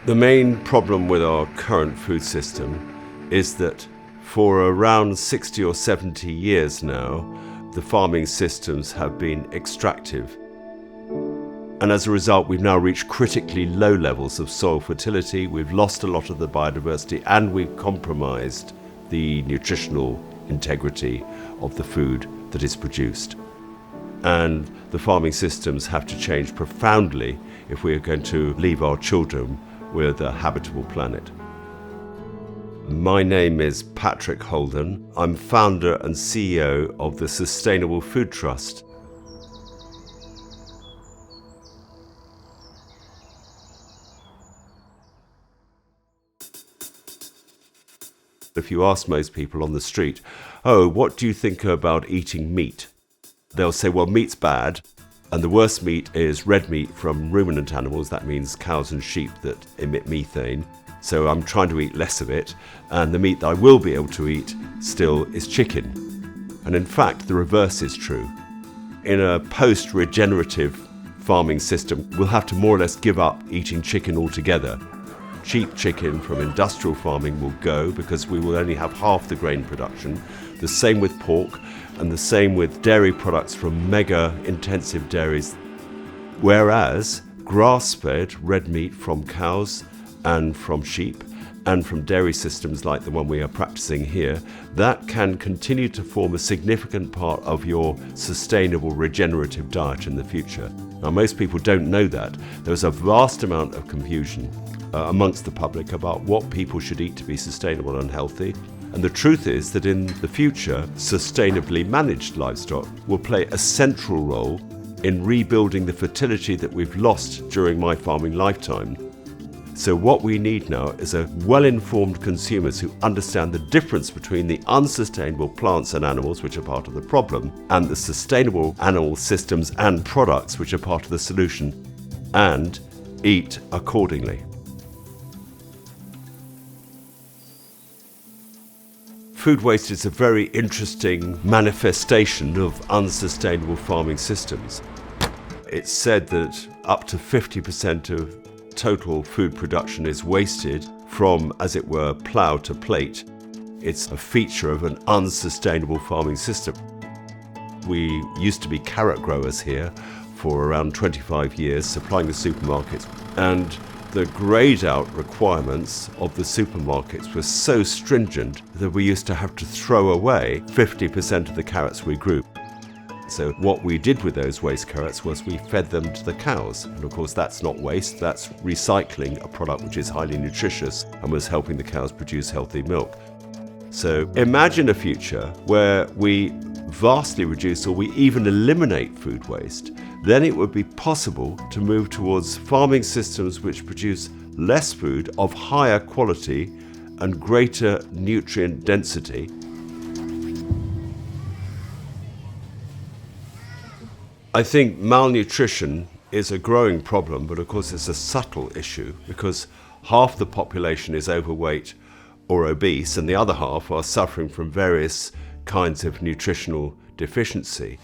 The main problem with our current food system is that for around 60 or 70 years now, the farming systems have been extractive. And as a result, we've now reached critically low levels of soil fertility, we've lost a lot of the biodiversity, and we've compromised the nutritional integrity of the food that is produced. And the farming systems have to change profoundly if we are going to leave our children with a habitable planet. My name is Patrick Holden. I'm founder and CEO of the Sustainable Food Trust. If you ask most people on the street, oh, what do you think about eating meat? They'll say, well, meat's bad, and the worst meat is red meat from ruminant animals. That means cows and sheep that emit methane. So I'm trying to eat less of it, and the meat that I will be able to eat still is chicken. And in fact, the reverse is true. In a post-regenerative farming system, we'll have to more or less give up eating chicken altogether. Cheap chicken from industrial farming will go because we will only have half the grain production. The same with pork, and the same with dairy products from mega intensive dairies. Whereas grass-fed red meat from cows and from sheep and from dairy systems like the one we are practicing here, that can continue to form a significant part of your sustainable regenerative diet in the future. Now, most people don't know that. There's a vast amount of confusion amongst the public about what people should eat to be sustainable and healthy. And the truth is that in the future, sustainably managed livestock will play a central role in rebuilding the fertility that we've lost during my farming lifetime. So what we need now is a well-informed consumers who understand the difference between the unsustainable plants and animals, which are part of the problem, and the sustainable animal systems and products, which are part of the solution, and eat accordingly. Food waste is a very interesting manifestation of unsustainable farming systems. It's said that up to 50% of total food production is wasted from, as it were, plough to plate. It's a feature of an unsustainable farming system. We used to be carrot growers here for around 25 years, supplying the supermarkets, and the grade out requirements of the supermarkets were so stringent that we used to have to throw away 50% of the carrots we grew. So what we did with those waste carrots was we fed them to the cows. And of course that's not waste, that's recycling a product which is highly nutritious and was helping the cows produce healthy milk. So imagine a future where we vastly reduce or we even eliminate food waste. Then it would be possible to move towards farming systems which produce less food of higher quality and greater nutrient density. I think malnutrition is a growing problem, but of course it's a subtle issue because half the population is overweight or obese and the other half are suffering from various kinds of nutritional deficiency.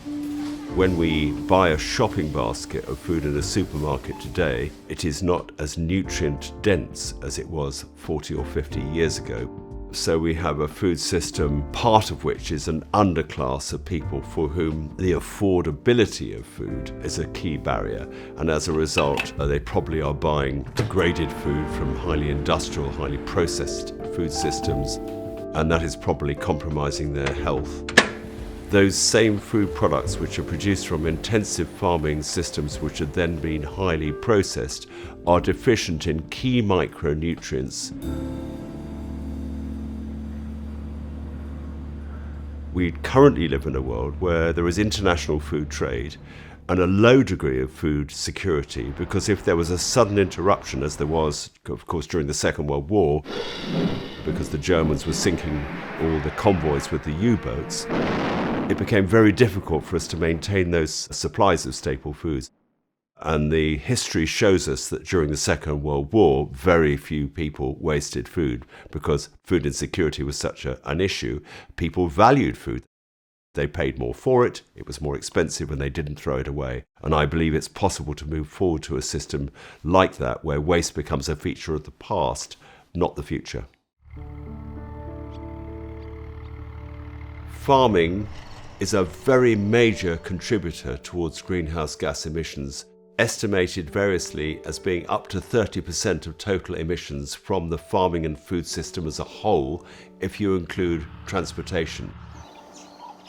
When we buy a shopping basket of food in a supermarket today, it is not as nutrient dense as it was 40 or 50 years ago. So we have a food system, part of which is an underclass of people for whom the affordability of food is a key barrier. And as a result, they probably are buying degraded food from highly industrial, highly processed food systems, and that is probably compromising their health. Those same food products which are produced from intensive farming systems which have then been highly processed are deficient in key micronutrients. We currently live in a world where there is international food trade and a low degree of food security, because if there was a sudden interruption, as there was, of course, during the Second World War, because the Germans were sinking all the convoys with the U-boats, it became very difficult for us to maintain those supplies of staple foods. And the history shows us that during the Second World War, very few people wasted food because food insecurity was such an issue. People valued food. They paid more for it, it was more expensive, and they didn't throw it away. And I believe it's possible to move forward to a system like that, where waste becomes a feature of the past, not the future. Farming is a very major contributor towards greenhouse gas emissions, estimated variously as being up to 30% of total emissions from the farming and food system as a whole, if you include transportation.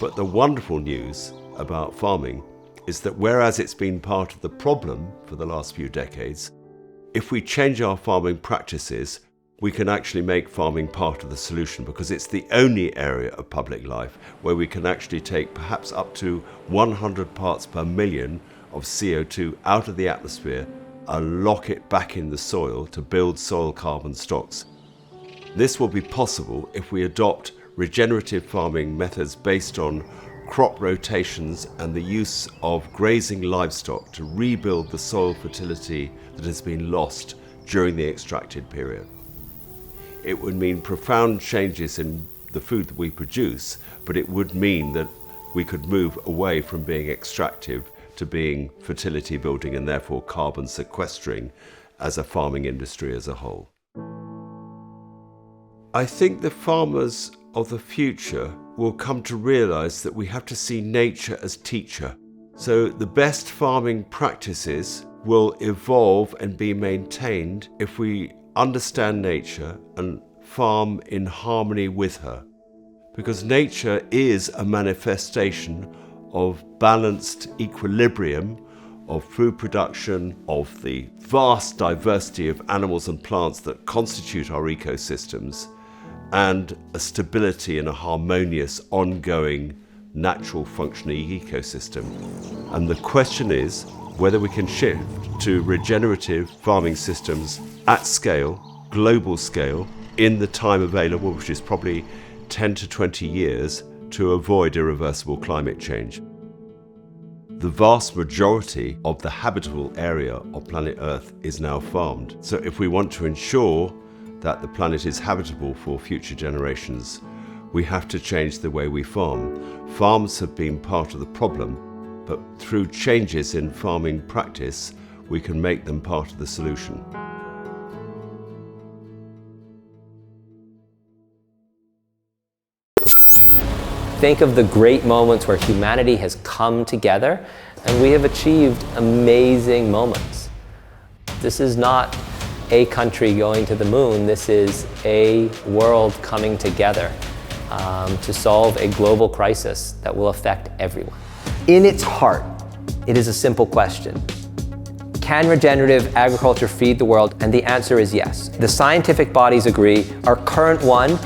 But the wonderful news about farming is that whereas it's been part of the problem for the last few decades, if we change our farming practices, we can actually make farming part of the solution, because it's the only area of public life where we can actually take perhaps up to 100 parts per million of CO2 out of the atmosphere and lock it back in the soil to build soil carbon stocks. This will be possible if we adopt regenerative farming methods based on crop rotations and the use of grazing livestock to rebuild the soil fertility that has been lost during the extracted period. It would mean profound changes in the food that we produce, but it would mean that we could move away from being extractive to being fertility building and therefore carbon sequestering as a farming industry as a whole. I think the farmers of the future will come to realize that we have to see nature as teacher. So the best farming practices will evolve and be maintained if we understand nature and farm in harmony with her. Because nature is a manifestation of balanced equilibrium of food production, of the vast diversity of animals and plants that constitute our ecosystems, and a stability and a harmonious, ongoing, natural functioning ecosystem. And the question is whether we can shift to regenerative farming systems at scale, global scale, in the time available, which is probably 10 to 20 years, to avoid irreversible climate change. The vast majority of the habitable area of planet Earth is now farmed. So if we want to ensure that the planet is habitable for future generations, we have to change the way we farm. Farms have been part of the problem, but through changes in farming practice, we can make them part of the solution. Think of the great moments where humanity has come together and we have achieved amazing moments. This is not a country going to the moon, this is a world coming together to solve a global crisis that will affect everyone. In its heart, it is a simple question. Can regenerative agriculture feed the world? And the answer is yes. The scientific bodies agree our current one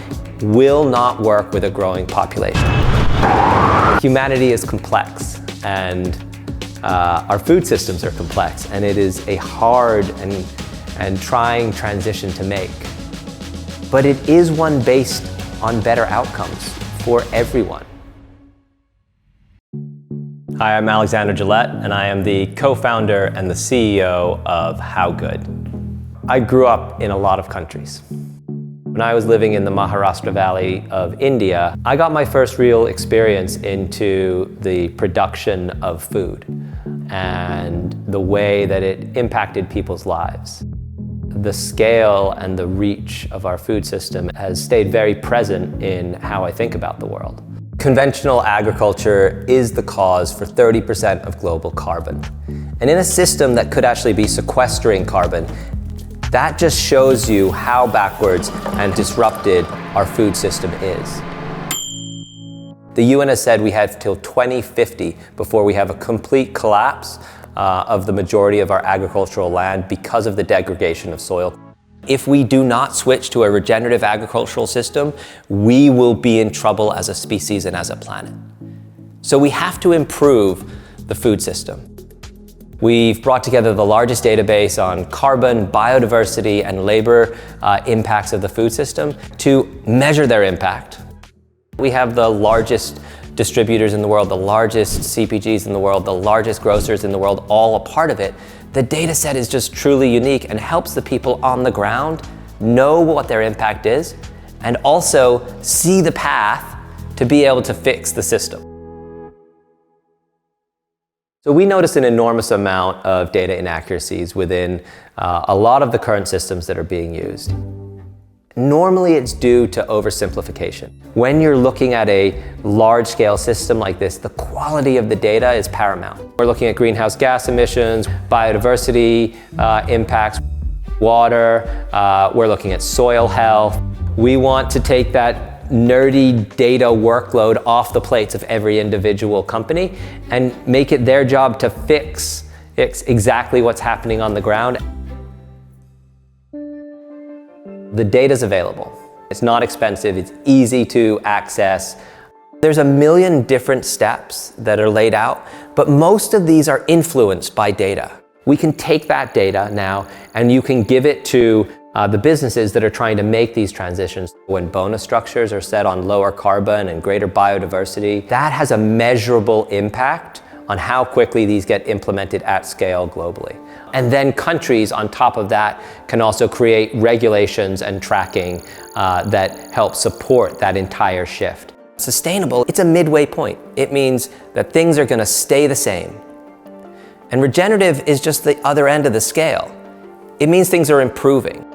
will not work with a growing population. Humanity is complex, and our food systems are complex, and it is a hard and trying transition to make. But it is one based on better outcomes for everyone. Hi, I'm Alexander Gillett, and I am the co-founder and the CEO of HowGood. I grew up in a lot of countries. When I was living in the Maharashtra Valley of India, I got my first real experience into the production of food and the way that it impacted people's lives. The scale and the reach of our food system has stayed very present in how I think about the world. Conventional agriculture is the cause for 30% of global carbon. And in a system that could actually be sequestering carbon, that just shows you how backwards and disrupted our food system is. The UN has said we have till 2050 before we have a complete collapse of the majority of our agricultural land because of the degradation of soil. If we do not switch to a regenerative agricultural system, we will be in trouble as a species and as a planet. So we have to improve the food system. We've brought together the largest database on carbon, biodiversity, and labor impacts of the food system to measure their impact. We have the largest distributors in the world, the largest CPGs in the world, the largest grocers in the world, all a part of it. The data set is just truly unique and helps the people on the ground know what their impact is and also see the path to be able to fix the system. So we noticed an enormous amount of data inaccuracies within a lot of the current systems that are being used. Normally it's due to oversimplification. When you're looking at a large-scale system like this, the quality of the data is paramount. We're looking at greenhouse gas emissions, biodiversity impacts, water, we're looking at soil health. We want to take that nerdy data workload off the plates of every individual company and make it their job to fix exactly what's happening on the ground. The data's available. It's not expensive, it's easy to access. There's a million different steps that are laid out, but most of these are influenced by data. We can take that data now and you can give it to the businesses that are trying to make these transitions. When bonus structures are set on lower carbon and greater biodiversity, that has a measurable impact on how quickly these get implemented at scale globally. And then countries on top of that can also create regulations and tracking that help support that entire shift. Sustainable, it's a midway point. It means that things are going to stay the same. And regenerative is just the other end of the scale. It means things are improving.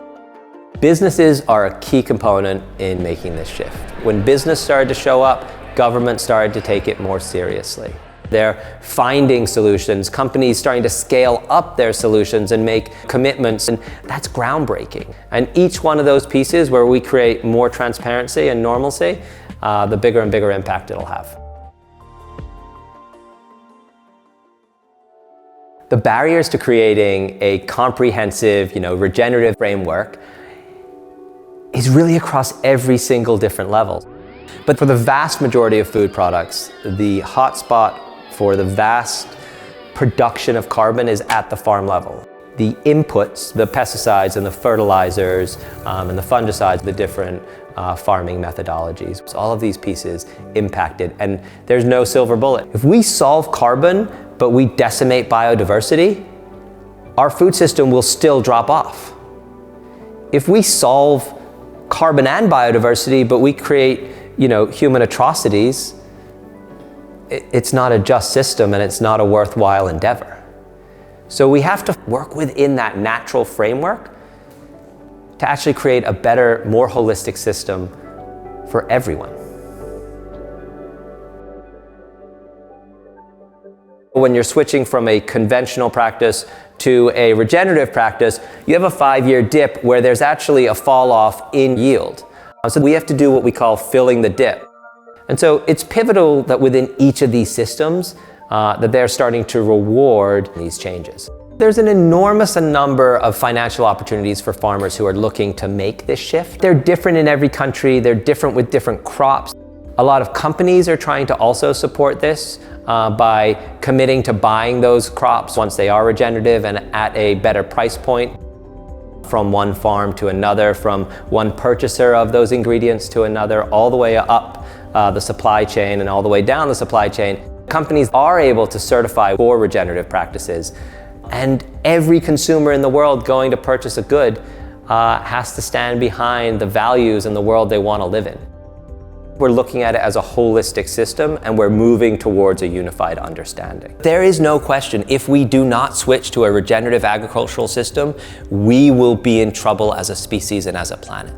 Businesses are a key component in making this shift. When business started to show up, government started to take it more seriously. They're finding solutions, companies starting to scale up their solutions and make commitments, and that's groundbreaking. And each one of those pieces where we create more transparency and normalcy, the bigger and bigger impact it'll have. The barriers to creating a comprehensive, regenerative framework is really across every single different level. But for the vast majority of food products, the hotspot for the vast production of carbon is at the farm level. The inputs, the pesticides and the fertilizers and the fungicides, the different farming methodologies, so all of these pieces impacted, and there's no silver bullet. If we solve carbon, but we decimate biodiversity, our food system will still drop off. If we solve carbon and biodiversity, but we create, human atrocities, it's not a just system and it's not a worthwhile endeavor. So we have to work within that natural framework to actually create a better, more holistic system for everyone. When you're switching from a conventional practice to a regenerative practice, you have a 5-year dip where there's actually a fall off in yield. So we have to do what we call filling the dip. And so it's pivotal that within each of these systems that they're starting to reward these changes. There's an enormous number of financial opportunities for farmers who are looking to make this shift. They're different in every country, they're different with different crops. A lot of companies are trying to also support this by committing to buying those crops once they are regenerative and at a better price point, from one farm to another, from one purchaser of those ingredients to another, all the way up the supply chain and all the way down the supply chain. Companies are able to certify for regenerative practices, and every consumer in the world going to purchase a good has to stand behind the values and the world they want to live in. We're looking at it as a holistic system, and we're moving towards a unified understanding. There is no question, if we do not switch to a regenerative agricultural system, we will be in trouble as a species and as a planet.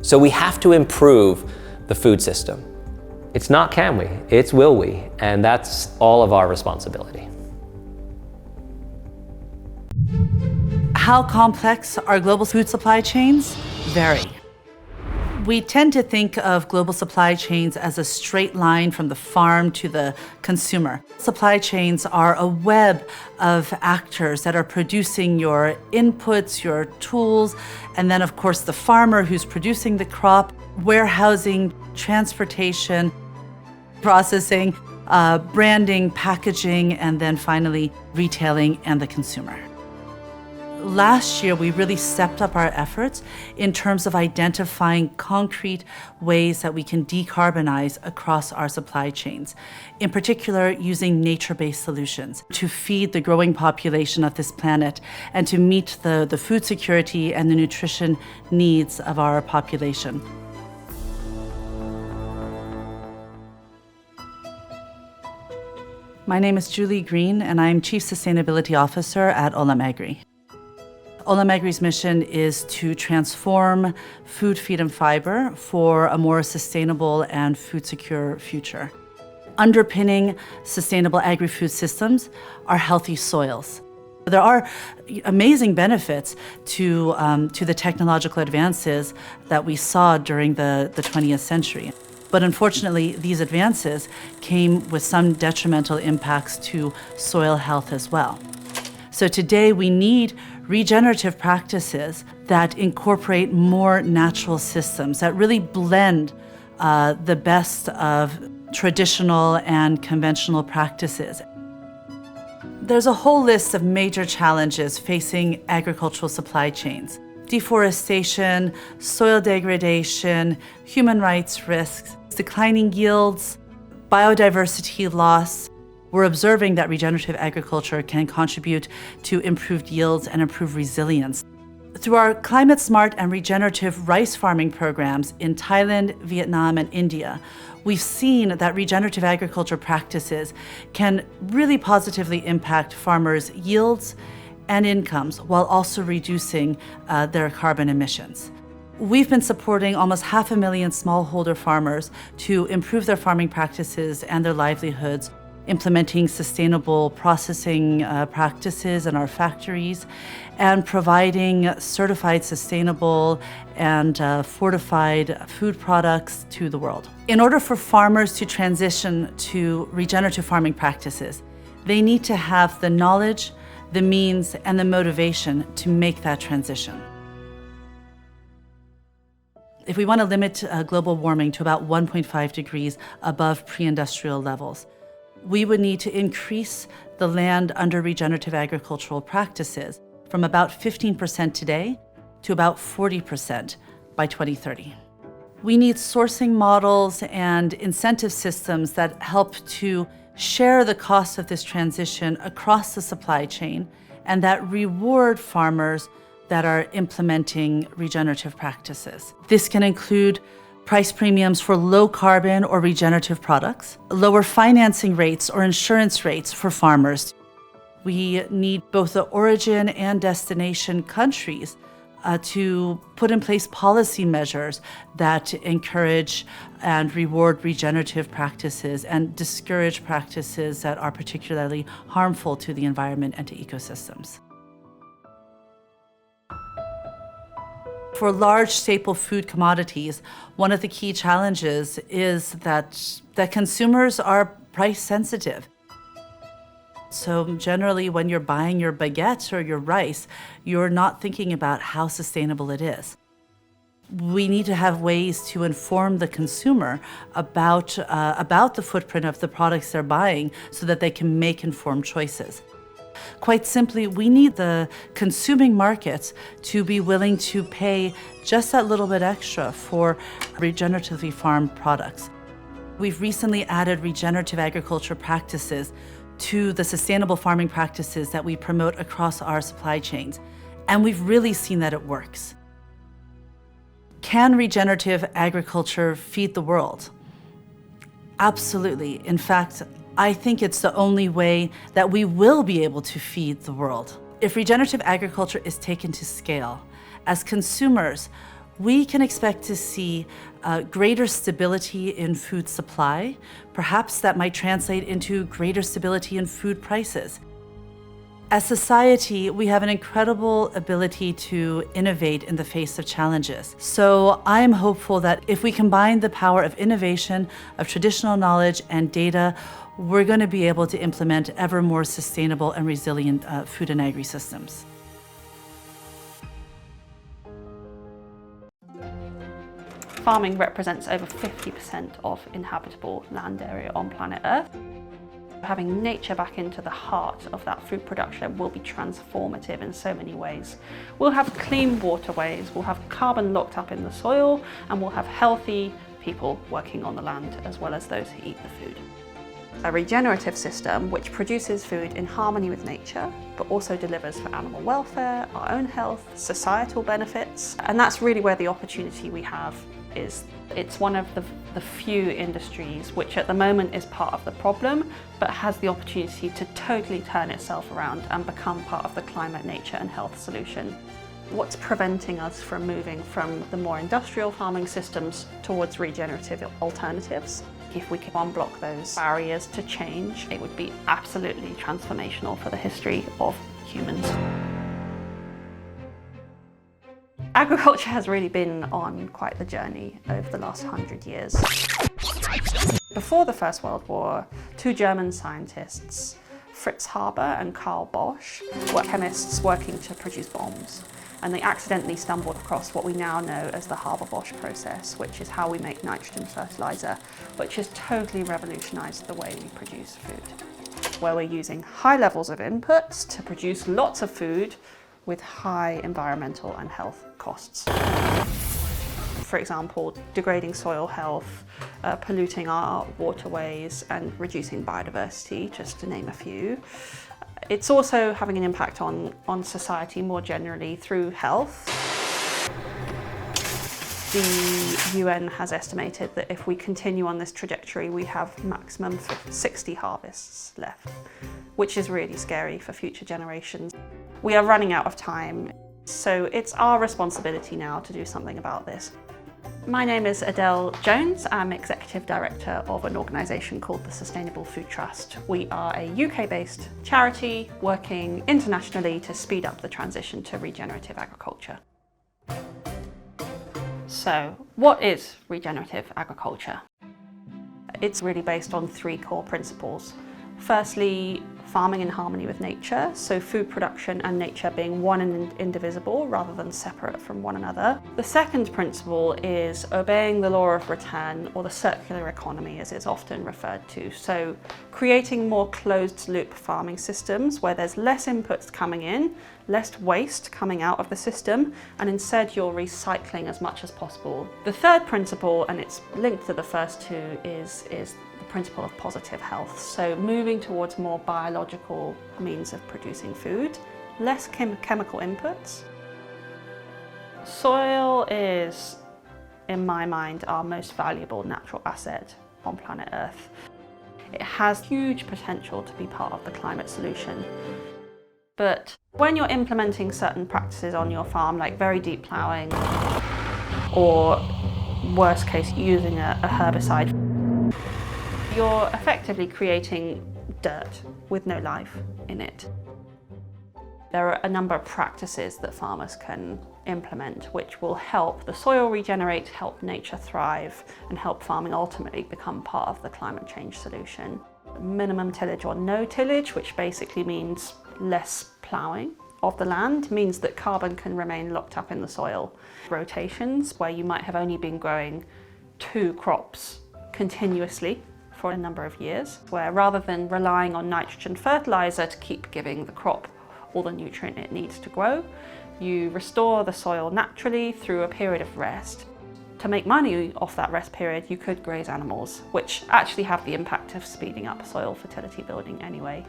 So we have to improve the food system. It's not can we, it's will we, and that's all of our responsibility. How complex are global food supply chains? Very. We tend to think of global supply chains as a straight line from the farm to the consumer. Supply chains are a web of actors that are producing your inputs, your tools, and then of course the farmer who's producing the crop, warehousing, transportation, processing, branding, packaging, and then finally retailing and the consumer. Last year, we really stepped up our efforts in terms of identifying concrete ways that we can decarbonize across our supply chains, in particular using nature-based solutions to feed the growing population of this planet and to meet the food security and the nutrition needs of our population. My name is Julie Greene, and I'm Chief Sustainability Officer at Olam Agri. Olam Agri's mission is to transform food, feed, and fiber for a more sustainable and food-secure future. Underpinning sustainable agri-food systems are healthy soils. There are amazing benefits to the technological advances that we saw during the 20th century. But unfortunately, these advances came with some detrimental impacts to soil health as well. So today we need regenerative practices that incorporate more natural systems, that really blend the best of traditional and conventional practices. There's a whole list of major challenges facing agricultural supply chains: deforestation, soil degradation, human rights risks, declining yields, biodiversity loss. We're observing that regenerative agriculture can contribute to improved yields and improved resilience. Through our climate-smart and regenerative rice farming programs in Thailand, Vietnam, and India, we've seen that regenerative agriculture practices can really positively impact farmers' yields and incomes while also reducing their carbon emissions. We've been supporting almost 500,000 smallholder farmers to improve their farming practices and their livelihoods, implementing sustainable processing practices in our factories, and providing certified sustainable and fortified food products to the world. In order for farmers to transition to regenerative farming practices, they need to have the knowledge, the means, and the motivation to make that transition. If we want to limit global warming to about 1.5 degrees above pre-industrial levels, we would need to increase the land under regenerative agricultural practices from about 15% today to about 40% by 2030. We need sourcing models and incentive systems that help to share the cost of this transition across the supply chain and that reward farmers that are implementing regenerative practices. This can include price premiums for low carbon or regenerative products, lower financing rates or insurance rates for farmers. We need both the origin and destination countries to put in place policy measures that encourage and reward regenerative practices and discourage practices that are particularly harmful to the environment and to ecosystems. For large staple food commodities, one of the key challenges is that consumers are price sensitive. So generally, when you're buying your baguette or your rice, you're not thinking about how sustainable it is. We need to have ways to inform the consumer about the footprint of the products they're buying so that they can make informed choices. Quite simply, we need the consuming markets to be willing to pay just that little bit extra for regeneratively farmed products. We've recently added regenerative agriculture practices to the sustainable farming practices that we promote across our supply chains, and we've really seen that it works. Can regenerative agriculture feed the world? Absolutely. In fact, I think it's the only way that we will be able to feed the world. If regenerative agriculture is taken to scale, as consumers, we can expect to see greater stability in food supply. Perhaps that might translate into greater stability in food prices. As society, we have an incredible ability to innovate in the face of challenges. So I'm hopeful that if we combine the power of innovation, of traditional knowledge and data, we're going to be able to implement ever more sustainable and resilient food and agri systems. Farming represents over 50% of inhabitable land area on planet Earth. Having nature back into the heart of that food production will be transformative in so many ways. We'll have clean waterways, we'll have carbon locked up in the soil, and we'll have healthy people working on the land as well as those who eat the food. A regenerative system which produces food in harmony with nature, but also delivers for animal welfare, our own health, societal benefits. And that's really where the opportunity we have is. It's one of the the few industries which at the moment is part of the problem, but has the opportunity to totally turn itself around and become part of the climate, nature and health solution. What's preventing us from moving from the more industrial farming systems towards regenerative alternatives? If we can unblock those barriers to change, it would be absolutely transformational for the history of humans. Agriculture has really been on quite the journey over the last 100 years. Before the First World War, two German scientists, Fritz Haber and Karl Bosch, were chemists working to produce bombs. And they accidentally stumbled across what we now know as the Haber-Bosch process, which is how we make nitrogen fertilizer, which has totally revolutionized the way we produce food. Where we're using high levels of inputs to produce lots of food with high environmental and health costs. For example, degrading soil health, polluting our waterways and reducing biodiversity, just to name a few. It's also having an impact on society more generally through health. The UN has estimated that if we continue on this trajectory, we have maximum 60 harvests left, which is really scary for future generations. We are running out of time, so it's our responsibility now to do something about this. My name is Adele Jones. I'm Executive Director of an organisation called the Sustainable Food Trust. We are a UK-based charity working internationally to speed up the transition to regenerative agriculture. So, what is regenerative agriculture? It's really based on three core principles. Firstly, farming in harmony with nature, so food production and nature being one and indivisible rather than separate from one another. The second principle is obeying the law of return, or the circular economy as it's often referred to. So creating more closed loop farming systems where there's less inputs coming in, less waste coming out of the system, and instead you're recycling as much as possible. The third principle, and it's linked to the first two, is the principle of positive health. So moving towards more biological means of producing food, less chemical inputs. Soil is, in my mind, our most valuable natural asset on planet Earth. It has huge potential to be part of the climate solution. But when you're implementing certain practices on your farm, like very deep ploughing, or worst case, using a herbicide, you're effectively creating dirt with no life in it. There are a number of practices that farmers can implement which will help the soil regenerate, help nature thrive, and help farming ultimately become part of the climate change solution. Minimum tillage or no tillage, which basically means less ploughing of the land, means that carbon can remain locked up in the soil. Rotations, where you might have only been growing 2 crops continuously for a number of years, where rather than relying on nitrogen fertilizer to keep giving the crop all the nutrient it needs to grow, you restore the soil naturally through a period of rest. To make money off that rest period, you could graze animals, which actually have the impact of speeding up soil fertility building anyway.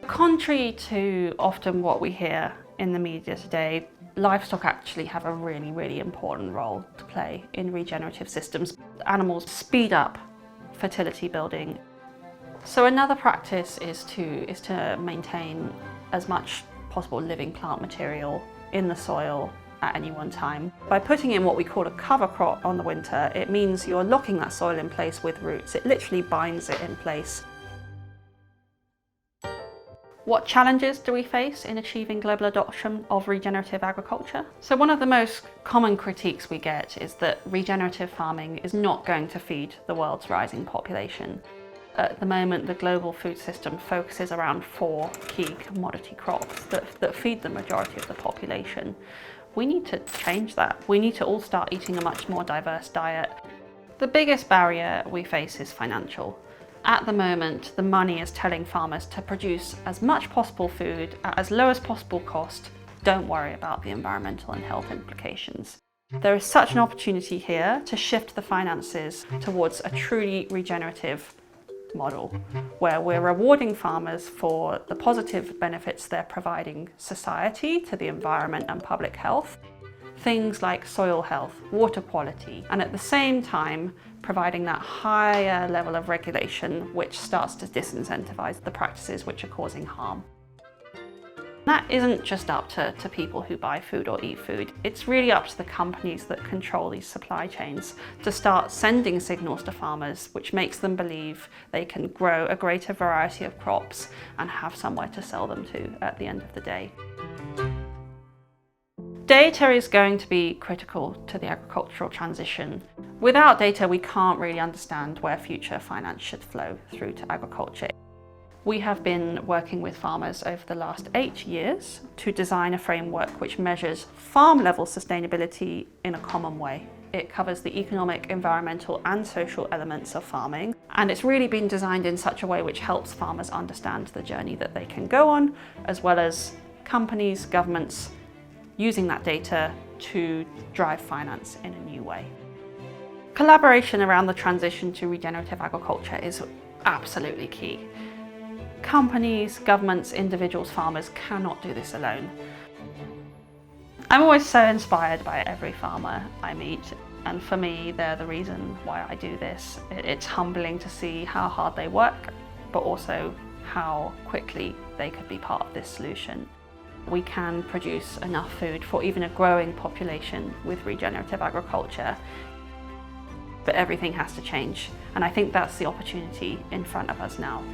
Contrary to often what we hear in the media today, livestock actually have a really, really important role to play in regenerative systems. Animals speed up fertility building. So another practice is to maintain as much possible living plant material in the soil at any one time. By putting in what we call a cover crop on the winter, it means you're locking that soil in place with roots. It literally binds it in place. What challenges do we face in achieving global adoption of regenerative agriculture? So one of the most common critiques we get is that regenerative farming is not going to feed the world's rising population. At the moment, the global food system focuses around 4 key commodity crops that feed the majority of the population. We need to change that. We need to all start eating a much more diverse diet. The biggest barrier we face is financial. At the moment, the money is telling farmers to produce as much possible food at as low as possible cost. Don't worry about the environmental and health implications. There is such an opportunity here to shift the finances towards a truly regenerative model, where we're rewarding farmers for the positive benefits they're providing society, to the environment and public health, things like soil health, water quality, and at the same time providing that higher level of regulation which starts to disincentivize the practices which are causing harm. That isn't just up to people who buy food or eat food. It's really up to the companies that control these supply chains to start sending signals to farmers which makes them believe they can grow a greater variety of crops and have somewhere to sell them to at the end of the day. Data is going to be critical to the agricultural transition. Without data, we can't really understand where future finance should flow through to agriculture. We have been working with farmers over the last 8 years to design a framework which measures farm-level sustainability in a common way. It covers the economic, environmental and social elements of farming, and it's really been designed in such a way which helps farmers understand the journey that they can go on, as well as companies, governments, using that data to drive finance in a new way. Collaboration around the transition to regenerative agriculture is absolutely key. Companies, governments, individuals, farmers cannot do this alone. I'm always so inspired by every farmer I meet, and for me, they're the reason why I do this. It's humbling to see how hard they work, but also how quickly they could be part of this solution. We can produce enough food for even a growing population with regenerative agriculture, but everything has to change, and I think that's the opportunity in front of us now.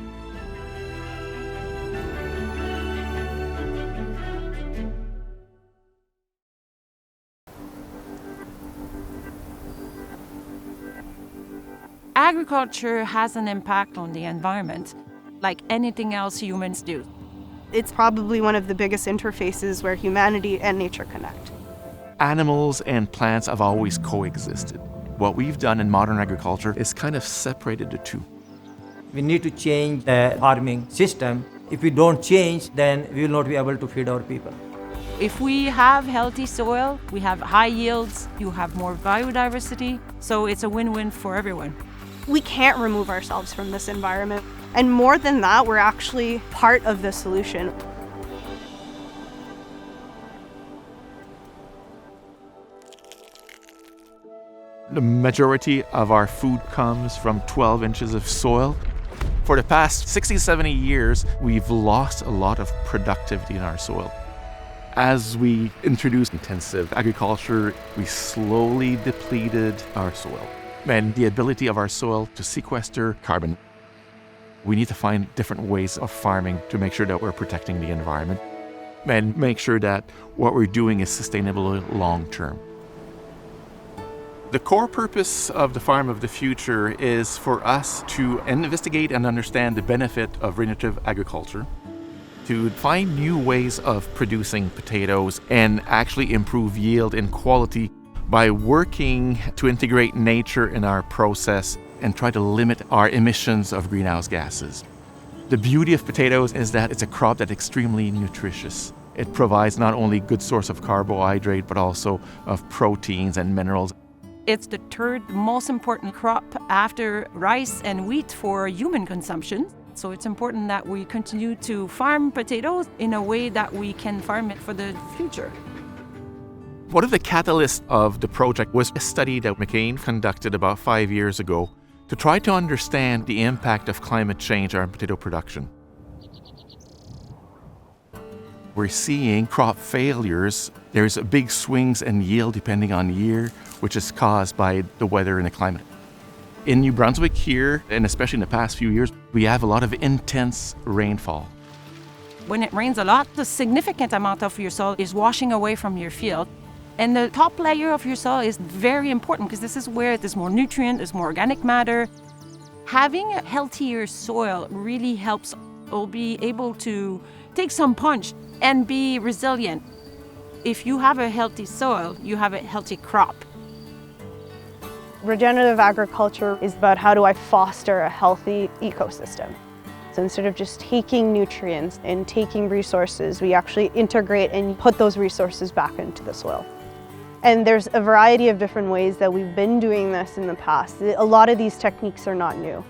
Agriculture has an impact on the environment, like anything else humans do. It's probably one of the biggest interfaces where humanity and nature connect. Animals and plants have always coexisted. What we've done in modern agriculture is kind of separated the two. We need to change the farming system. If we don't change, then we will not be able to feed our people. If we have healthy soil, we have high yields, you have more biodiversity, so it's a win-win for everyone. We can't remove ourselves from this environment. And more than that, we're actually part of the solution. The majority of our food comes from 12 inches of soil. For the past 60, 70 years, we've lost a lot of productivity in our soil. As we introduced intensive agriculture, we slowly depleted our soil and the ability of our soil to sequester carbon. We need to find different ways of farming to make sure that we're protecting the environment and make sure that what we're doing is sustainable long term. The core purpose of the Farm of the Future is for us to investigate and understand the benefit of regenerative agriculture, to find new ways of producing potatoes and actually improve yield and quality by working to integrate nature in our process and try to limit our emissions of greenhouse gases. The beauty of potatoes is that it's a crop that's extremely nutritious. It provides not only good source of carbohydrate, but also of proteins and minerals. It's the third most important crop after rice and wheat for human consumption. So it's important that we continue to farm potatoes in a way that we can farm it for the future. One of the catalysts of the project was a study that McCain conducted about 5 years ago to try to understand the impact of climate change on potato production. We're seeing crop failures. There's big swings in yield depending on year, which is caused by the weather and the climate. In New Brunswick here, and especially in the past few years, we have a lot of intense rainfall. When it rains a lot, the significant amount of your soil is washing away from your field. And the top layer of your soil is very important because this is where there's more nutrient, there's more organic matter. Having a healthier soil really helps us be able to take some punch and be resilient. If you have a healthy soil, you have a healthy crop. Regenerative agriculture is about how do I foster a healthy ecosystem. So instead of just taking nutrients and taking resources, we actually integrate and put those resources back into the soil. And there's a variety of different ways that we've been doing this in the past. A lot of these techniques are not new.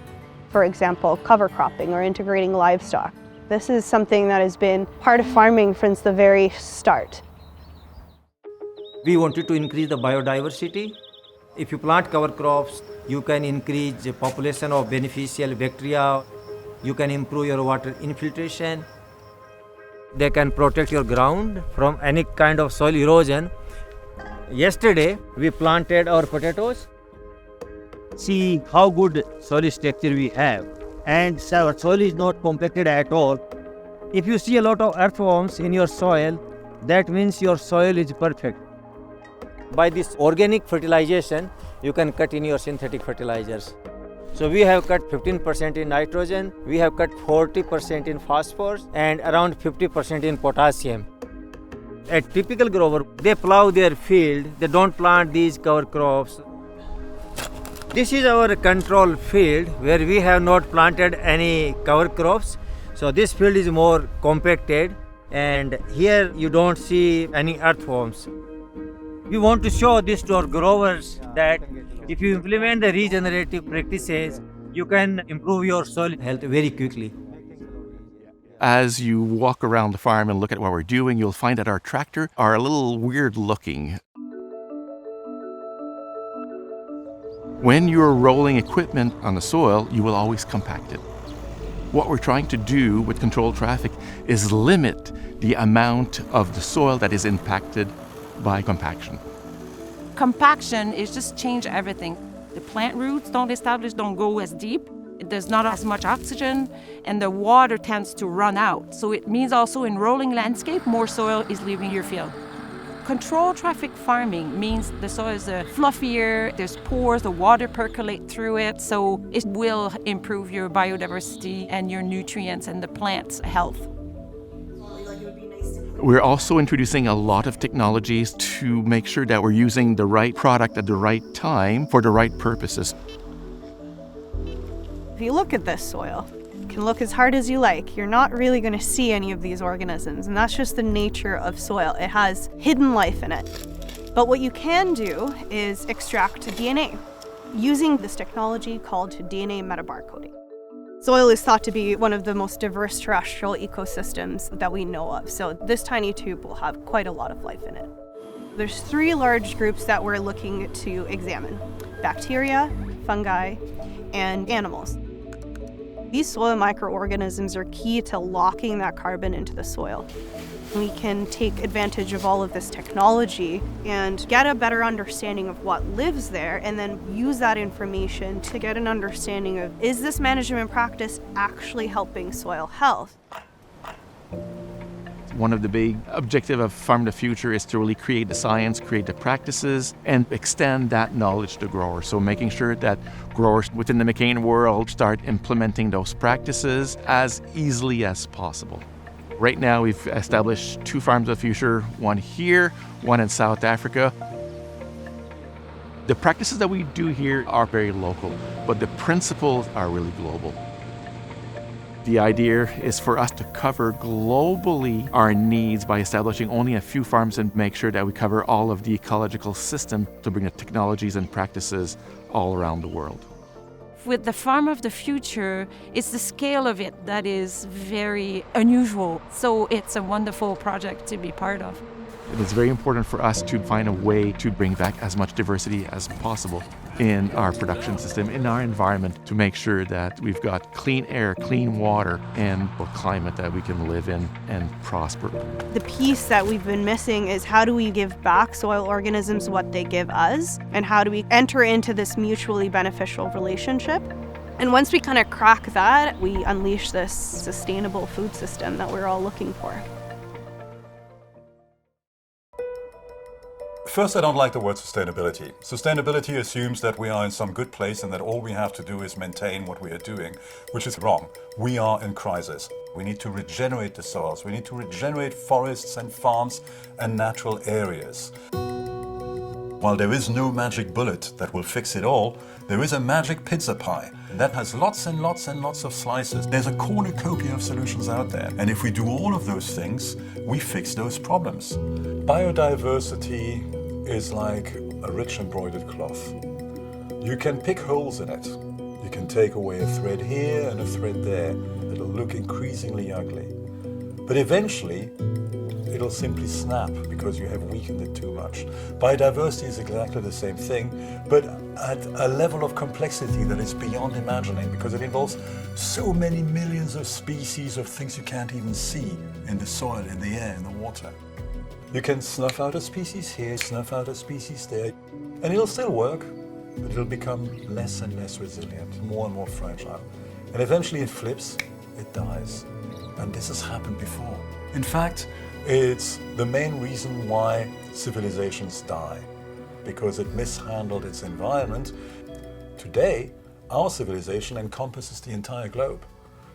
For example, cover cropping or integrating livestock. This is something that has been part of farming since the very start. We wanted to increase the biodiversity. If you plant cover crops, you can increase the population of beneficial bacteria. You can improve your water infiltration. They can protect your ground from any kind of soil erosion. Yesterday, we planted our potatoes. See how good soil structure we have, and our soil is not compacted at all. If you see a lot of earthworms in your soil, that means your soil is perfect. By this organic fertilization, you can cut in your synthetic fertilizers. So we have cut 15% in nitrogen, we have cut 40% in phosphorus, and around 50% in potassium. A typical grower, they plow their field, they don't plant these cover crops. This is our control field where we have not planted any cover crops. So this field is more compacted, and here you don't see any earthworms. We want to show this to our growers that if you implement the regenerative practices, you can improve your soil health very quickly. As you walk around the farm and look at what we're doing, you'll find that our tractor are a little weird looking. When you're rolling equipment on the soil, you will always compact it. What we're trying to do with controlled traffic is limit the amount of the soil that is impacted by compaction. Compaction is just change everything. The plant roots don't go as deep. There's not as much oxygen, and the water tends to run out. So it means also in rolling landscape, more soil is leaving your field. Controlled traffic farming means the soil is fluffier, there's pores, the water percolate through it, so it will improve your biodiversity and your nutrients and the plant's health. We're also introducing a lot of technologies to make sure that we're using the right product at the right time for the right purposes. If you look at this soil, you can look as hard as you like. You're not really going to see any of these organisms, and that's just the nature of soil. It has hidden life in it. But what you can do is extract DNA using this technology called DNA metabarcoding. Soil is thought to be one of the most diverse terrestrial ecosystems that we know of, so this tiny tube will have quite a lot of life in it. There's 3 large groups that we're looking to examine: bacteria, fungi, and animals. These soil microorganisms are key to locking that carbon into the soil. We can take advantage of all of this technology and get a better understanding of what lives there, and then use that information to get an understanding of, is this management practice actually helping soil health? One of the big objectives of Farm the Future is to really create the science, create the practices, and extend that knowledge to growers. So making sure that growers within the McCain world start implementing those practices as easily as possible. Right now, we've established 2 Farms of the Future, one here, one in South Africa. The practices that we do here are very local, but the principles are really global. The idea is for us to cover globally our needs by establishing only a few farms and make sure that we cover all of the ecological system to bring the technologies and practices all around the world. With the Farm of the Future, it's the scale of it that is very unusual. So it's a wonderful project to be part of. It is very important for us to find a way to bring back as much diversity as possible in our production system, in our environment, to make sure that we've got clean air, clean water, and a climate that we can live in and prosper. The piece that we've been missing is, how do we give back soil organisms what they give us? And how do we enter into this mutually beneficial relationship? And once we kind of crack that, we unleash this sustainable food system that we're all looking for. First, I don't like the word sustainability. Sustainability assumes that we are in some good place and that all we have to do is maintain what we are doing, which is wrong. We are in crisis. We need to regenerate the soils. We need to regenerate forests and farms and natural areas. While there is no magic bullet that will fix it all, there is a magic pizza pie that has lots and lots and lots of slices. There's a cornucopia of solutions out there. And if we do all of those things, we fix those problems. Biodiversity is like a rich embroidered cloth. You can pick holes in it. You can take away a thread here and a thread there. It'll look increasingly ugly. But eventually, it'll simply snap because you have weakened it too much. Biodiversity is exactly the same thing, but at a level of complexity that is beyond imagining, because it involves so many millions of species of things you can't even see in the soil, in the air, in the water. You can snuff out a species here, snuff out a species there, and it'll still work, but it'll become less and less resilient, more and more fragile. And eventually it flips, it dies. And this has happened before. In fact, it's the main reason why civilizations die, because it mishandled its environment. Today, our civilization encompasses the entire globe.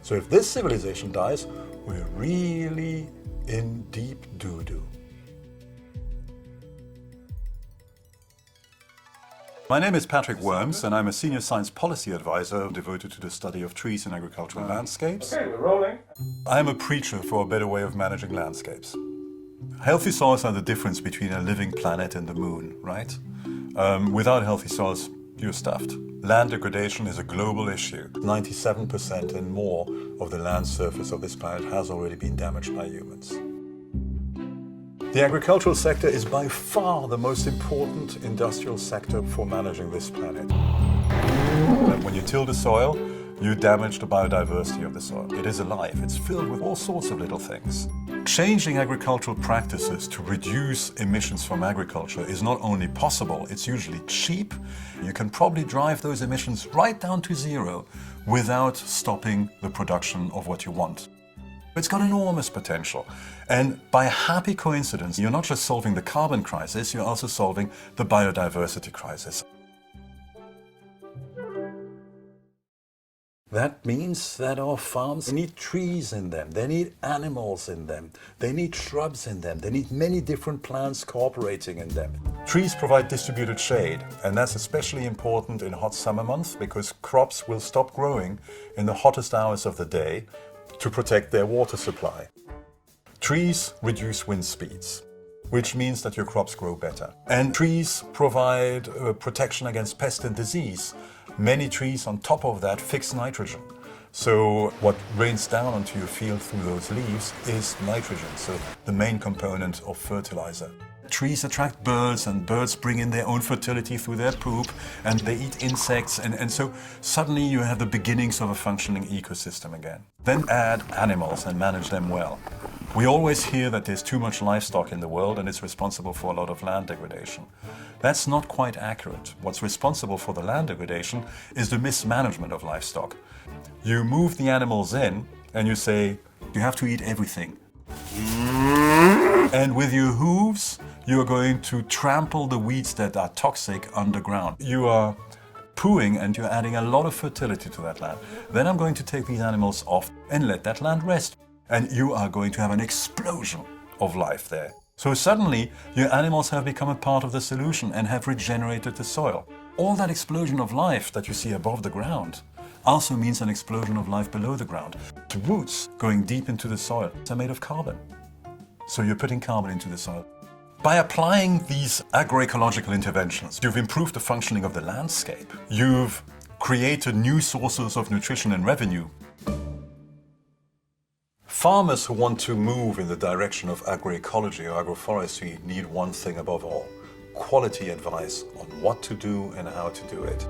So if this civilization dies, we're really in deep doo-doo. My name is Patrick Worms, and I'm a senior science policy advisor devoted to the study of trees and agricultural landscapes. Okay, we're rolling. I'm a preacher for a better way of managing landscapes. Healthy soils are the difference between a living planet and the moon, right? Without healthy soils, you're stuffed. Land degradation is a global issue. 97% and more of the land surface of this planet has already been damaged by humans. The agricultural sector is by far the most important industrial sector for managing this planet. When you till the soil, you damage the biodiversity of the soil. It is alive, it's filled with all sorts of little things. Changing agricultural practices to reduce emissions from agriculture is not only possible, it's usually cheap. You can probably drive those emissions right down to zero without stopping the production of what you want. It's got enormous potential. And by a happy coincidence, you're not just solving the carbon crisis, you're also solving the biodiversity crisis. That means that our farms need trees in them, they need animals in them, they need shrubs in them, they need many different plants cooperating in them. Trees provide distributed shade, and that's especially important in hot summer months because crops will stop growing in the hottest hours of the day to protect their water supply. Trees reduce wind speeds, which means that your crops grow better. And trees provide protection against pest and disease. Many trees on top of that fix nitrogen. So what rains down onto your field through those leaves is nitrogen, so the main component of fertilizer. Trees attract birds, and birds bring in their own fertility through their poop, and they eat insects, and so suddenly you have the beginnings of a functioning ecosystem again. Then add animals and manage them well. We always hear that there's too much livestock in the world and it's responsible for a lot of land degradation. That's not quite accurate. What's responsible for the land degradation is the mismanagement of livestock. You move the animals in and you say, you have to eat everything. And with your hooves, you are going to trample the weeds that are toxic underground. You are pooing and you're adding a lot of fertility to that land. Then I'm going to take these animals off and let that land rest. And you are going to have an explosion of life there. So suddenly, your animals have become a part of the solution and have regenerated the soil. All that explosion of life that you see above the ground also means an explosion of life below the ground. The roots going deep into the soil are made of carbon. So you're putting carbon into the soil. By applying these agroecological interventions, you've improved the functioning of the landscape. You've created new sources of nutrition and revenue. Farmers who want to move in the direction of agroecology or agroforestry need one thing above all: quality advice on what to do and how to do it.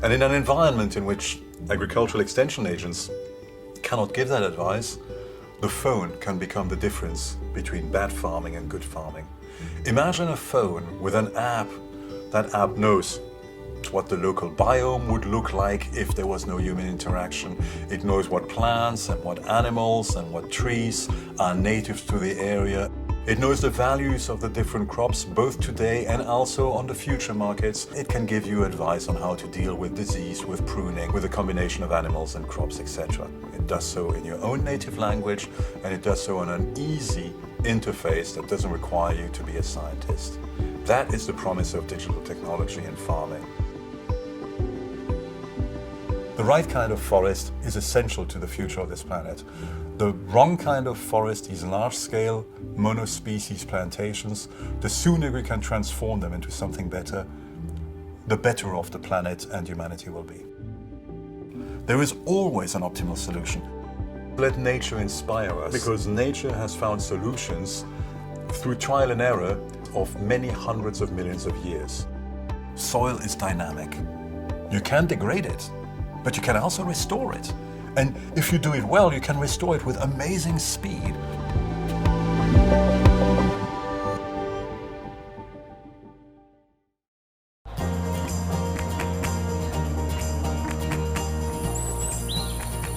And in an environment in which agricultural extension agents cannot give that advice, the phone can become the difference between bad farming and good farming. Imagine a phone with an app. That app knows what the local biome would look like if there was no human interaction. It knows what plants and what animals and what trees are native to the area. It knows the values of the different crops, both today and also on the future markets. It can give you advice on how to deal with disease, with pruning, with a combination of animals and crops, etc. It does so in your own native language, and it does so on an easy interface that doesn't require you to be a scientist. That is the promise of digital technology in farming. The right kind of forest is essential to the future of this planet. The wrong kind of forest is large-scale monospecies plantations. The sooner we can transform them into something better, the better off the planet and humanity will be. There is always an optimal solution. Let nature inspire us, because nature has found solutions through trial and error of many hundreds of millions of years. Soil is dynamic. You can degrade it, but you can also restore it. And if you do it well, you can restore it with amazing speed.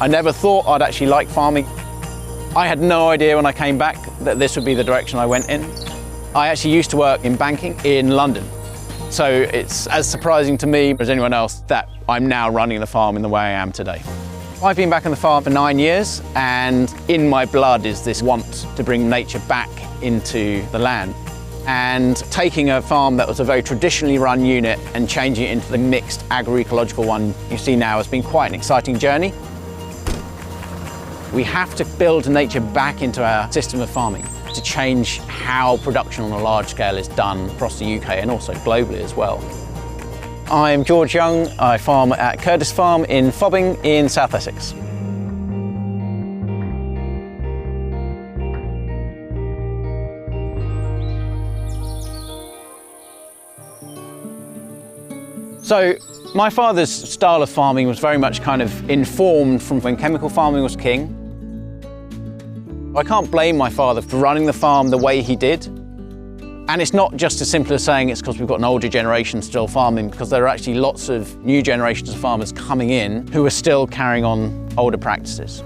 I never thought I'd actually like farming. I had no idea when I came back that this would be the direction I went in. I actually used to work in banking in London. So it's as surprising to me as anyone else that I'm now running the farm in the way I am today. I've been back on the farm for 9 years, and in my blood is this want to bring nature back into the land. And taking a farm that was a very traditionally run unit and changing it into the mixed agroecological one you see now has been quite an exciting journey. We have to build nature back into our system of farming to change how production on a large scale is done across the UK and also globally as well. I'm George Young. I farm at Curtis Farm in Fobbing in South Essex. So my father's style of farming was very much kind of informed from when chemical farming was king. I can't blame my father for running the farm the way he did. And it's not just as simple as saying it's because we've got an older generation still farming, because there are actually lots of new generations of farmers coming in who are still carrying on older practices.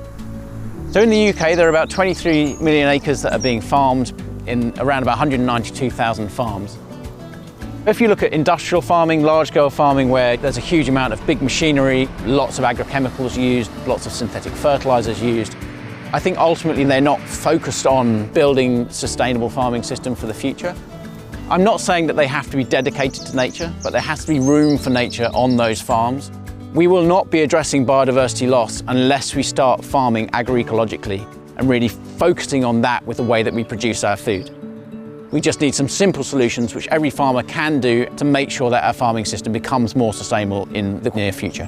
So in the UK, there are about 23 million acres that are being farmed in around about 192,000 farms. If you look at industrial farming, large-scale farming, where there's a huge amount of big machinery, lots of agrochemicals used, lots of synthetic fertilizers used, I think ultimately they're not focused on building a sustainable farming system for the future. I'm not saying that they have to be dedicated to nature, but there has to be room for nature on those farms. We will not be addressing biodiversity loss unless we start farming agroecologically and really focusing on that with the way that we produce our food. We just need some simple solutions which every farmer can do to make sure that our farming system becomes more sustainable in the near future.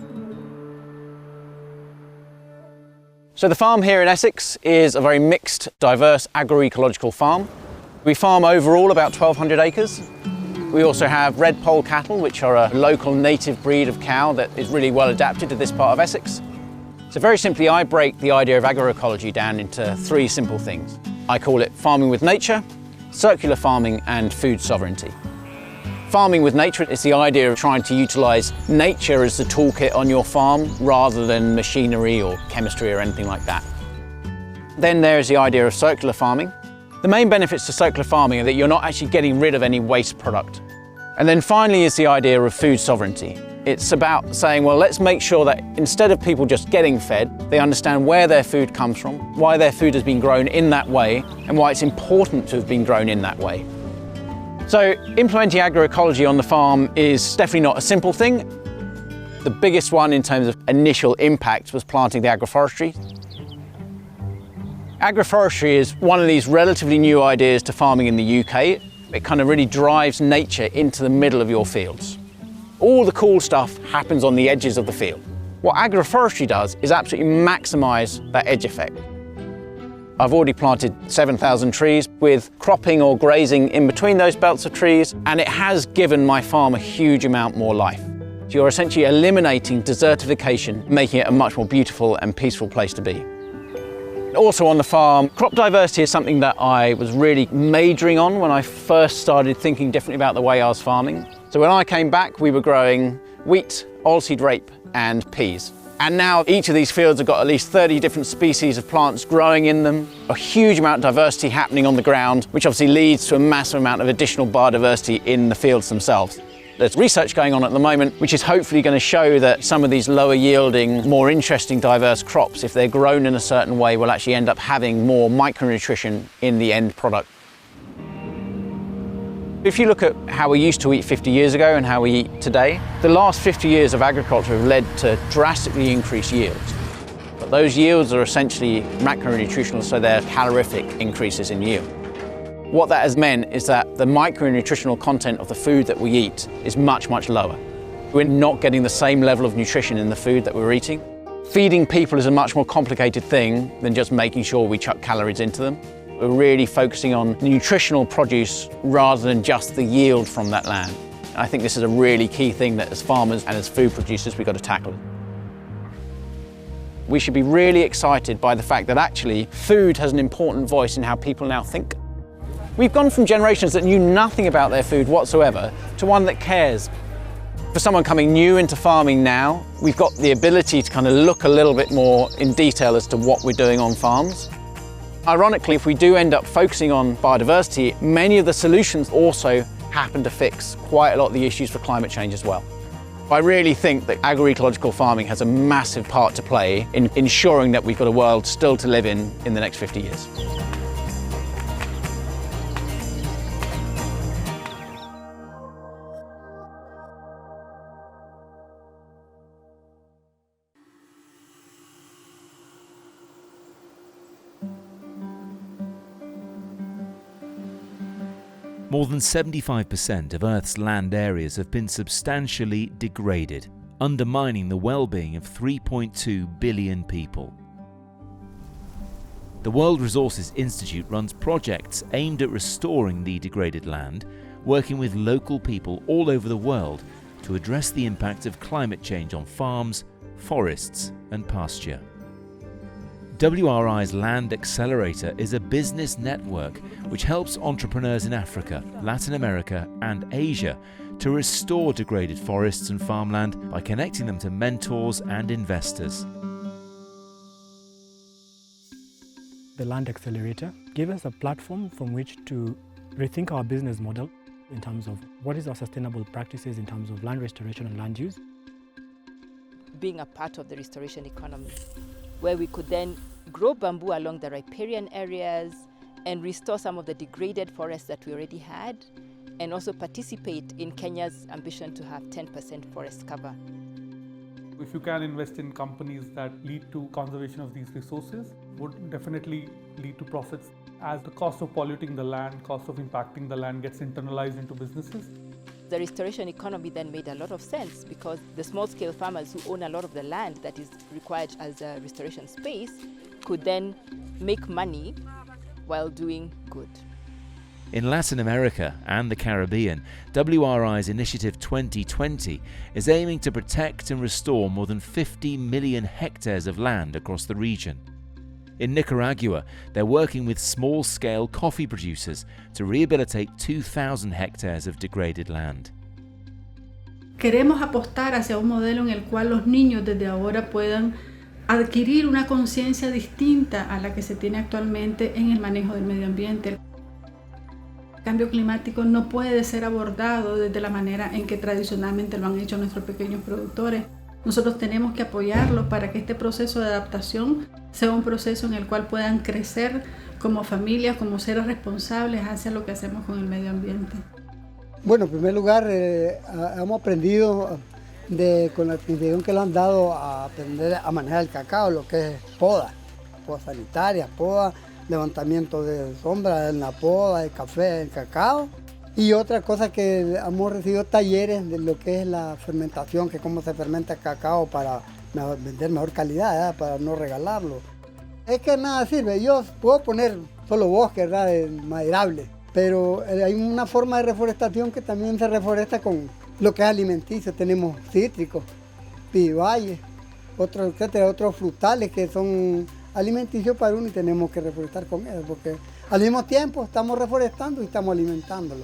So the farm here in Essex is a very mixed, diverse agroecological farm. We farm overall about 1,200 acres. We also have red poll cattle, which are a local native breed of cow that is really well adapted to this part of Essex. So very simply, I break the idea of agroecology down into three simple things. I call it farming with nature, circular farming, and food sovereignty. Farming with nature is the idea of trying to utilise nature as the toolkit on your farm rather than machinery or chemistry or anything like that. Then there's the idea of circular farming. The main benefits to circular farming are that you're not actually getting rid of any waste product. And then finally is the idea of food sovereignty. It's about saying, well, let's make sure that instead of people just getting fed, they understand where their food comes from, why their food has been grown in that way, and why it's important to have been grown in that way. So implementing agroecology on the farm is definitely not a simple thing. The biggest one in terms of initial impact was planting the agroforestry. Agroforestry is one of these relatively new ideas to farming in the UK. It kind of really drives nature into the middle of your fields. All the cool stuff happens on the edges of the field. What agroforestry does is absolutely maximise that edge effect. I've already planted 7,000 trees with cropping or grazing in between those belts of trees, and it has given my farm a huge amount more life. So you're essentially eliminating desertification, making it a much more beautiful and peaceful place to be. Also on the farm, crop diversity is something that I was really majoring on when I first started thinking differently about the way I was farming. So when I came back, we were growing wheat, oilseed rape, and peas. And now each of these fields have got at least 30 different species of plants growing in them, a huge amount of diversity happening on the ground, which obviously leads to a massive amount of additional biodiversity in the fields themselves. There's research going on at the moment, which is hopefully going to show that some of these lower yielding, more interesting diverse crops, if they're grown in a certain way, will actually end up having more micronutrition in the end product. If you look at how we used to eat 50 years ago and how we eat today, the last 50 years of agriculture have led to drastically increased yields. But those yields are essentially macronutritional, so they're calorific increases in yield. What that has meant is that the micronutritional content of the food that we eat is much, much lower. We're not getting the same level of nutrition in the food that we're eating. Feeding people is a much more complicated thing than just making sure we chuck calories into them. We're really focusing on nutritional produce rather than just the yield from that land. I think this is a really key thing that as farmers and as food producers we've got to tackle. We should be really excited by the fact that actually food has an important voice in how people now think. We've gone from generations that knew nothing about their food whatsoever to one that cares. For someone coming new into farming now, we've got the ability to kind of look a little bit more in detail as to what we're doing on farms. Ironically, if we do end up focusing on biodiversity, many of the solutions also happen to fix quite a lot of the issues for climate change as well. I really think that agroecological farming has a massive part to play in ensuring that we've got a world still to live in the next 50 years. More than 75% of Earth's land areas have been substantially degraded, undermining the well-being of 3.2 billion people. The World Resources Institute runs projects aimed at restoring the degraded land, working with local people all over the world to address the impact of climate change on farms, forests and pasture. WRI's Land Accelerator is a business network which helps entrepreneurs in Africa, Latin America and Asia to restore degraded forests and farmland by connecting them to mentors and investors. The Land Accelerator gave us a platform from which to rethink our business model in terms of what is our sustainable practices in terms of land restoration and land use. Being a part of the restoration economy, where we could then grow bamboo along the riparian areas and restore some of the degraded forests that we already had, and also participate in Kenya's ambition to have 10% forest cover. If you can invest in companies that lead to conservation of these resources, would definitely lead to profits. As the cost of polluting the land, cost of impacting the land gets internalized into businesses. The restoration economy then made a lot of sense because the small-scale farmers who own a lot of the land that is required as a restoration space could then make money while doing good. In Latin America and the Caribbean, WRI's Initiative 2020 is aiming to protect and restore more than 50 million hectares of land across the region. In Nicaragua, they're working with small-scale coffee producers to rehabilitate 2,000 hectares of degraded land. Queremos apostar hacia un modelo en el cual los niños desde ahora puedan adquirir una conciencia distinta a la que se tiene actualmente en el manejo del medio ambiente. El cambio climático no puede ser abordado desde la manera en que tradicionalmente lo han hecho nuestros pequeños productores. Nosotros tenemos que apoyarlos para que este proceso de adaptación sea un proceso en el cual puedan crecer como familias, como seres responsables hacia lo que hacemos con el medio ambiente. Bueno, en primer lugar, hemos aprendido con la atención que le han dado a aprender a manejar el cacao, lo que es poda sanitaria, poda, levantamiento de sombra en la poda, el café, el cacao. Y otra cosa que hemos recibido talleres de lo que es la fermentación, que cómo se fermenta el cacao para vender mejor calidad, ¿verdad? Para no regalarlo. Es que nada sirve, yo puedo poner solo bosque, ¿verdad? Maderable, pero hay una forma de reforestación que también se reforesta con lo que es alimenticio. Tenemos cítricos, pivalles, otros, etcétera, otros frutales que son alimenticios para uno y tenemos que reforestar con ellos, porque al mismo tiempo estamos reforestando y estamos alimentándolo.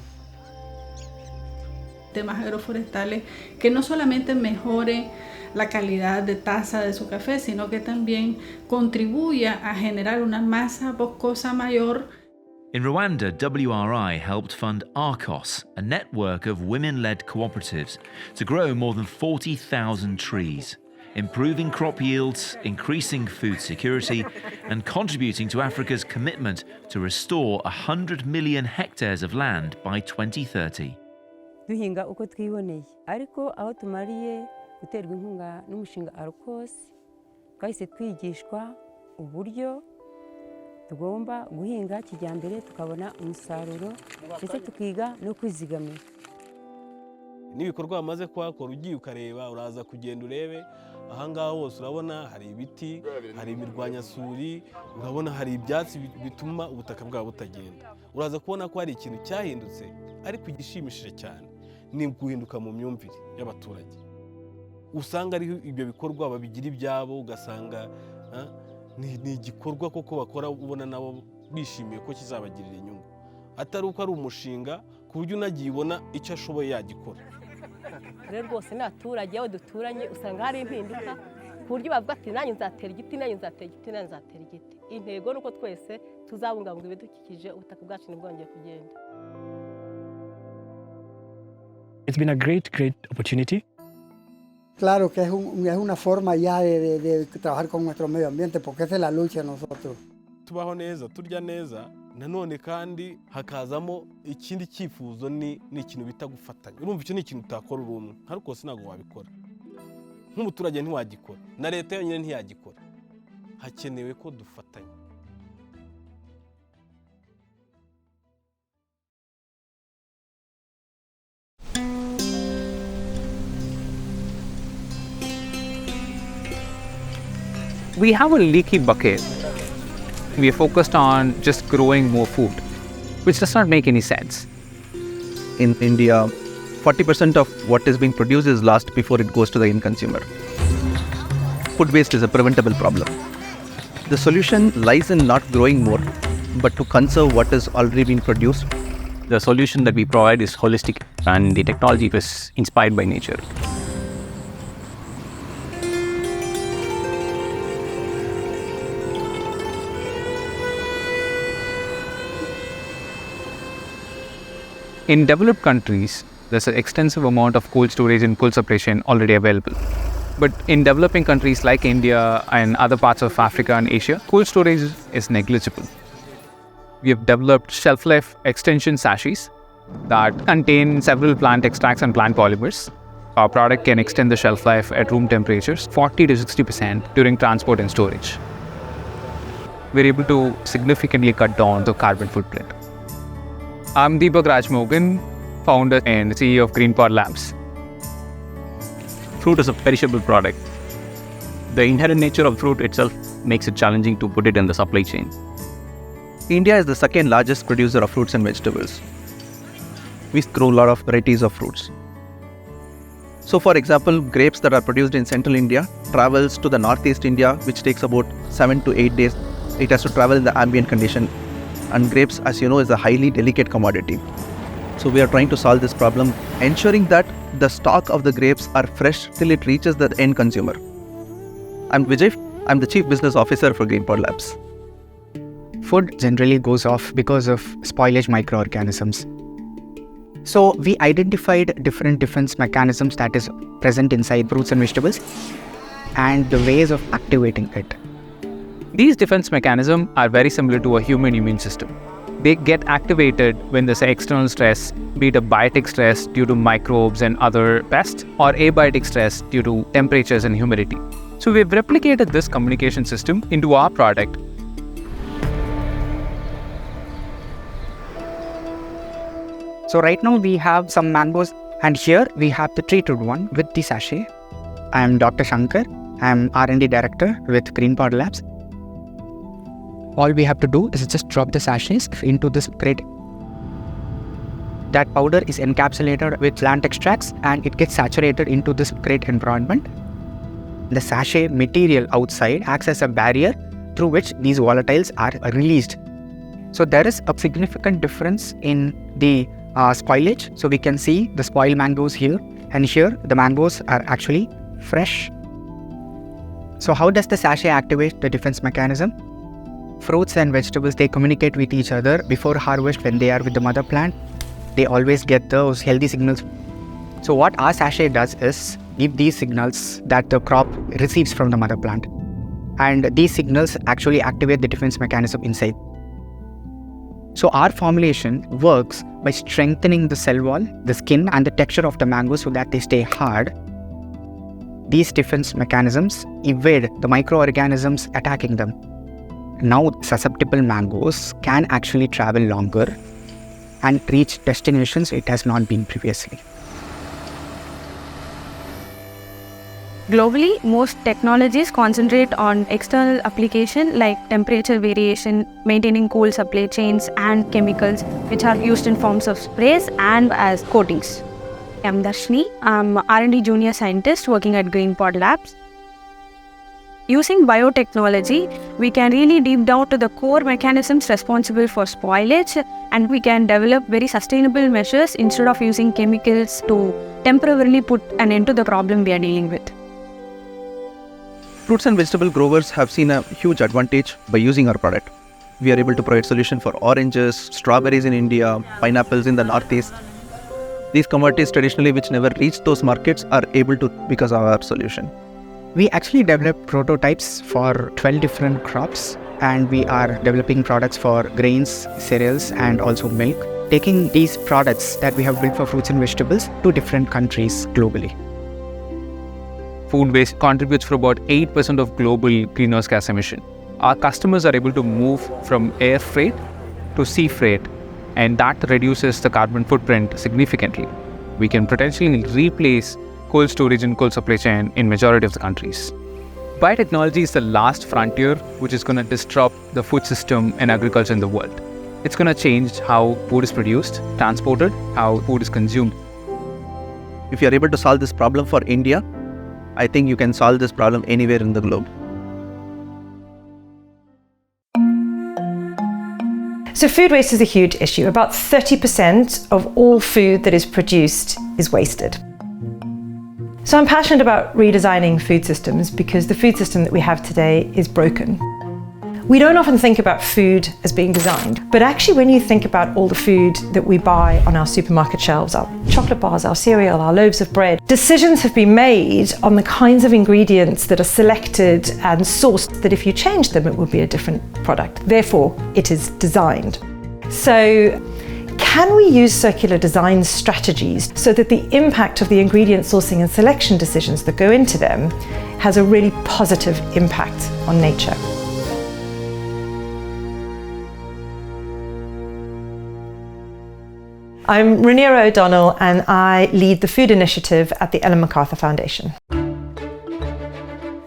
Temas agroforestales que no solamente mejore la calidad de taza de su café, sino que también contribuya a generar una masa boscosa mayor. In Rwanda, WRI helped fund ARCOS, a network of women-led cooperatives, to grow more than 40,000 trees, improving crop yields, increasing food security, and contributing to Africa's commitment to restore 100 million hectares of land by 2030. duhinga uko twiboneye ariko aho tumariye guterwa inkunga n'umushinga ARCOS twahise twigishwa uburyo tugomba guhinga kijyambere tukabona umusaruro ndetse tukiga no kwizigamira n'ibikorwa bamaze kuhakora ugiye ukareba uraza kugenda urebe ahangaha hose urabona hari ibiti, hari imirwanyasuri, urabona hari ibyatsi bituma ubutaka bwabo butagenda. Uraza kubona ko hari ikintu cyahindutse, ariko igishimishije cyane ni guhinduka mu myumvire y'abaturage. Usanga ari ibyo bikorwa babigira ibyabo, ugasanga ni igikorwa koko bakora ubona nabo bishimiye ko kizabagirira inyungu. Atari uko ari umushinga ku buryo unagiye ubona icyo ashoboye yagikora. Rero rwose n'abaturage aho duturanye usanga hari impinduka ku buryo bavuga ati nanjye nzatera igiti, nanjye nzatera igiti, nanjye nzatera igiti. Intego ni uko twese tuzabungabunga ibidukikije, ubutaka bwacu ntibwongere kugenda. It's been a great opportunity. Claro que es una forma ya de trabajar con nuestro medio ambiente, porque esa es la lucha de nosotros. Tubaho neza, turya neza, nanone kandi hakazamo ikindi cyifuzo ni ikintu bita gufatanya. Urumva icyo ni ikintu utakora uri umwe, ariko ntabwo wabikora. Nk'umuturage ntiwagikora, na leta yonyine ntiyagikora. Hakenewe ko dufatanya. We have a leaky bucket. We are focused on just growing more food, which does not make any sense. In India, 40% of what is being produced is lost before it goes to the end consumer. Food waste is a preventable problem. The solution lies in not growing more, but to conserve what is already been produced. The solution that we provide is holistic, and the technology is inspired by nature. In developed countries, there's an extensive amount of cold storage and cold separation already available. But in developing countries like India and other parts of Africa and Asia, cold storage is negligible. We have developed shelf life extension sachets that contain several plant extracts and plant polymers. Our product can extend the shelf life at room temperatures 40 to 60% during transport and storage. We're able to significantly cut down the carbon footprint. I'm Deepak Rajmohan, founder and CEO of GreenPod Labs. Fruit is a perishable product. The inherent nature of fruit itself makes it challenging to put it in the supply chain. India is the second largest producer of fruits and vegetables. We grow a lot of varieties of fruits. So for example, grapes that are produced in central India travels to the northeast India, which takes about 7 to 8 days. It has to travel in the ambient condition. And grapes, as you know, is a highly delicate commodity. So we are trying to solve this problem, ensuring that the stock of the grapes are fresh till it reaches the end consumer. I'm Vijay. I'm the Chief Business Officer for GreenPod Labs. Food generally goes off because of spoilage microorganisms. So we identified different defense mechanisms that is present inside fruits and vegetables and the ways of activating it. These defense mechanisms are very similar to a human immune system. They get activated when there's external stress, be it a biotic stress due to microbes and other pests, or abiotic stress due to temperatures and humidity. So we've replicated this communication system into our product. So right now we have some mangoes, and here we have the treated one with the sachet. I am Dr. Shankar. I am R&D Director with GreenPod Labs. All we have to do is just drop the sachets into this crate. That powder is encapsulated with plant extracts and it gets saturated into this crate environment. The sachet material outside acts as a barrier through which these volatiles are released. So there is a significant difference in the spoilage. So we can see the spoiled mangoes here, and here the mangoes are actually fresh. So how does the sachet activate the defense mechanism? Fruits and vegetables, they communicate with each other before harvest. When they are with the mother plant, they always get those healthy signals. So what our sachet does is give these signals that the crop receives from the mother plant. And these signals actually activate the defense mechanism inside. So our formulation works by strengthening the cell wall, the skin and the texture of the mango so that they stay hard. These defense mechanisms evade the microorganisms attacking them. Now susceptible mangoes can actually travel longer and reach destinations it has not been previously. Globally, most technologies concentrate on external application like temperature variation, maintaining cold supply chains, and chemicals which are used in forms of sprays and as coatings. I'm Darshini. I'm R&D junior scientist working at GreenPod Labs. Using biotechnology, we can really deep down to the core mechanisms responsible for spoilage, and we can develop very sustainable measures instead of using chemicals to temporarily put an end to the problem we are dealing with. Fruits and vegetable growers have seen a huge advantage by using our product. We are able to provide solution for oranges, strawberries in India, pineapples in the Northeast. These commodities traditionally which never reached those markets are able to because of our solution. We actually developed prototypes for 12 different crops, and we are developing products for grains, cereals, and also milk, taking these products that we have built for fruits and vegetables to different countries globally. Food waste contributes for about 8% of global greenhouse gas emission. Our customers are able to move from air freight to sea freight, and that reduces the carbon footprint significantly. We can potentially replace cold storage and cold supply chain in majority of the countries. Biotechnology is the last frontier which is going to disrupt the food system and agriculture in the world. It's going to change how food is produced, transported, how food is consumed. If you are able to solve this problem for India, I think you can solve this problem anywhere in the globe. So food waste is a huge issue. About 30% of all food that is produced is wasted. So I'm passionate about redesigning food systems because the food system that we have today is broken. We don't often think about food as being designed, but actually when you think about all the food that we buy on our supermarket shelves, our chocolate bars, our cereal, our loaves of bread, decisions have been made on the kinds of ingredients that are selected and sourced that if you change them, it would be a different product. Therefore, it is designed. So, can we use circular design strategies so that the impact of the ingredient sourcing and selection decisions that go into them has a really positive impact on nature? I'm Reniera O'Donnell and I lead the food initiative at the Ellen Macarthur Foundation.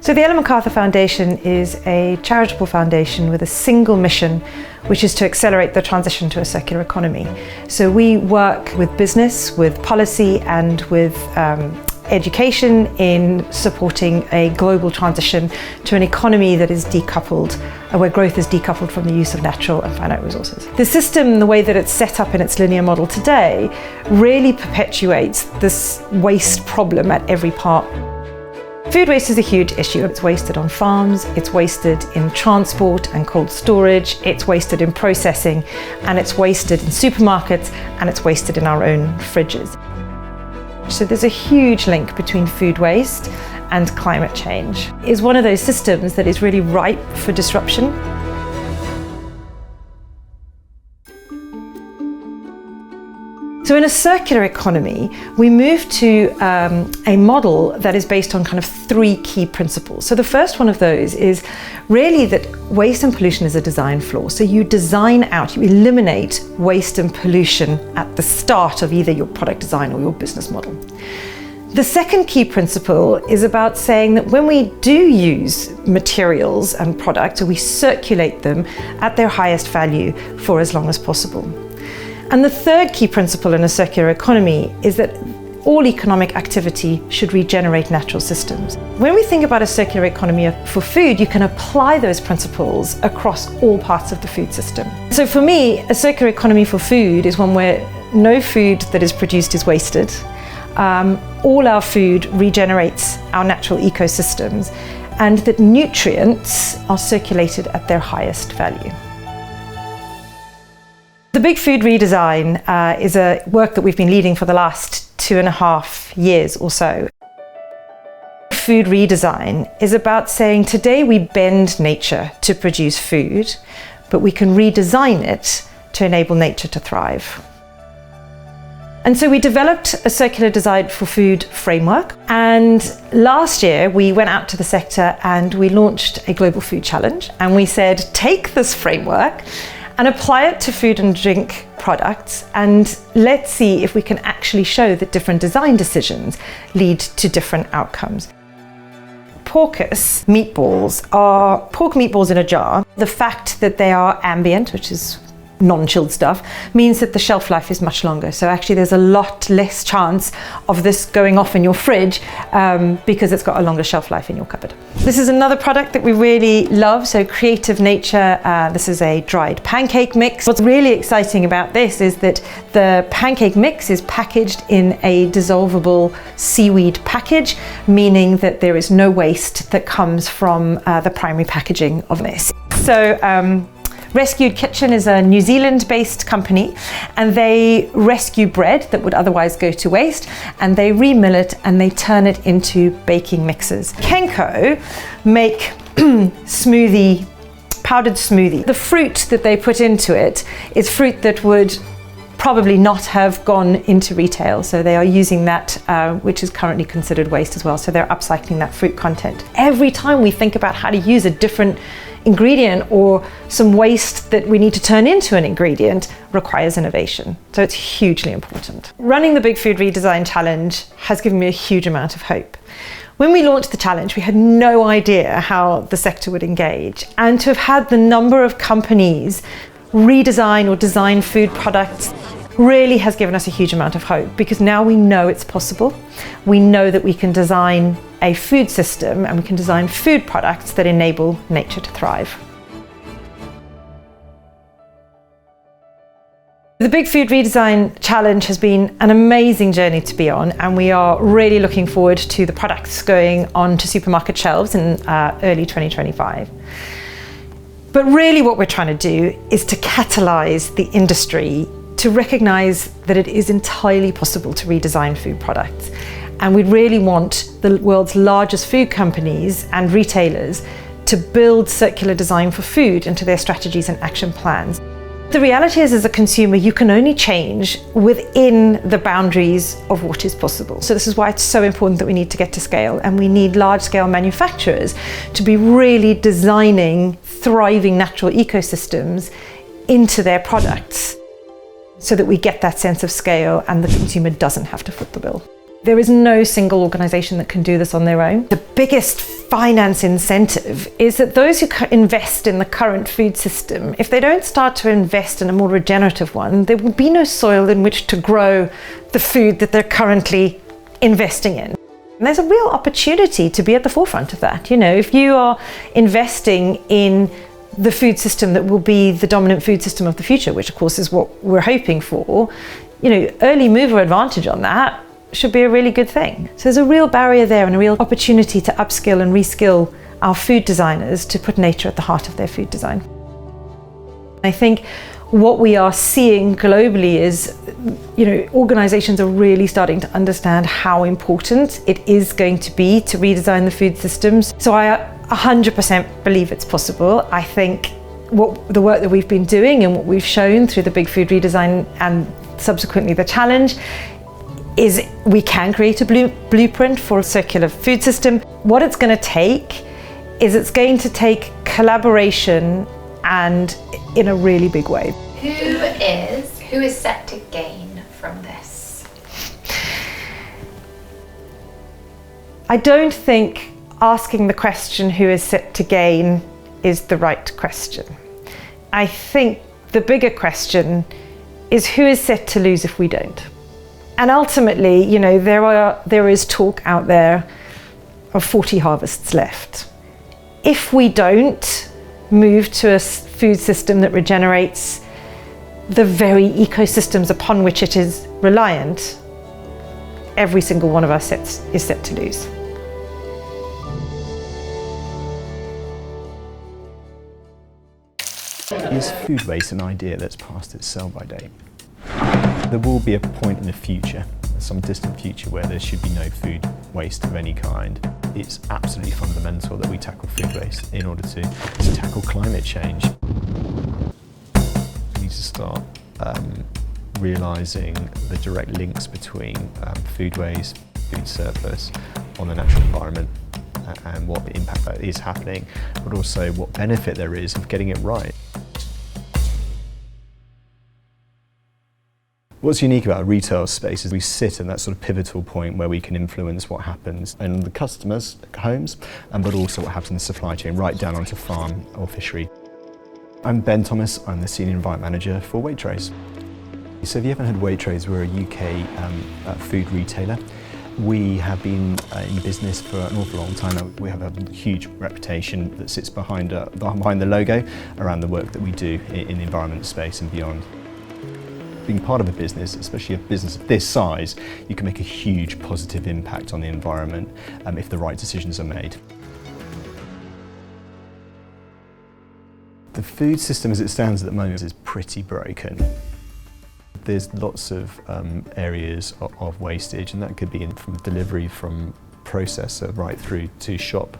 So the Ellen Macarthur Foundation is a charitable foundation with a single mission, which is to accelerate the transition to a circular economy. So we work with business, with policy, and with education in supporting a global transition to an economy that is decoupled, where growth is decoupled from the use of natural and finite resources. The system, the way that it's set up in its linear model today, really perpetuates this waste problem at every part. Food waste is a huge issue. It's wasted on farms, it's wasted in transport and cold storage, it's wasted in processing, and it's wasted in supermarkets, and it's wasted in our own fridges. So there's a huge link between food waste and climate change. It's one of those systems that is really ripe for disruption. So in a circular economy, we move to a model that is based on kind of three key principles. So the first one of those is really that waste and pollution is a design flaw. So you design out, you eliminate waste and pollution at the start of either your product design or your business model. The second key principle is about saying that when we do use materials and products, we circulate them at their highest value for as long as possible. And the third key principle in a circular economy is that all economic activity should regenerate natural systems. When we think about a circular economy for food, you can apply those principles across all parts of the food system. So for me, a circular economy for food is one where no food that is produced is wasted. All our food regenerates our natural ecosystems, and that nutrients are circulated at their highest value. The Big Food Redesign is a work that we've been leading for the last 2.5 years or so. Food redesign is about saying today we bend nature to produce food, but we can redesign it to enable nature to thrive. And so we developed a circular design for food framework, and last year we went out to the sector and we launched a global food challenge, and we said take this framework and apply it to food and drink products, and let's see if we can actually show that different design decisions lead to different outcomes. Porkus meatballs are pork meatballs in a jar. The fact that they are ambient, which is non-chilled stuff, means that the shelf life is much longer. So actually there's a lot less chance of this going off in your fridge because it's got a longer shelf life in your cupboard. This is another product that we really love, so Creative Nature. This is a dried pancake mix. What's really exciting about this is that the pancake mix is packaged in a dissolvable seaweed package, meaning that there is no waste that comes from the primary packaging of this. So Rescued Kitchen is a New Zealand-based company, and they rescue bread that would otherwise go to waste, and they remill it and they turn it into baking mixes. Kenko make powdered smoothie. The fruit that they put into it is fruit that would probably not have gone into retail, so they are using that, which is currently considered waste as well, so they're upcycling that fruit content. Every time we think about how to use a different ingredient or some waste that we need to turn into an ingredient requires innovation. So it's hugely important. Running the Big Food Redesign Challenge has given me a huge amount of hope. When we launched the challenge, we had no idea how the sector would engage, and to have had the number of companies redesign or design food products really has given us a huge amount of hope, because now we know it's possible. We know that we can design a food system and we can design food products that enable nature to thrive. The Big Food Redesign Challenge has been an amazing journey to be on, and we are really looking forward to the products going onto supermarket shelves in early 2025. But really what we're trying to do is to catalyse the industry to recognise that it is entirely possible to redesign food products. And we really want the world's largest food companies and retailers to build circular design for food into their strategies and action plans. The reality is, as a consumer, you can only change within the boundaries of what is possible. So this is why it's so important that we need to get to scale, and we need large-scale manufacturers to be really designing thriving natural ecosystems into their products, so that we get that sense of scale and the consumer doesn't have to foot the bill. There is no single organisation that can do this on their own. The biggest finance incentive is that those who invest in the current food system, if they don't start to invest in a more regenerative one, there will be no soil in which to grow the food that they're currently investing in. And there's a real opportunity to be at the forefront of that. You know, if you are investing in the food system that will be the dominant food system of the future, which of course is what we're hoping for, you know, early mover advantage on that should be a really good thing. So there's a real barrier there and a real opportunity to upskill and reskill our food designers to put nature at the heart of their food design. I think what we are seeing globally is, you know, organizations are really starting to understand how important it is going to be to redesign the food systems. So I 100% believe it's possible. I think the work that we've been doing and what we've shown through the Big Food Redesign and subsequently the challenge is we can create a blueprint for a circular food system. What it's going to take is it's going to take collaboration, and in a really big way. Who is set to gain from this? I don't think asking the question who is set to gain is the right question. I think the bigger question is who is set to lose if we don't. And ultimately, you know, there is talk out there of 40 harvests left. If we don't move to a food system that regenerates the very ecosystems upon which it is reliant, every single one of us is set to lose. Is food waste an idea that's past its sell-by date? There will be a point in the future, some distant future, where there should be no food waste of any kind. It's absolutely fundamental that we tackle food waste in order to tackle climate change. We need to start realising the direct links between food waste, food surplus on the natural environment, and what impact that is happening, but also what benefit there is of getting it right. What's unique about a retail space is we sit in that sort of pivotal point where we can influence what happens in the customers' homes, but also what happens in the supply chain, right down onto farm or fishery. I'm Ben Thomas, I'm the Senior Environment Manager for Waitrose. So if you haven't heard of Waitrose, we're a UK food retailer. We have been in business for an awful long time now. We have a huge reputation that sits behind the logo around the work that we do in the environment space and beyond. Being part of a business, especially a business of this size, you can make a huge positive impact on the environment if the right decisions are made. The food system as it stands at the moment is pretty broken. There's lots of areas of wastage, and that could be from delivery from processor right through to shop.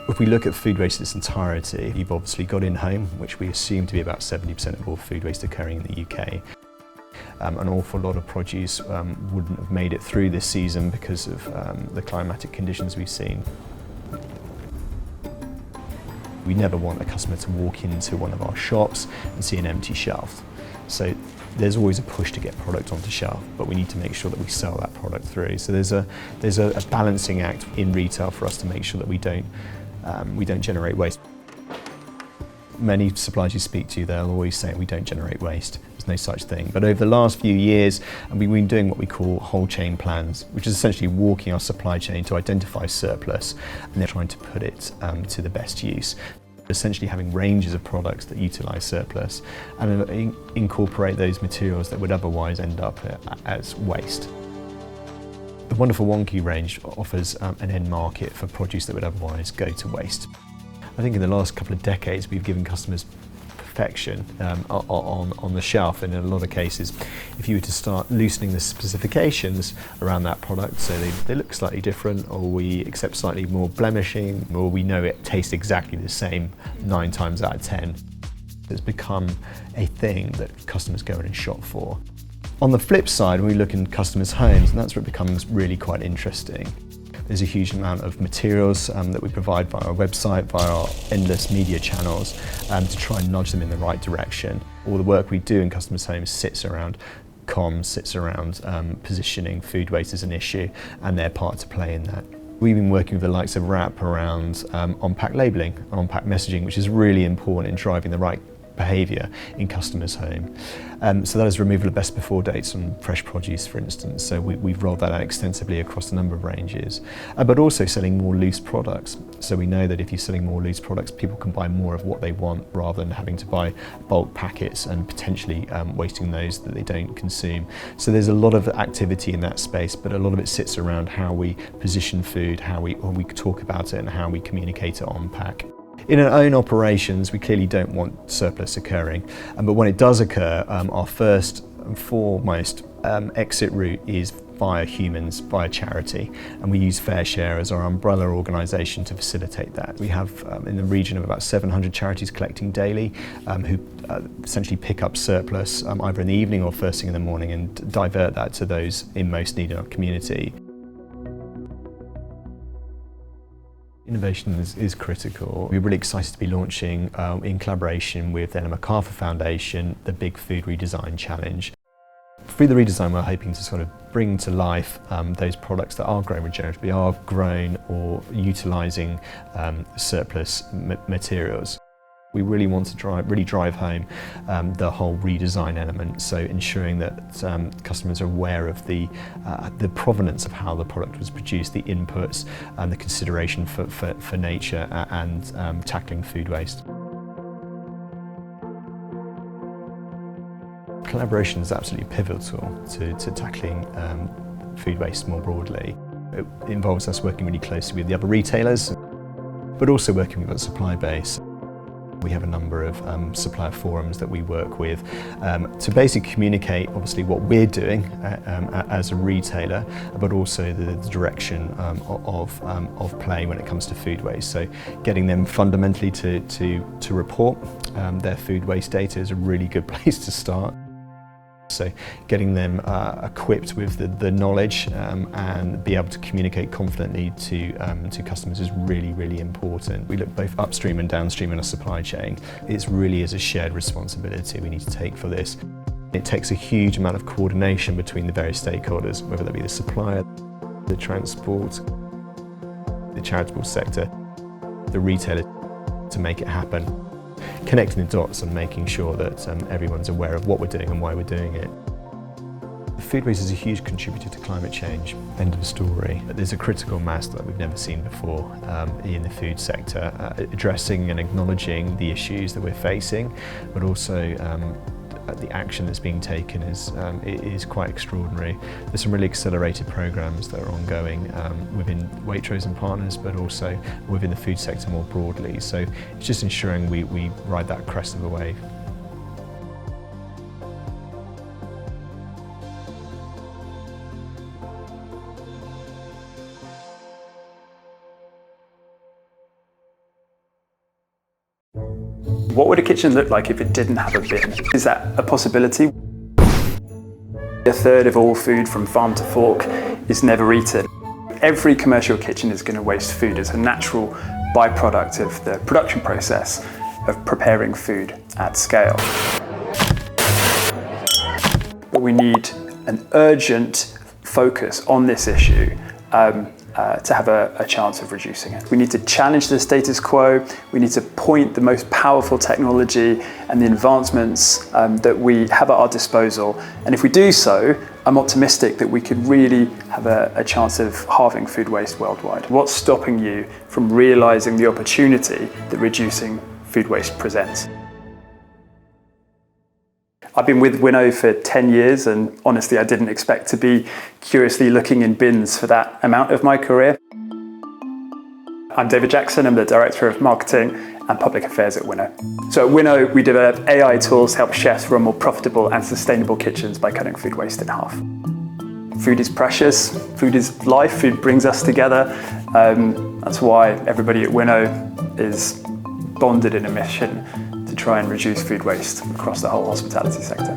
If we look at food waste in its entirety, you've obviously got in-home, which we assume to be about 70% of all food waste occurring in the UK. An awful lot of produce wouldn't have made it through this season because of the climatic conditions we've seen. We never want a customer to walk into one of our shops and see an empty shelf. So there's always a push to get product onto shelf, but we need to make sure that we sell that product through. So there's a balancing act in retail for us to make sure that we don't generate waste. Many suppliers you speak to, they'll always say we don't generate waste. There's no such thing. But over the last few years, we've been doing what we call whole chain plans, which is essentially walking our supply chain to identify surplus and then trying to put it to the best use. Essentially having ranges of products that utilise surplus and incorporate those materials that would otherwise end up as waste. The wonderful Wonky range offers an end market for produce that would otherwise go to waste. I think in the last couple of decades we've given customers perfection on the shelf, and in a lot of cases if you were to start loosening the specifications around that product so they look slightly different, or we accept slightly more blemishing, or we know it tastes exactly the same 9 times out of 10, it's become a thing that customers go in and shop for. On the flip side, when we look in customers' homes, and that's where it becomes really quite interesting. There's a huge amount of materials that we provide via our website, via our endless media channels to try and nudge them in the right direction. All the work we do in customers' homes sits around comms, sits around positioning food waste as an issue, and their part to play in that. We've been working with the likes of WRAP around on-pack labelling and on-pack messaging, which is really important in driving the right behaviour in customers' home. So that is removal of best before dates on fresh produce, for instance. So we've rolled that out extensively across a number of ranges, but also selling more loose products. So we know that if you're selling more loose products, people can buy more of what they want rather than having to buy bulk packets and potentially wasting those that they don't consume. So there's a lot of activity in that space, but a lot of it sits around how we position food, how we talk about it, and how we communicate it on pack. In our own operations, we clearly don't want surplus occurring, but when it does occur, our first and foremost exit route is via humans, via charity, and we use Fair Share as our umbrella organisation to facilitate that. We have in the region of about 700 charities collecting daily who essentially pick up surplus either in the evening or first thing in the morning and divert that to those in most need in our community. Innovation is critical. We're really excited to be launching, in collaboration with the Ellen Macarthur Foundation, the Big Food Redesign Challenge. Through the redesign, we're hoping to sort of bring to life those products that are grown regeneratively, are grown or utilising surplus materials. We really want to drive home the whole redesign element, so ensuring that customers are aware of the provenance of how the product was produced, the inputs, and the consideration for nature and tackling food waste. Collaboration is absolutely pivotal to tackling food waste more broadly. It involves us working really closely with the other retailers, but also working with our supply base. We have a number of supplier forums that we work with to basically communicate obviously what we're doing as a retailer, but also the direction of play when it comes to food waste. So getting them fundamentally to report their food waste data is a really good place to start. So getting them equipped with the knowledge and be able to communicate confidently to customers is really, really important. We look both upstream and downstream in a supply chain. It really is a shared responsibility we need to take for this. It takes a huge amount of coordination between the various stakeholders, whether that be the supplier, the transport, the charitable sector, the retailer, to make it happen. Connecting the dots and making sure that everyone's aware of what we're doing and why we're doing it. Food waste is a huge contributor to climate change, end of story. But there's a critical mass that we've never seen before in the food sector, addressing and acknowledging the issues that we're facing, but also the action that's being taken is quite extraordinary. There's some really accelerated programs that are ongoing within Waitrose and Partners, but also within the food sector more broadly. So it's just ensuring we ride that crest of the wave. What would a kitchen look like if it didn't have a bin? Is that a possibility? A third of all food from farm to fork is never eaten. Every commercial kitchen is going to waste food as a natural byproduct of the production process of preparing food at scale. But we need an urgent focus on this issue to have a chance of reducing it. We need to challenge the status quo. We need to point the most powerful technology and the advancements that we have at our disposal. And if we do so, I'm optimistic that we could really have a chance of halving food waste worldwide. What's stopping you from realizing the opportunity that reducing food waste presents? I've been with Winnow for 10 years, and honestly, I didn't expect to be curiously looking in bins for that amount of my career. I'm David Jackson, I'm the Director of Marketing and Public Affairs at Winnow. So at Winnow, we develop AI tools to help chefs run more profitable and sustainable kitchens by cutting food waste in half. Food is precious, food is life, food brings us together. That's why everybody at Winnow is bonded in a mission to try and reduce food waste across the whole hospitality sector.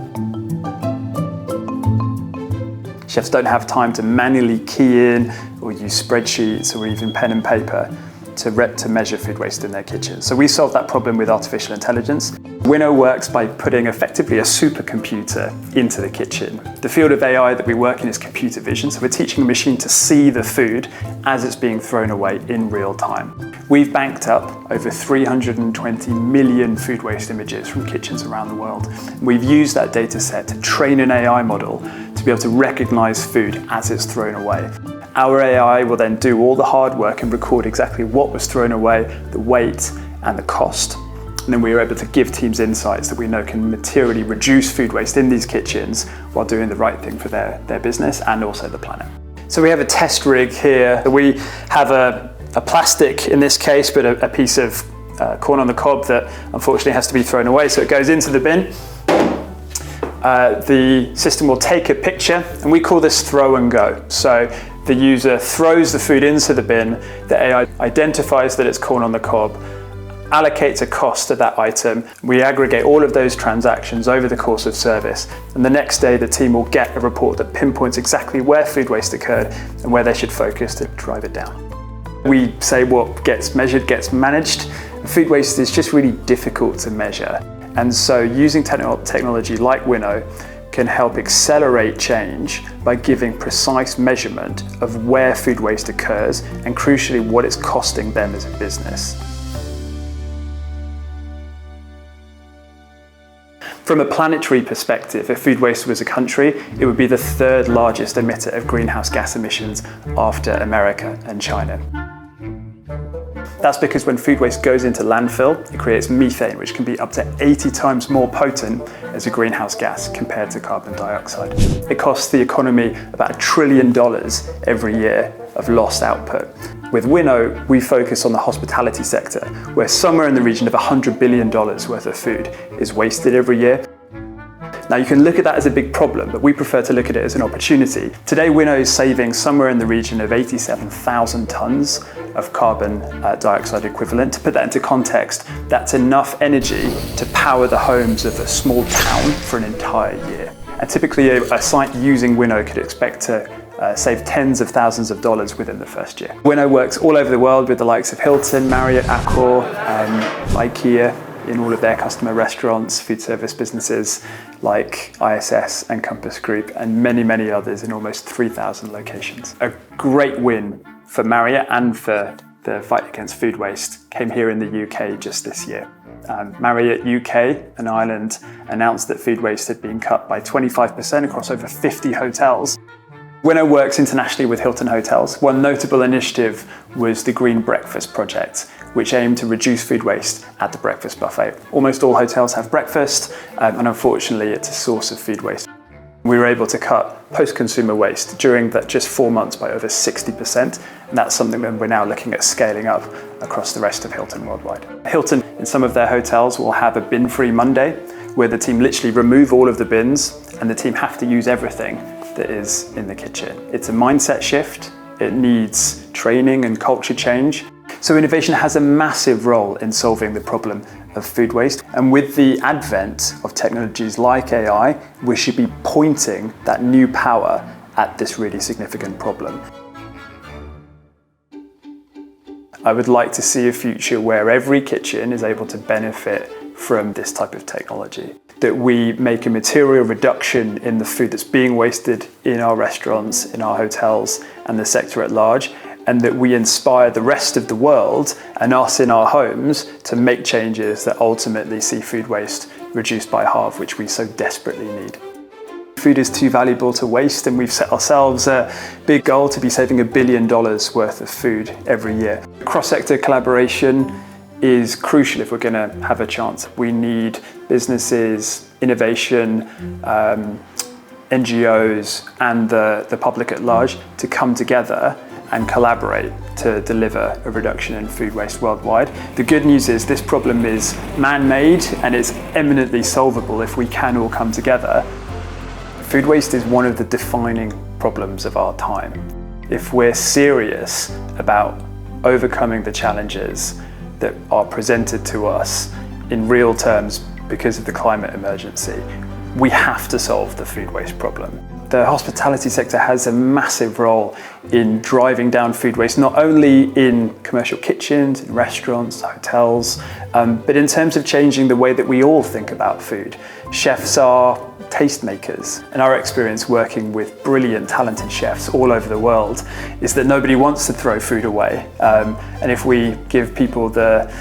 Chefs don't have time to manually key in or use spreadsheets or even pen and paper to measure food waste in their kitchens. So we solved that problem with artificial intelligence. Winnow works by putting effectively a supercomputer into the kitchen. The field of AI that we work in is computer vision, so we're teaching a machine to see the food as it's being thrown away in real time. We've banked up over 320 million food waste images from kitchens around the world. We've used that data set to train an AI model to be able to recognize food as it's thrown away. Our AI will then do all the hard work and record exactly what was thrown away, the weight and the cost. And then we are able to give teams insights that we know can materially reduce food waste in these kitchens while doing the right thing for their business and also the planet. So we have a test rig here. We have a plastic in this case, but a piece of corn on the cob that unfortunately has to be thrown away. So it goes into the bin. The system will take a picture, and we call this throw and go. So the user throws the food into the bin, the AI identifies that it's corn on the cob, allocates a cost to that item. We aggregate all of those transactions over the course of service, and the next day the team will get a report that pinpoints exactly where food waste occurred and where they should focus to drive it down. We say what gets measured gets managed. Food waste is just really difficult to measure, and so using technology like Winnow can help accelerate change by giving precise measurement of where food waste occurs and crucially what it's costing them as a business. From a planetary perspective, if food waste was a country, it would be the third largest emitter of greenhouse gas emissions after America and China. That's because when food waste goes into landfill, it creates methane, which can be up to 80 times more potent as a greenhouse gas compared to carbon dioxide. It costs the economy about $1 trillion every year of lost output. With Winnow, we focus on the hospitality sector, where somewhere in the region of $100 billion worth of food is wasted every year. Now you can look at that as a big problem, but we prefer to look at it as an opportunity. Today Winnow is saving somewhere in the region of 87,000 tonnes of carbon dioxide equivalent. To put that into context, that's enough energy to power the homes of a small town for an entire year. And typically a site using Winnow could expect to save tens of thousands of dollars within the first year. Winnow works all over the world with the likes of Hilton, Marriott, Accor, IKEA, in all of their customer restaurants, food service businesses like ISS and Compass Group, and many, many others in almost 3,000 locations. A great win for Marriott and for the fight against food waste came here in the UK just this year. Marriott UK and Ireland announced that food waste had been cut by 25% across over 50 hotels. Winnow works internationally with Hilton Hotels. One notable initiative was the Green Breakfast Project, which aimed to reduce food waste at the breakfast buffet. Almost all hotels have breakfast, and unfortunately it's a source of food waste. We were able to cut post-consumer waste during that just 4 months by over 60%, and that's something that we're now looking at scaling up across the rest of Hilton worldwide. Hilton, in some of their hotels, will have a bin-free Monday, where the team literally remove all of the bins, and the team have to use everything that is in the kitchen. It's a mindset shift, it needs training and culture change. So innovation has a massive role in solving the problem of food waste. And with the advent of technologies like AI, we should be pointing that new power at this really significant problem. I would like to see a future where every kitchen is able to benefit from this type of technology. That we make a material reduction in the food that's being wasted in our restaurants, in our hotels, and the sector at large, and that we inspire the rest of the world and us in our homes to make changes that ultimately see food waste reduced by half, which we so desperately need. Food is too valuable to waste, and we've set ourselves a big goal to be saving $1 billion worth of food every year. Cross-sector collaboration is crucial if we're going to have a chance. We need businesses, innovation, NGOs, and the public at large to come together and collaborate to deliver a reduction in food waste worldwide. The good news is this problem is man-made and it's eminently solvable if we can all come together. Food waste is one of the defining problems of our time. If we're serious about overcoming the challenges that are presented to us in real terms because of the climate emergency, we have to solve the food waste problem. The hospitality sector has a massive role in driving down food waste, not only in commercial kitchens, in restaurants, hotels, but in terms of changing the way that we all think about food. Chefs are tastemakers, and our experience working with brilliant, talented chefs all over the world is that nobody wants to throw food away. And if we give people the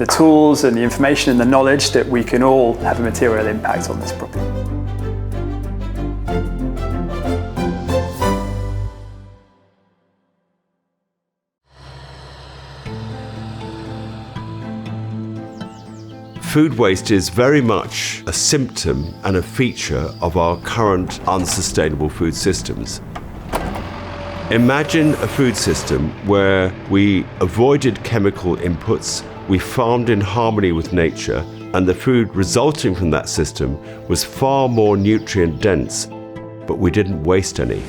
tools and the information and the knowledge, that we can all have a material impact on this problem. Food waste is very much a symptom and a feature of our current unsustainable food systems. Imagine a food system where we avoided chemical inputs, we farmed in harmony with nature, and the food resulting from that system was far more nutrient dense, but we didn't waste any.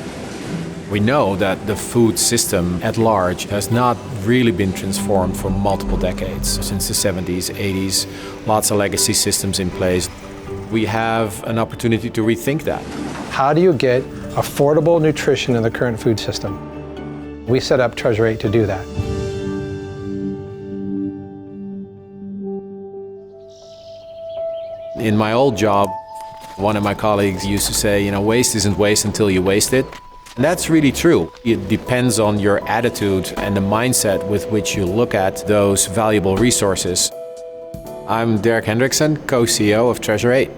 We know that the food system at large has not really been transformed for multiple decades. Since the 70s, 80s, lots of legacy systems in place. We have an opportunity to rethink that. How do you get affordable nutrition in the current food system? We set up Treasure 8 to do that. In my old job, one of my colleagues used to say, waste isn't waste until you waste it. And that's really true. It depends on your attitude and the mindset with which you look at those valuable resources. I'm Derek Hendrickson, co-CEO of Treasure 8.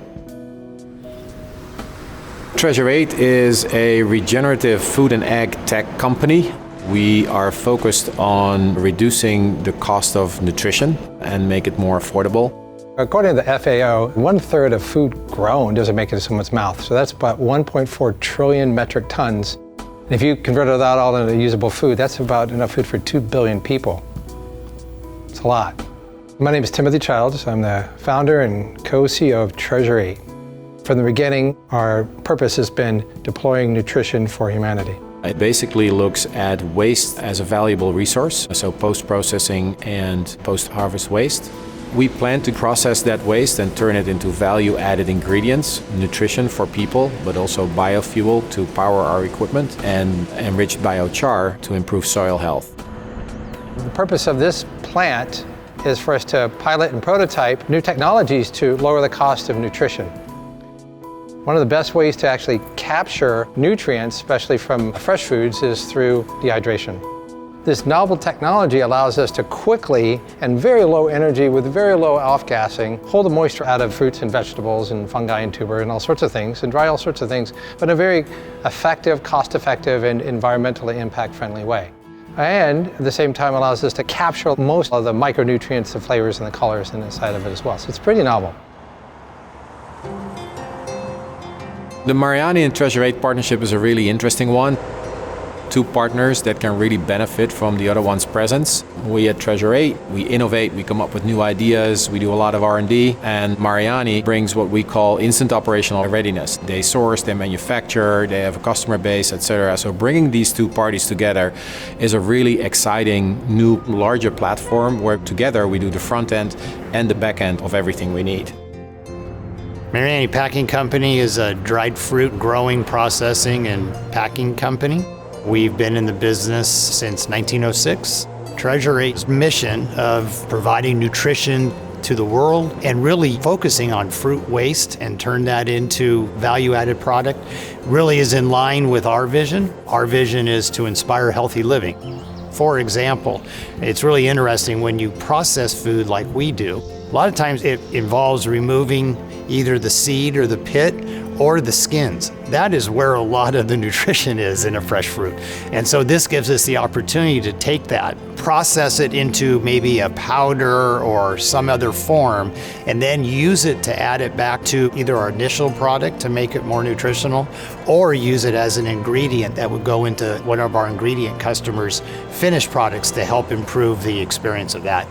Treasure 8 is a regenerative food and ag tech company. We are focused on reducing the cost of nutrition and make it more affordable. According to the FAO, 1/3 of food grown doesn't make it to someone's mouth. So that's about 1.4 trillion metric tons. And if you convert that all into usable food, that's about enough food for 2 billion people. It's a lot. My name is Timothy Childs. I'm the founder and co-CEO of Treasure 8. From the beginning, our purpose has been deploying nutrition for humanity. It basically looks at waste as a valuable resource, so post-processing and post-harvest waste. We plan to process that waste and turn it into value-added ingredients, nutrition for people, but also biofuel to power our equipment, and enriched biochar to improve soil health. The purpose of this plant is for us to pilot and prototype new technologies to lower the cost of nutrition. One of the best ways to actually capture nutrients, especially from fresh foods, is through dehydration. This novel technology allows us to quickly and very low energy with very low off-gassing hold the moisture out of fruits and vegetables and fungi and tuber and all sorts of things and dry all sorts of things, but in a very effective, cost-effective and environmentally impact-friendly way. And at the same time allows us to capture most of the micronutrients, the flavors and the colors inside of it as well. So it's pretty novel. The Mariani and Treasure 8 partnership is a really interesting one. Two partners that can really benefit from the other one's presence. We at Treasure 8, we innovate, we come up with new ideas, we do a lot of R&D, and Mariani brings what we call instant operational readiness. They source, they manufacture, they have a customer base, etc. So bringing these two parties together is a really exciting new, larger platform where together we do the front end and the back end of everything we need. Mariani Packing Company is a dried fruit growing, processing, and packing company. We've been in the business since 1906. Treasure 8's mission of providing nutrition to the world and really focusing on fruit waste and turn that into value-added product really is in line with our vision. Our vision is to inspire healthy living. For example, it's really interesting when you process food like we do, a lot of times it involves removing either the seed or the pit or the skins. That is where a lot of the nutrition is in a fresh fruit. And so this gives us the opportunity to take that, process it into maybe a powder or some other form, and then use it to add it back to either our initial product to make it more nutritional, or use it as an ingredient that would go into one of our ingredient customers' finished products to help improve the experience of that.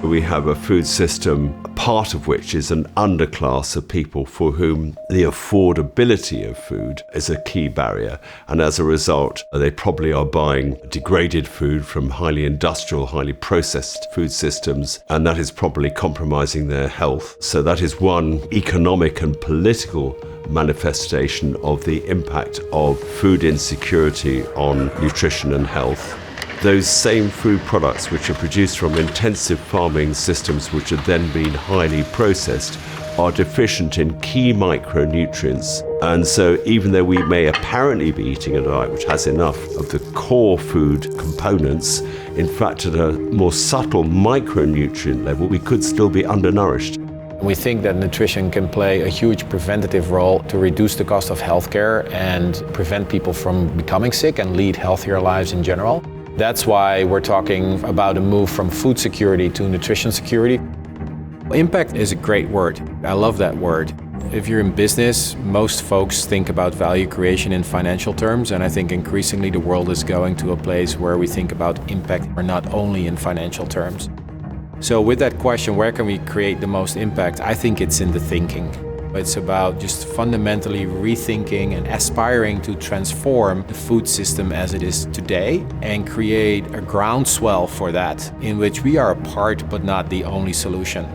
We have a food system, part of which is an underclass of people for whom the affordability of food is a key barrier. And as a result, they probably are buying degraded food from highly industrial, highly processed food systems, and that is probably compromising their health. So that is one economic and political manifestation of the impact of food insecurity on nutrition and health. Those same food products which are produced from intensive farming systems which have then been highly processed are deficient in key micronutrients. And so even though we may apparently be eating a diet which has enough of the core food components, in fact at a more subtle micronutrient level we could still be undernourished. We think that nutrition can play a huge preventative role to reduce the cost of healthcare and prevent people from becoming sick and lead healthier lives in general. That's why we're talking about a move from food security to nutrition security. Impact is a great word. I love that word. If you're in business, most folks think about value creation in financial terms, and I think increasingly the world is going to a place where we think about impact or not only in financial terms. So with that question, where can we create the most impact? I think it's in the thinking. It's about just fundamentally rethinking and aspiring to transform the food system as it is today and create a groundswell for that, in which we are a part but not the only solution.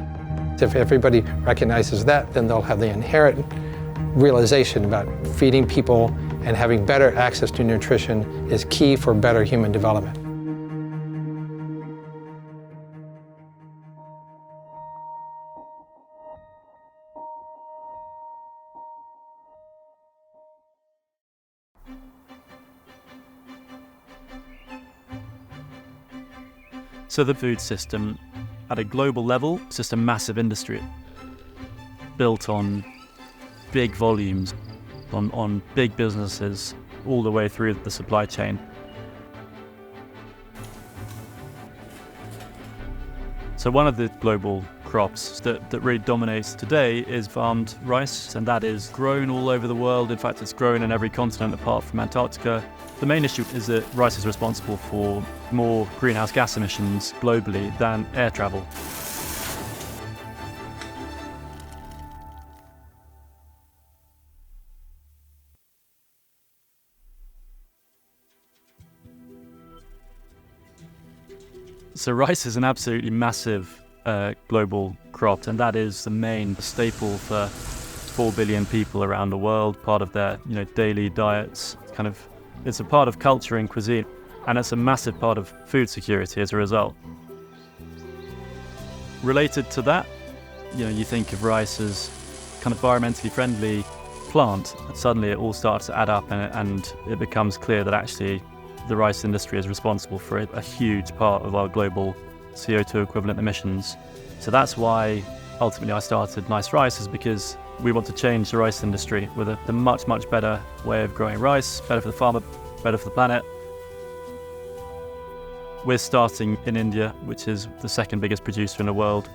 If everybody recognizes that, then they'll have the inherent realization about feeding people and having better access to nutrition is key for better human development. So the food system, at a global level, is just a massive industry built on big volumes, on big businesses, all the way through the supply chain. So one of the global crops that really dominates today is farmed rice, and that is grown all over the world. In fact, it's grown in every continent apart from Antarctica. The main issue is that rice is responsible for more greenhouse gas emissions globally than air travel. So rice is an absolutely massive global crop, and that is the main staple for 4 billion people around the world, part of their daily diets. It's a part of culture and cuisine, and it's a massive part of food security as a result. Related to that, you think of rice as kind of environmentally friendly plant, and suddenly it all starts to add up, and it becomes clear that actually the rice industry is responsible for a huge part of our global CO2 equivalent emissions. So that's why ultimately I started Nice Rice, is because we want to change the rice industry with a much, much better way of growing rice, better for the farmer, better for the planet. We're starting in India, which is the second biggest producer in the world.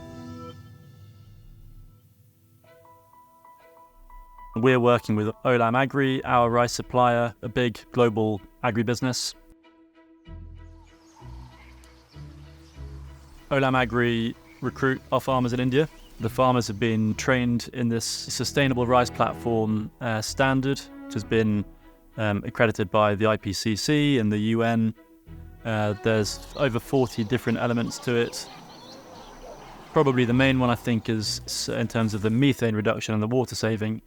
We're working with Olam Agri, our rice supplier, a big global agribusiness. Olam Agri recruit our farmers in India. The farmers have been trained in this sustainable rice platform standard, which has been accredited by the IPCC and the UN. There's over 40 different elements to it. Probably the main one, I think, is in terms of the methane reduction and the water saving.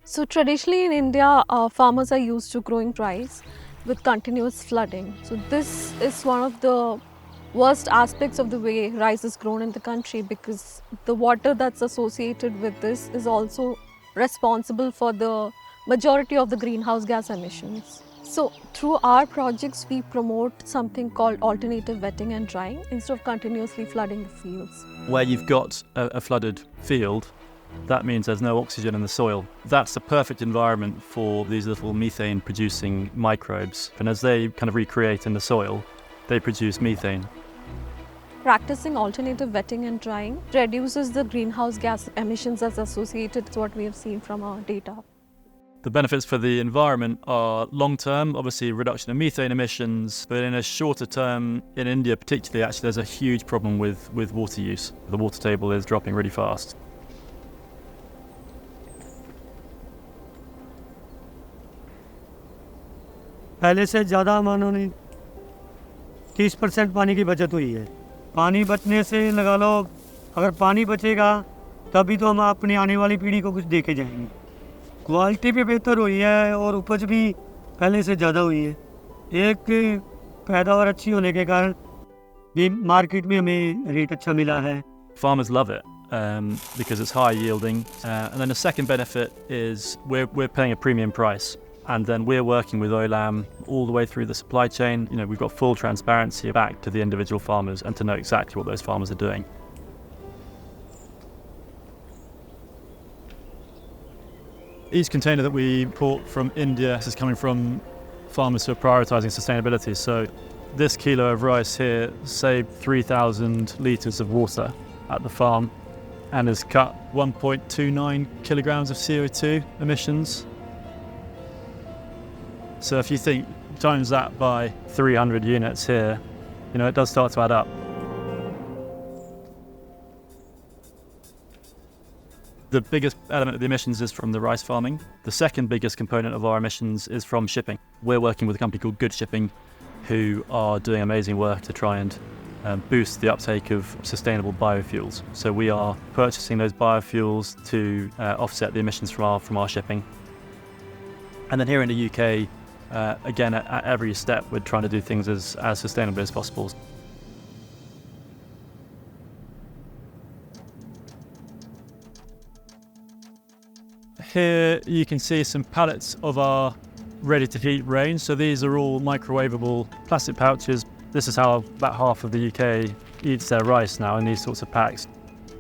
So traditionally in India, farmers are used to growing rice with continuous flooding. So this is one of the worst aspects of the way rice is grown in the country, because the water that's associated with this is also responsible for the majority of the greenhouse gas emissions. So through our projects, we promote something called alternative wetting and drying instead of continuously flooding the fields. Where you've got a flooded field, that means there's no oxygen in the soil. That's the perfect environment for these little methane producing microbes. And as they kind of recreate in the soil, they produce methane. Practicing alternative wetting and drying reduces the greenhouse gas emissions as associated with what we have seen from our data. The benefits for the environment are long-term, obviously reduction of methane emissions, but in a shorter term, in India particularly, actually there's a huge problem with water use. The water table is dropping really fast. पहले से ज़्यादा मानो नहीं 30% पानी की बचत हुई है। पानी बचने से लगा लो, अगर पानी बचेगा तभी तो हम अपनी आने वाली पीढ़ी को कुछ दे के जाएंगे। क्वालिटी भी बेहतर हुई है और उपज भी पहले से ज़्यादा हुई है। एक पैदावार अच्छी होने के कारण भी मार्केट में हमें रेट अच्छा मिला है। Farmers love it because it's high yielding. And then the second benefit is we're paying a premium price. And then we're working with Olam all the way through the supply chain. We've got full transparency back to the individual farmers and to know exactly what those farmers are doing. Each container that we import from India is coming from farmers who are prioritising sustainability. So this kilo of rice here saved 3,000 litres of water at the farm and has cut 1.29 kilograms of CO2 emissions. So if you think times that by 300 units here, it does start to add up. The biggest element of the emissions is from the rice farming. The second biggest component of our emissions is from shipping. We're working with a company called Good Shipping, who are doing amazing work to try and boost the uptake of sustainable biofuels. So we are purchasing those biofuels to offset the emissions from our shipping. And then here in the UK, again, at every step, we're trying to do things as sustainably as possible. Here you can see some pallets of our ready-to-heat range. So these are all microwavable plastic pouches. This is how about half of the UK eats their rice now, in these sorts of packs.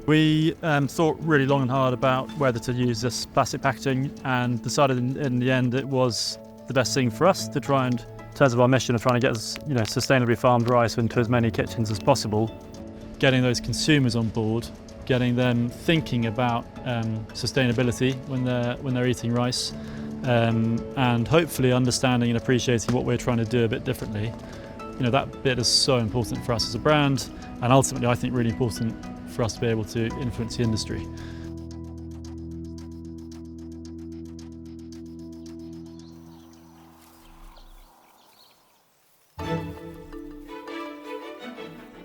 We thought really long and hard about whether to use this plastic packaging and decided in the end it was the best thing for us to try and, in terms of our mission of trying to get sustainably farmed rice into as many kitchens as possible, getting those consumers on board, getting them thinking about sustainability when they're eating rice, and hopefully understanding and appreciating what we're trying to do a bit differently. That bit is so important for us as a brand, and ultimately I think really important for us to be able to influence the industry.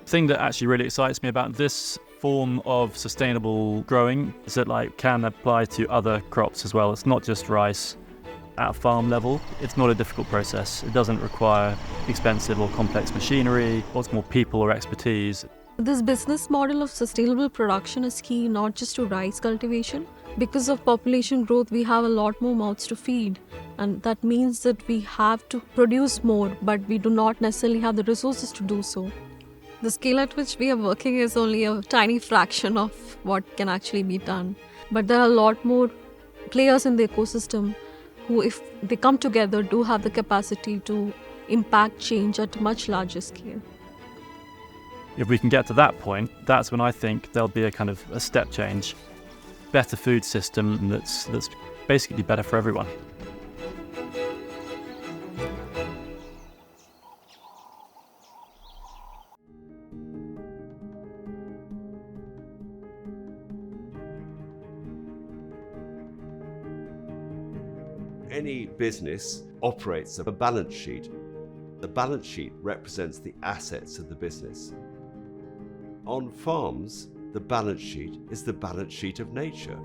The thing that actually really excites me about this form of sustainable growing is that can apply to other crops as well. It's not just rice. At a farm level, it's not a difficult process. It doesn't require expensive or complex machinery, lots more people or expertise. This business model of sustainable production is key not just to rice cultivation. Because of population growth, we have a lot more mouths to feed, and that means that we have to produce more, but we do not necessarily have the resources to do so. The scale at which we are working is only a tiny fraction of what can actually be done. But there are a lot more players in the ecosystem who, if they come together, do have the capacity to impact change at a much larger scale. If we can get to that point, that's when I think there'll be a kind of a step change, better food system that's basically better for everyone. Any business operates a balance sheet. The balance sheet represents the assets of the business. On farms, the balance sheet is the balance sheet of nature.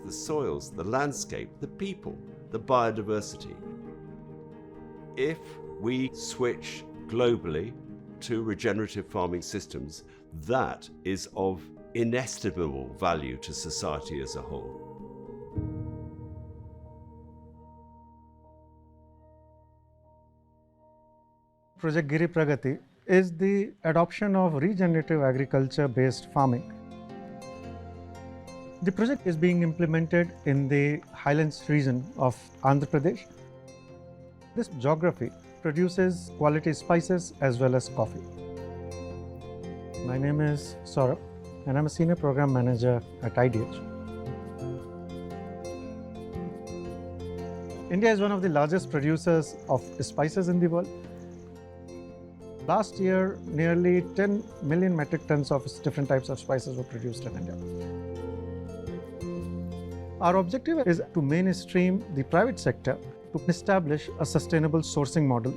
The soils, the landscape, the people, the biodiversity. If we switch globally to regenerative farming systems, that is of inestimable value to society as a whole. Project Giri Pragati is the adoption of regenerative agriculture-based farming. The project is being implemented in the highlands region of Andhra Pradesh. This geography produces quality spices as well as coffee. My name is Saurabh and I'm a Senior Program Manager at IDH. India is one of the largest producers of spices in the world. Last year, nearly 10 million metric tons of different types of spices were produced in India. Our objective is to mainstream the private sector to establish a sustainable sourcing model.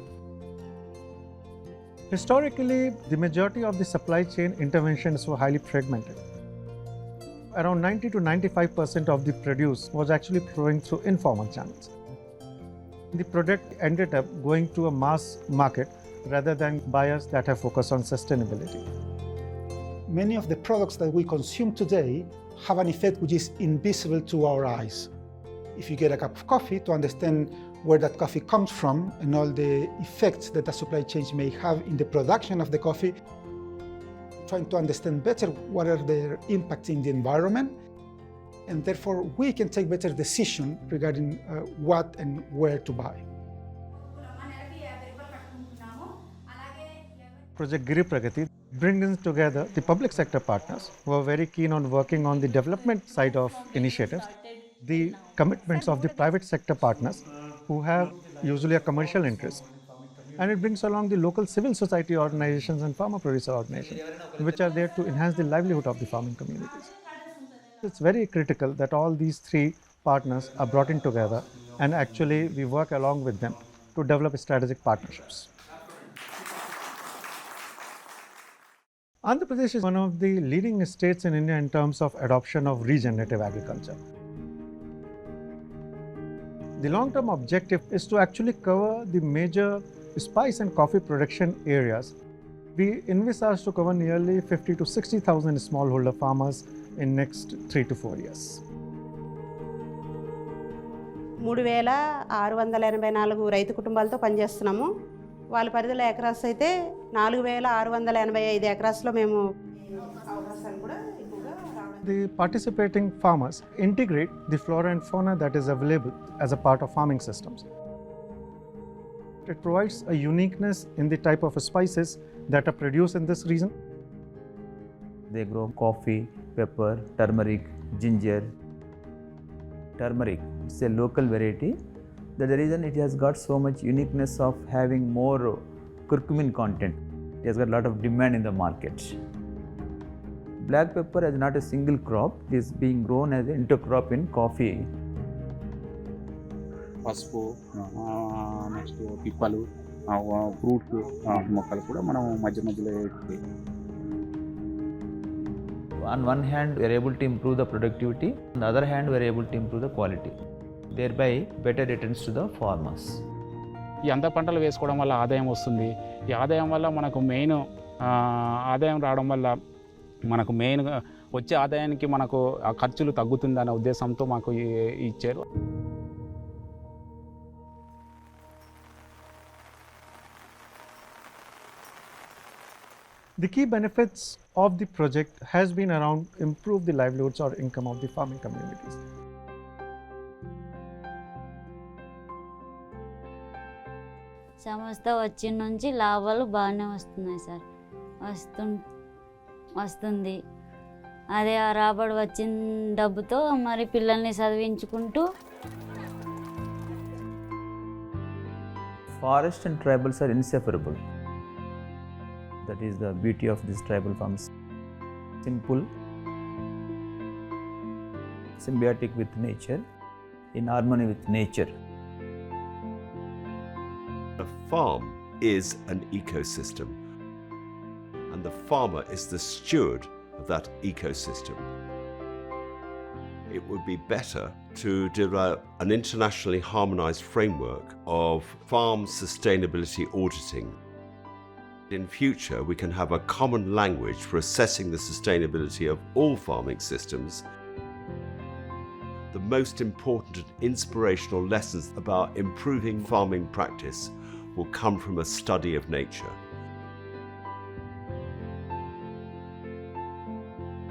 Historically, the majority of the supply chain interventions were highly fragmented. Around 90 to 95% of the produce was actually flowing through informal channels. The product ended up going to a mass market rather than buyers that have focused on sustainability. Many of the products that we consume today have an effect which is invisible to our eyes. If you get a cup of coffee, to understand where that coffee comes from and all the effects that the supply chain may have in the production of the coffee, trying to understand better what are their impacts in the environment, and therefore we can take better decisions regarding what and where to buy. Project Giri Pragati brings together the public sector partners who are very keen on working on the development side of initiatives, the commitments of the private sector partners who have usually a commercial interest, and it brings along the local civil society organizations and farmer producer organizations which are there to enhance the livelihood of the farming communities. It's very critical that all these three partners are brought in together and actually we work along with them to develop strategic partnerships. Andhra Pradesh is one of the leading states in India in terms of adoption of regenerative agriculture. The long-term objective is to actually cover the major spice and coffee production areas. We envisage to cover nearly 50 to 60,000 smallholder farmers in next 3 to 4 years. 3,684 రైతు కుటుంబాలతో పనిచేస్తున్నాము. వాళ్ళ పరిధిలో acres అయితే 4,685 ఎకరాస్లో మేము అవకాశాలు కూడా ఎక్కువగా రావడం. The participating farmers integrate the flora and fauna that is available as a part of farming systems. It provides a uniqueness in the type of spices that are produced in this region. They grow coffee, pepper, turmeric, ginger. Turmeric, it's a local variety. That's the reason it has got so much uniqueness of having more curcumin content. It has got a lot of demand in the market. Black pepper is not a single crop, it is being grown as an intercrop in coffee. పసుపు next పిప్పలు fruits మొక్కలు కూడా మనం మధ్య మధ్యలో వేస్తే On one hand, we are able to improve the productivity. On the other hand, we are able to improve the quality. Thereby, better returns to the farmers. ఈ అంత పంటలు వేసుకోవడం వల్ల ఆదాయం వస్తుంది. ఈ ఆదాయం వల్ల మనకు మెయిన్ ఆదాయం రావడం వల్ల మనకు మెయిన్గా వచ్చే ఆదాయానికి మనకు ఆ ఖర్చులు తగ్గుతుందనే ఉద్దేశంతో మాకు ఇచ్చారు. The key benefits of the project has been around improve the livelihoods or income of the farming communities. సంస్థ వచ్చిన నుంచి లాభాలు బాగానే వస్తున్నాయి సార్, వస్తుంది. అదే ఆ రాబడి వచ్చిన డబ్బుతో మరి పిల్లల్ని చదివించుకుంటూ. Forest and tribals are inseparable. That is the beauty of these tribal farms. Simple, symbiotic with nature, in harmony with nature. A farm is an ecosystem, and the farmer is the steward of that ecosystem. It would be better to develop an internationally harmonized framework of farm sustainability auditing. In future, we can have a common language for assessing the sustainability of all farming systems. The most important and inspirational lessons about improving farming practice will come from a study of nature.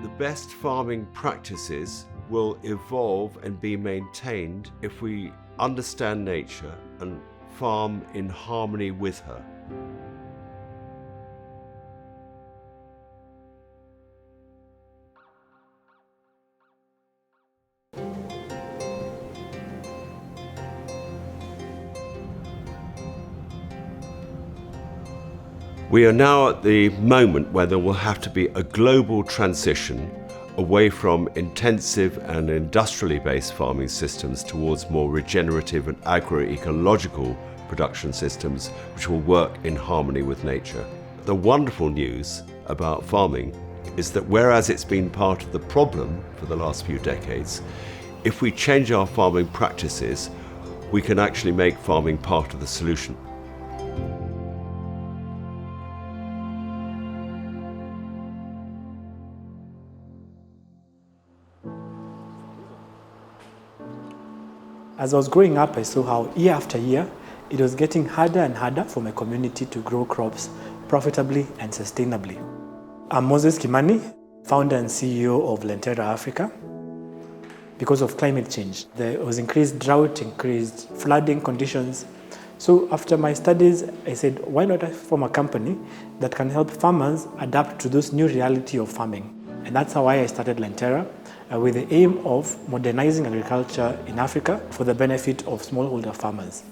The best farming practices will evolve and be maintained if we understand nature and farm in harmony with her. We are now at the moment where there will have to be a global transition away from intensive and industrially based farming systems towards more regenerative and agroecological production systems which will work in harmony with nature. The wonderful news about farming is that whereas it's been part of the problem for the last few decades, if we change our farming practices, we can actually make farming part of the solution. As I was growing up, I saw how year after year, it was getting harder and harder for my community to grow crops profitably and sustainably. I'm Moses Kimani, founder and CEO of Lentera Africa. Because of climate change, there was increased drought, increased flooding conditions. So after my studies, I said, why not I form a company that can help farmers adapt to this new reality of farming? And that's how I started Lentera, with the aim of modernizing agriculture in Africa for the benefit of smallholder farmers.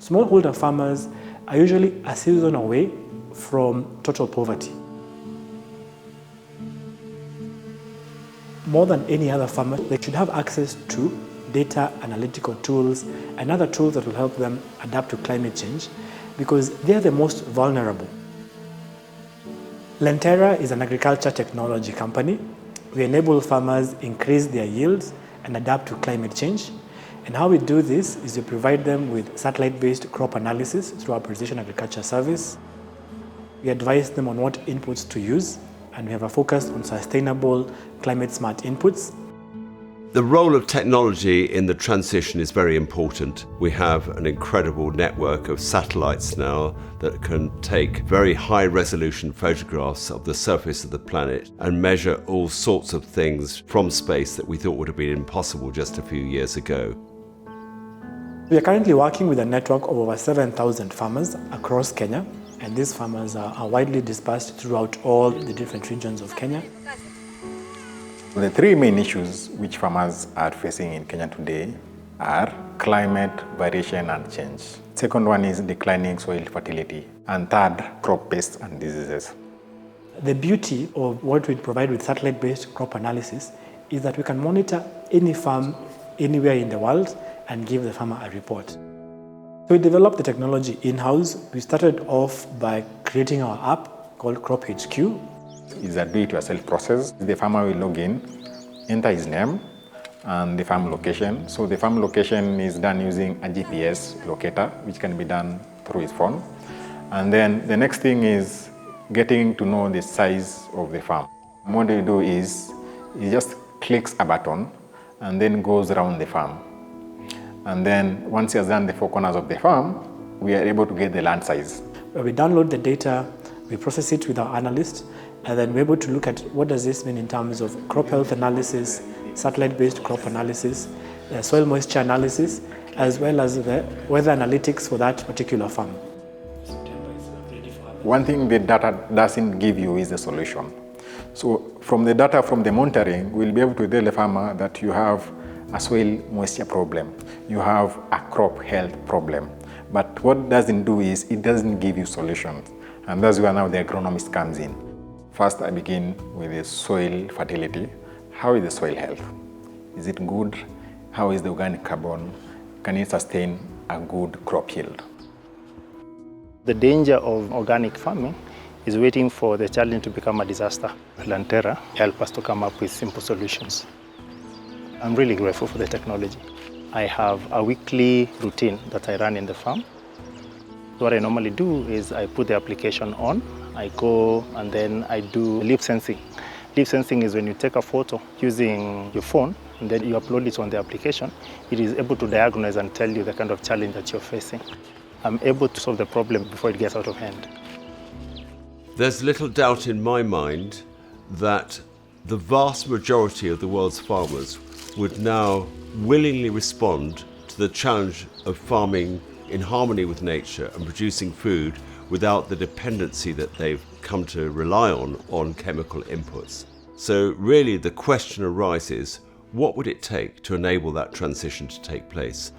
Smallholder farmers are usually a season away from total poverty. More than any other farmer, they should have access to data analytical tools and other tools that will help them adapt to climate change because they are the most vulnerable. Lentera is an agriculture technology company. We enable farmers increase their yields and adapt to climate change. And how we do this is we provide them with satellite-based crop analysis through our precision agriculture service. We advise them on what inputs to use, and we have a focus on sustainable, climate-smart inputs. The role of technology in the transition is very important. We have an incredible network of satellites now that can take very high resolution photographs of the surface of the planet and measure all sorts of things from space that we thought would have been impossible just a few years ago. We are currently working with a network of over 7,000 farmers across Kenya, and these farmers are widely dispersed throughout all the different regions of Kenya. The three main issues which farmers are facing in Kenya today are climate, variation and change. Second one is declining soil fertility. And third, crop pests and diseases. The beauty of what we provide with satellite-based crop analysis is that we can monitor any farm anywhere in the world and give the farmer a report. So we developed the technology in-house. We started off by creating our app called Crop HQ. It's a do-it-yourself process. The farmer will log in, enter his name and the farm location. So the farm location is done using a GPS locator, which can be done through his phone. And then the next thing is getting to know the size of the farm. What they do is he just clicks a button and then goes around the farm. And then once he has done the 4 corners of the farm, we are able to get the land size. We download the data, we process it with our analysts, and then we're able to look at what does this mean in terms of crop health analysis, satellite-based crop analysis, soil moisture analysis, as well as the weather analytics for that particular farm. One thing the data doesn't give you is the solution. So from the data from the monitoring, we'll be able to tell the farmer that you have a soil moisture problem, you have a crop health problem. But what it doesn't do is it doesn't give you solutions. And that's where now the agronomist comes in. First, I begin with the soil fertility. How is the soil health? Is it good? How is the organic carbon? Can it sustain a good crop yield? The danger of organic farming is waiting for the challenge to become a disaster. Lentera help us to come up with simple solutions. I'm really grateful for the technology. I have a weekly routine that I run in the farm. What I normally do is I put the application on, I go and then I do leaf sensing. Leaf sensing is when you take a photo using your phone and then you upload it on the application. It is able to diagnose and tell you the kind of challenge that you're facing. I'm able to solve the problem before it gets out of hand. There's little doubt in my mind that the vast majority of the world's farmers would now willingly respond to the challenge of farming in harmony with nature and producing food without the dependency that they've come to rely on chemical inputs. So really the question arises, what would it take to enable that transition to take place?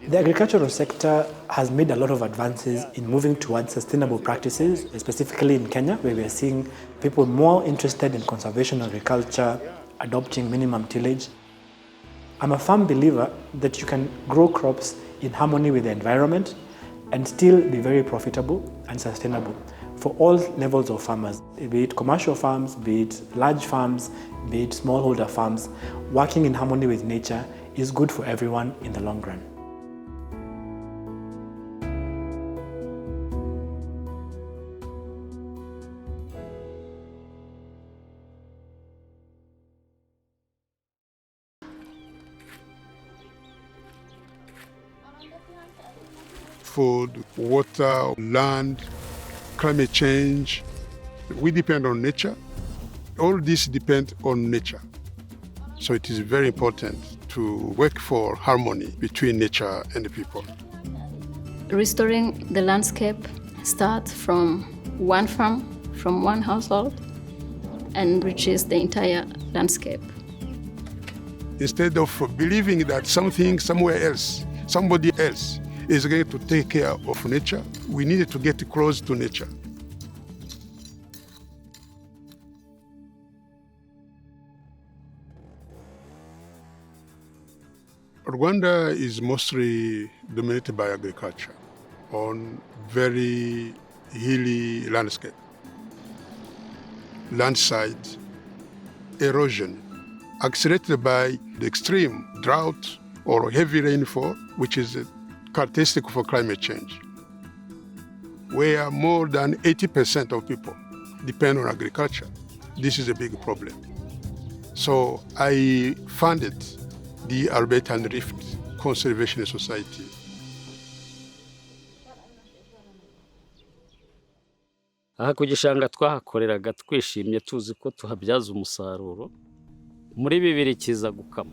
The agricultural sector has made a lot of advances in moving towards sustainable practices, specifically in Kenya, where we are seeing people more interested in conservation agriculture, adopting minimum tillage. I'm a firm believer that you can grow crops in harmony with the environment and still be very profitable and sustainable for all levels of farmers, be it commercial farms, be it large farms, be it smallholder farms. Working in harmony with nature is good for everyone in the long run. Food, water, land, climate change. We depend on nature. All this depends on nature. So it is very important to work for harmony between nature and the people. Restoring the landscape starts from one farm, from one household, and reaches the entire landscape. Instead of believing that something somewhere else, somebody else, is going to take care of nature, we need to get close to nature. Rwanda is mostly dominated by agriculture on very hilly landscape. Landslide, erosion, accelerated by the extreme drought or heavy rainfall, which is characteristic for climate change, where more than 80% of people depend on agriculture. This is a big problem. So I funded the Alberta and Rift Conservation Society. aha ku gishanga twahakoreraga twishimye tuzi ko tuhabyaza umusaruro muri bibiri kiza gukama.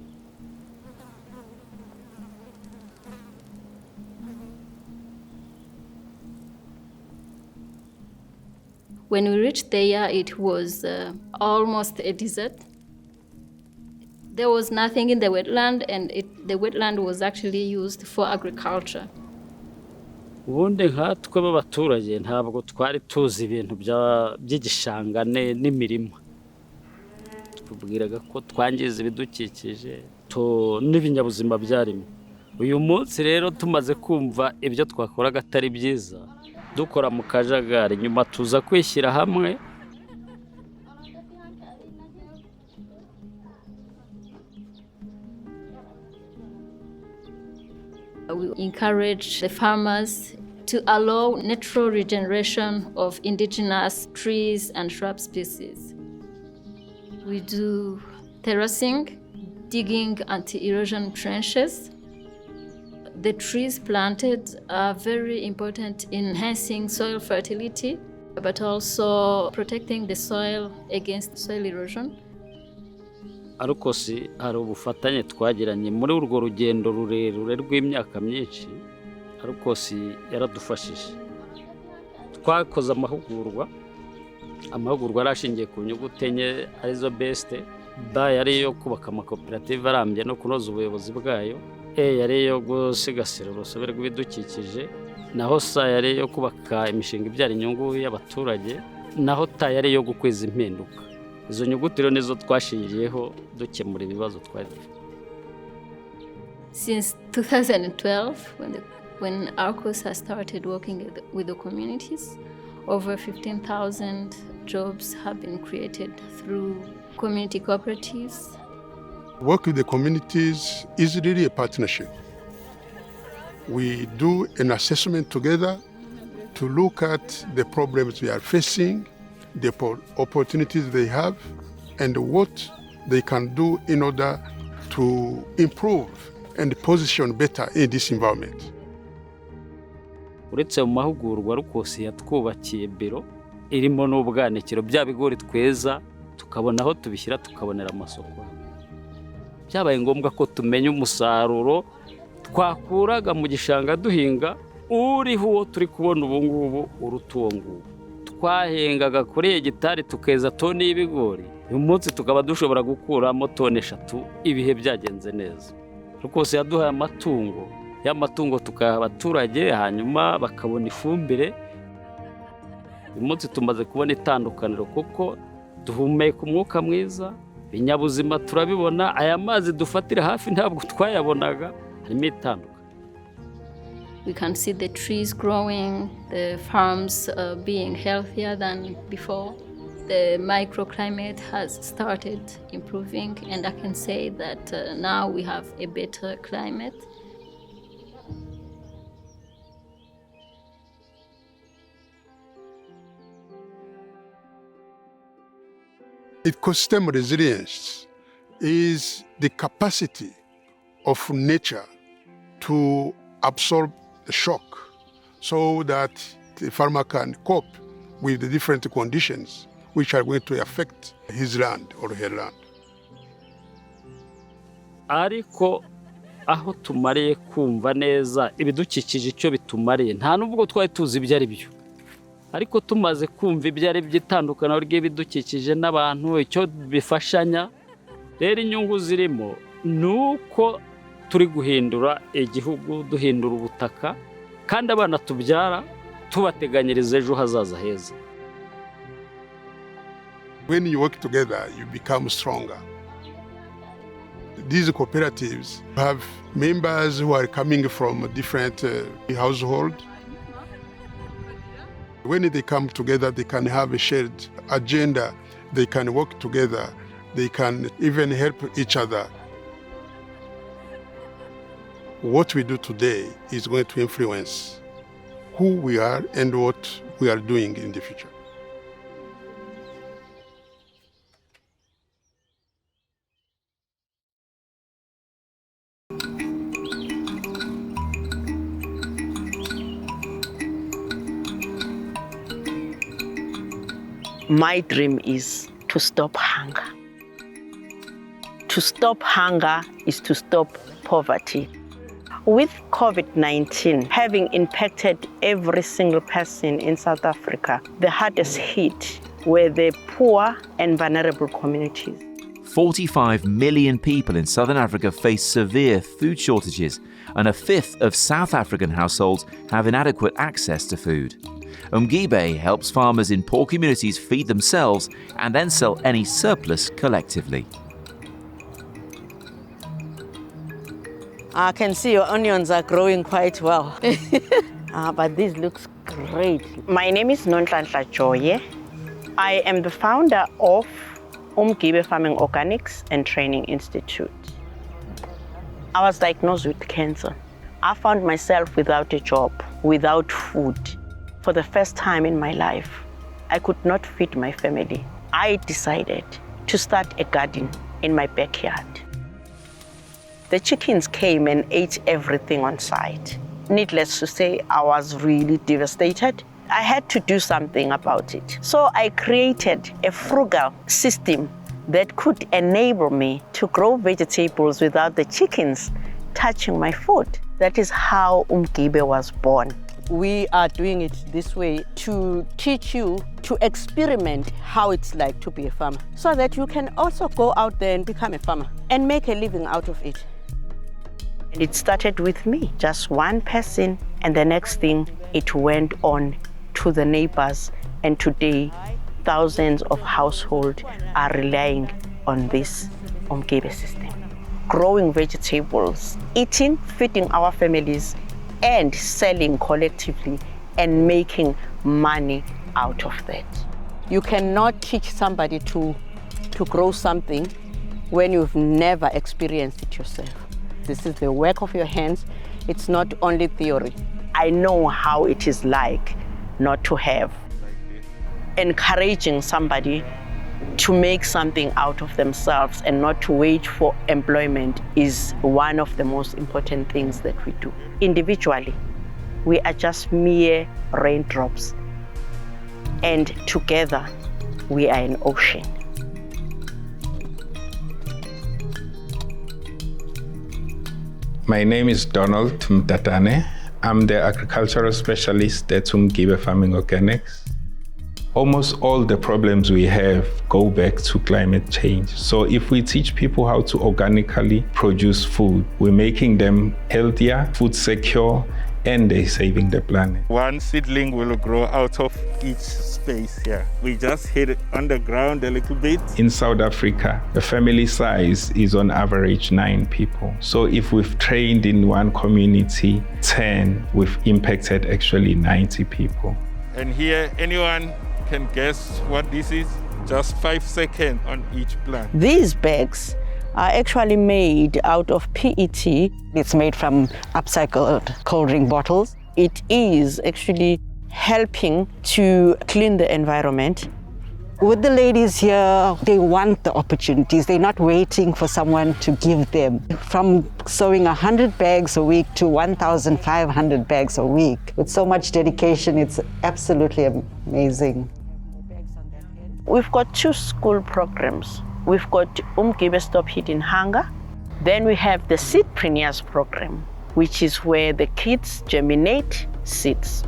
When we reached there, it was almost a desert. There was nothing in the wetland, and the wetland was actually used for agriculture. ubundi nkatwe b'abaturage ntabwo twari tuzi ibintu by'igishanga n'imirima. Tubwiraga ko twangiza ibidukikije n'ibinyabuzima byarimo. Uyu munsi rero tumaze kumva ibyo twakoraga atari byiza, dukora mu kajagari, nyuma tuza kwishyira hamwe. We encourage the farmers to allow natural regeneration of indigenous trees and shrub species. We do terracing, digging anti-erosion trenches. The trees planted are very important in enhancing soil fertility, but also protecting the soil against soil erosion. ariko si hari ubufatanye twagiranye muri urwo rugendo rurerure rw'imyaka myinshi, ariko si yaradufashije. Twakoze amahugurwa arashingiye ku nyuguti enye arizo best. B yari iyo kubaka amakoperative arambye no kunoza ubuyobozi bwayo. E yari iyo gusigasira urusobe rw'ibidukikije. Naho S yari iyo kubaka imishinga ibyara inyungu y'abaturage. Naho T yari iyo gukweza impinduka. Izo nyuguti rero nizo twashingiyeho dukemura ibibazo twari dufite. Since 2012, when ARCOS has started working with the communities, over 15,000 jobs have been created through community cooperatives. Work with the communities is really a partnership. We do an assessment together to look at the problems we are facing, the opportunities they have, and what they can do in order to improve and position better in this environment. Uretse mu mahugurwa rukosi yatwubakiye biro irimo n'ubwanikiro bya bigori tweza tukabona aho tubishyira tukabonera amasoko. Byabaye ngombwa ko tumenya umusaruro twakuraga mu gishanga duhinga uriho uwo turi kubona ubu ngubu urutungu. Twahengaga kuri hegitari tukeza toni y'ibigori, uyu munsi tukaba dushobora gukuramo toni 3 ibihe byagenze neza. Rukose yaduhaye amatungo, ya matungo tukaha abaturage hanyuma bakabona ifumbire. Uyu munsi tumaze kubona itandukaniro kuko duhumeka umwuka mwiza, binyabuzima turabibona, aya mazi dufatira hafi ntabwo twayabonaga, harimo itandukaniro. We can see the trees growing, the farms being healthier than before. The microclimate has started improving, and I can say that now we have a better climate. Ecosystem resilience is the capacity of nature to absorb the shock so that the farmer can cope with the different conditions which are going to affect his land or her land. Ariko aho tumariye kumva neza ibidukikije icyo bitumariye nta nubwo twari tuzi ibyo ari byo. Ariko tumaze kumva ibyo ari byitandukana ry'ibidukikije n'abantu icyo bifashanya, rero inyungu zirimo nuko turi guhindura igihugu, duhindura ubutaka, kandi abana tubyara tubateganyiriza ejo hazaza heza. When you work together, you become stronger. These cooperatives have members who are coming from different households. When they come together, they can have a shared agenda, they can work together, they can even help each other. What we do today is going to influence who we are and what we are doing in the future. My dream is to stop hunger. To stop hunger is to stop poverty. With COVID-19 having impacted every single person in South Africa, the hardest hit were the poor and vulnerable communities. 45 million people in Southern Africa face severe food shortages, and a fifth of South African households have inadequate access to food. Umgibe helps farmers in poor communities feed themselves and then sell any surplus collectively. I can see your onions are growing quite well. But this looks great. My name is Nonhlanhla Joye. I am the founder of Umgibe Organics and Training Institute. I was diagnosed with cancer. I found myself without a job, without food. For the first time in my life, I could not feed my family. I decided to start a garden in my backyard. The chickens came and ate everything on sight. Needless to say, I was really devastated. I had to do something about it. So I created a frugal system that could enable me to grow vegetables without the chickens touching my food. That is how Umgibe was born. We are doing it this way to teach you to experiment how it's like to be a farmer, so that you can also go out there and become a farmer and make a living out of it. And it started with me, just one person, and the next thing, it went on to the neighbors, and today thousands of households are relying on this Umgibe system. Growing vegetables, eating, feeding our families, and selling collectively and making money out of that. You cannot teach somebody to grow something when you've never experienced it yourself. This is the work of your hands. It's not only theory. I know how it is like not to have. Encouraging somebody to make something out of themselves and not to wait for employment is one of the most important things that we do. Individually, we are just mere raindrops, and together we are an ocean. My name is Donald Mtatane. I'm the agricultural specialist at Umgibe Farming Organics. Almost all the problems we have go back to climate change. So if we teach people how to organically produce food, we're making them healthier, food secure, and they're saving the planet. One seedling will grow out of each space here. We just hit it on the ground a little bit. In South Africa, the family size is on average 9 people. So if we've trained in one community 10, we've impacted actually 90 people. And here, anyone can guess what this is? Just 5 seconds on each plant. These bags are actually made out of PET. It's made from upcycled cold drink bottles. It is actually helping to clean the environment. With the ladies here, they want the opportunities. They're not waiting for someone to give them. From sewing 100 bags a week to 1,500 bags a week, with so much dedication, it's absolutely amazing. We've got 2 school programs. We've got Umgibe Stop Hidden Hunger. Then we have the Seedpreneurs program, which is where the kids germinate seeds.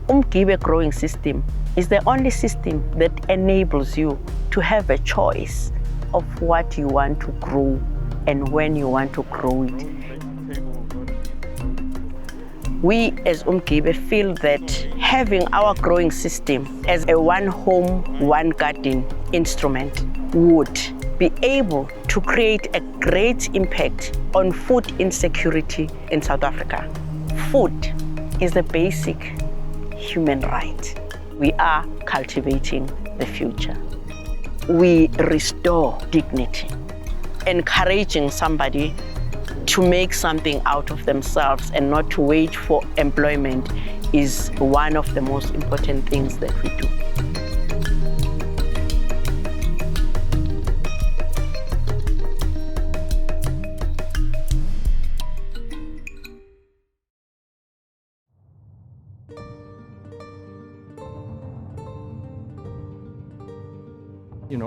Umgibe growing system is the only system that enables you to have a choice of what you want to grow and when you want to grow it. We as Umgibe feel that having our growing system as a one home, one garden instrument would be able to create a great impact on food insecurity in South Africa. Food is the basic human right. We are cultivating the future. We restore dignity, encouraging somebody to make something out of themselves and not to wait for employment is one of the most important things that we do.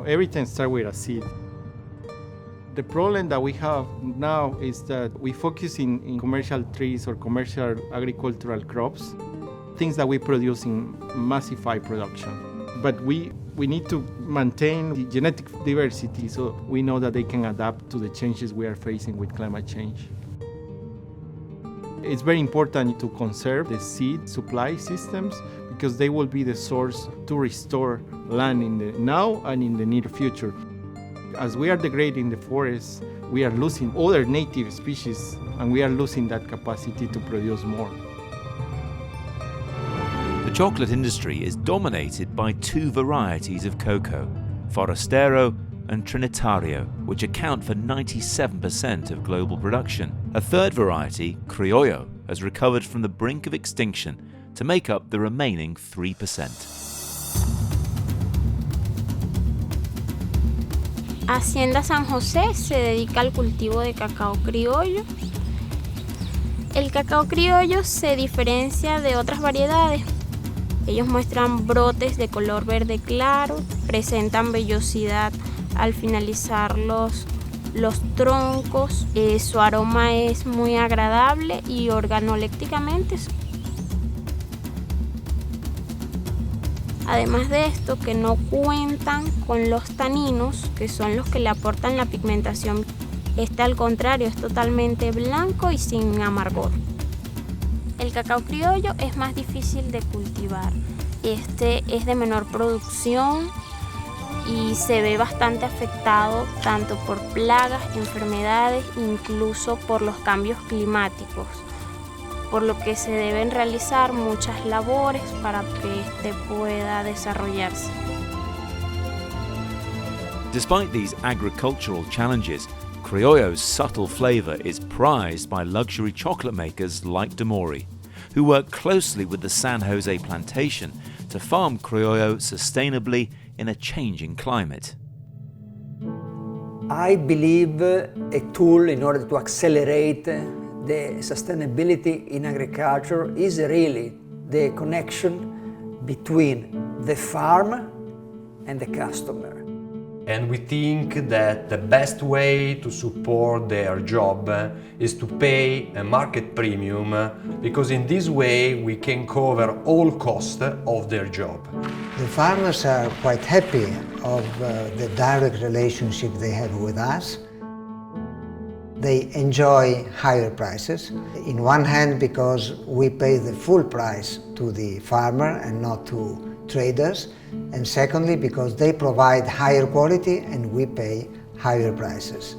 Everything starts with a seed. The problem that we have now is that we focus in commercial trees or commercial agricultural crops, things that we produce in massified production. But we need to maintain the genetic diversity so we know that they can adapt to the changes we are facing with climate change. It's very important to conserve the seed supply systems because they will be the source to restore land in the now and in the near future. As we are degrading the forests, we are losing other native species and we are losing that capacity to produce more. The chocolate industry is dominated by 2 varieties of cocoa, Forastero and Trinitario, which account for 97% of global production. A third variety, Criollo, has recovered from the brink of extinction to make up the remaining 3%. Hacienda San José se dedica al cultivo de cacao criollo. El cacao criollo se diferencia de otras variedades. Ellos muestran brotes de color verde claro, presentan vellosidad al finalizar los troncos, su aroma es muy agradable y organolépticamente. Además de esto, que no cuentan con los taninos, que son los que le aportan la pigmentación. Este, al contrario, es totalmente blanco y sin amargor. El cacao criollo es más difícil de cultivar. Este es de menor producción y se ve bastante afectado tanto por plagas, enfermedades, incluso por los cambios climáticos, por lo que se deben realizar muchas labores para que este pueda desarrollarse. Despite these agricultural challenges, Criollo's subtle flavour is prized by luxury chocolate makers like Demori, who work closely with the San Jose plantation to farm Criollo sustainably in a changing climate. I believe a tool in order to accelerate the sustainability in agriculture is really the connection between the farm and the customer. And we think that the best way to support their job is to pay a market premium, because in this way we can cover all costs of their job. The farmers are quite happy of the direct relationship they have with us. They enjoy higher prices. In one hand, because we pay the full price to the farmer and not to traders, and secondly, because they provide higher quality and we pay higher prices.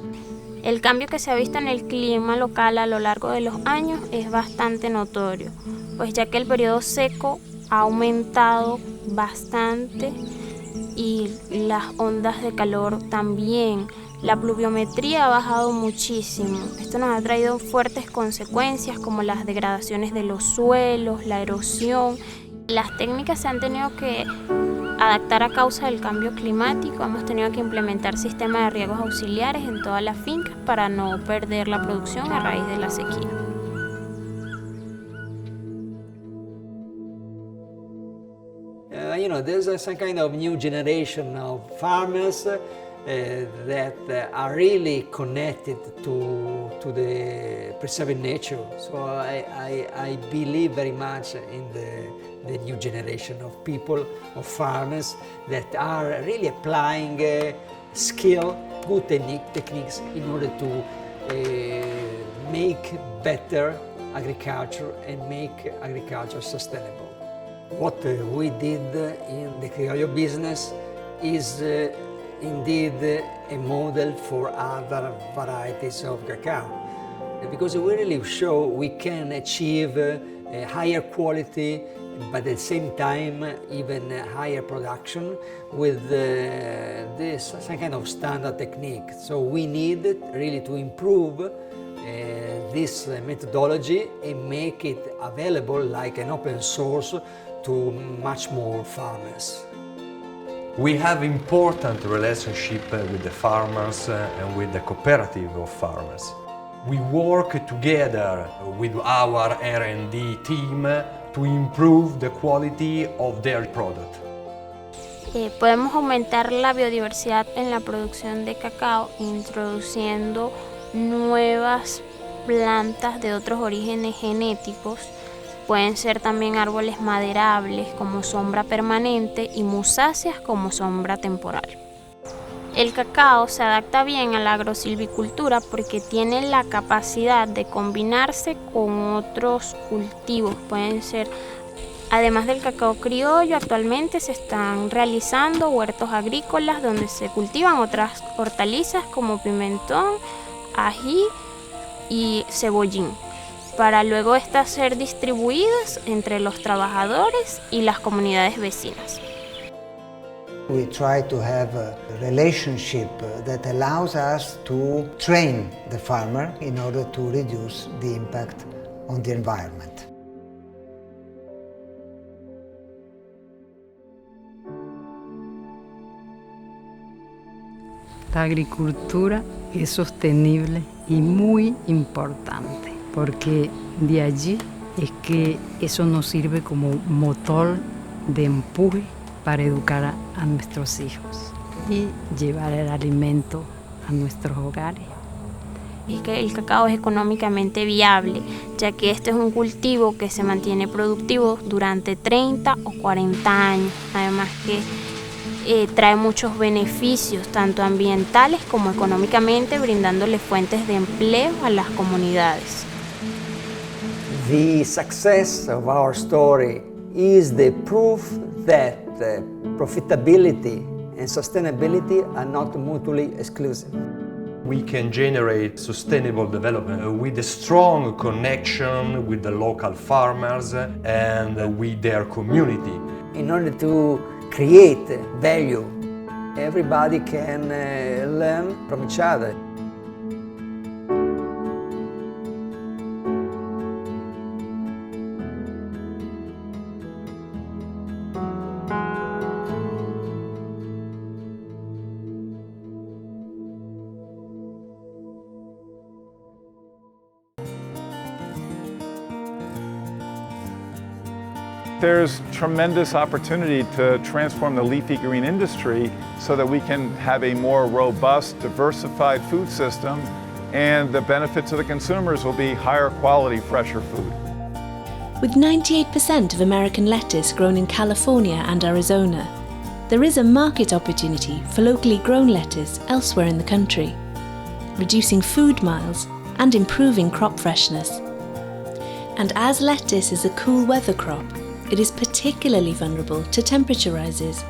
El cambio que se ha visto en el clima local a lo largo de los años es bastante notorio, pues ya que el periodo seco ha aumentado bastante y las ondas de calor también. La pluviometría ha bajado muchísimo. Esto nos ha traído fuertes consecuencias como las degradaciones de los suelos, la erosión. Las técnicas se han tenido que adaptar a causa del cambio climático. Hemos tenido que implementar sistemas de riegos auxiliares en todas las fincas para no perder la producción a raíz de la sequía. There's some kind of new generation of farmers that are really connected to the preserving nature. So I believe very much in the new generation of people, of farmers that are really applying skill, good techniques in order to make better agriculture and make agriculture sustainable. What we did in the Criollo business is indeed a model for other varieties of cacao, because we really show we can achieve a higher quality, but at the same time even higher production with this some kind of standard technique. So we need really to improve this methodology and make it available like an open source to much more farmers. We have important relationship with the farmers and with the cooperative of farmers. We work together with our R&D team to improve the quality of their product. Podemos aumentar la biodiversidad en la producción de cacao introduciendo nuevas plantas de otros orígenes genéticos. Pueden ser también árboles maderables como sombra permanente y musáceas como sombra temporal. El cacao se adapta bien a la agrosilvicultura porque tiene la capacidad de combinarse con otros cultivos. Pueden ser, además del cacao criollo, actualmente se están realizando huertos agrícolas donde se cultivan otras hortalizas como pimentón, ají y cebollín, para luego estas ser distribuidas entre los trabajadores y las comunidades vecinas. We try to have a relationship that allows us to train the farmer in order to reduce the impact on the environment. La agricultura es sostenible y muy importante, porque de allí es que eso nos sirve como motor de empuje para educar a nuestros hijos y llevar el alimento a nuestros hogares. Es que el cacao es económicamente viable, ya que este es un cultivo que se mantiene productivo durante 30 o 40 años, además que trae muchos beneficios, tanto ambientales como económicamente, brindándole fuentes de empleo a las comunidades. The success of our story is the proof that profitability and sustainability are not mutually exclusive. We can generate sustainable development with a strong connection with the local farmers and with their community. In order to create value, everybody can learn from each other. There's tremendous opportunity to transform the leafy green industry so that we can have a more robust, diversified food system, and the benefit to the consumers will be higher quality, fresher food. With 98% of American lettuce grown in California and Arizona, there is a market opportunity for locally grown lettuce elsewhere in the country, reducing food miles and improving crop freshness. And as lettuce is a cool weather crop, it is particularly vulnerable to temperature rises,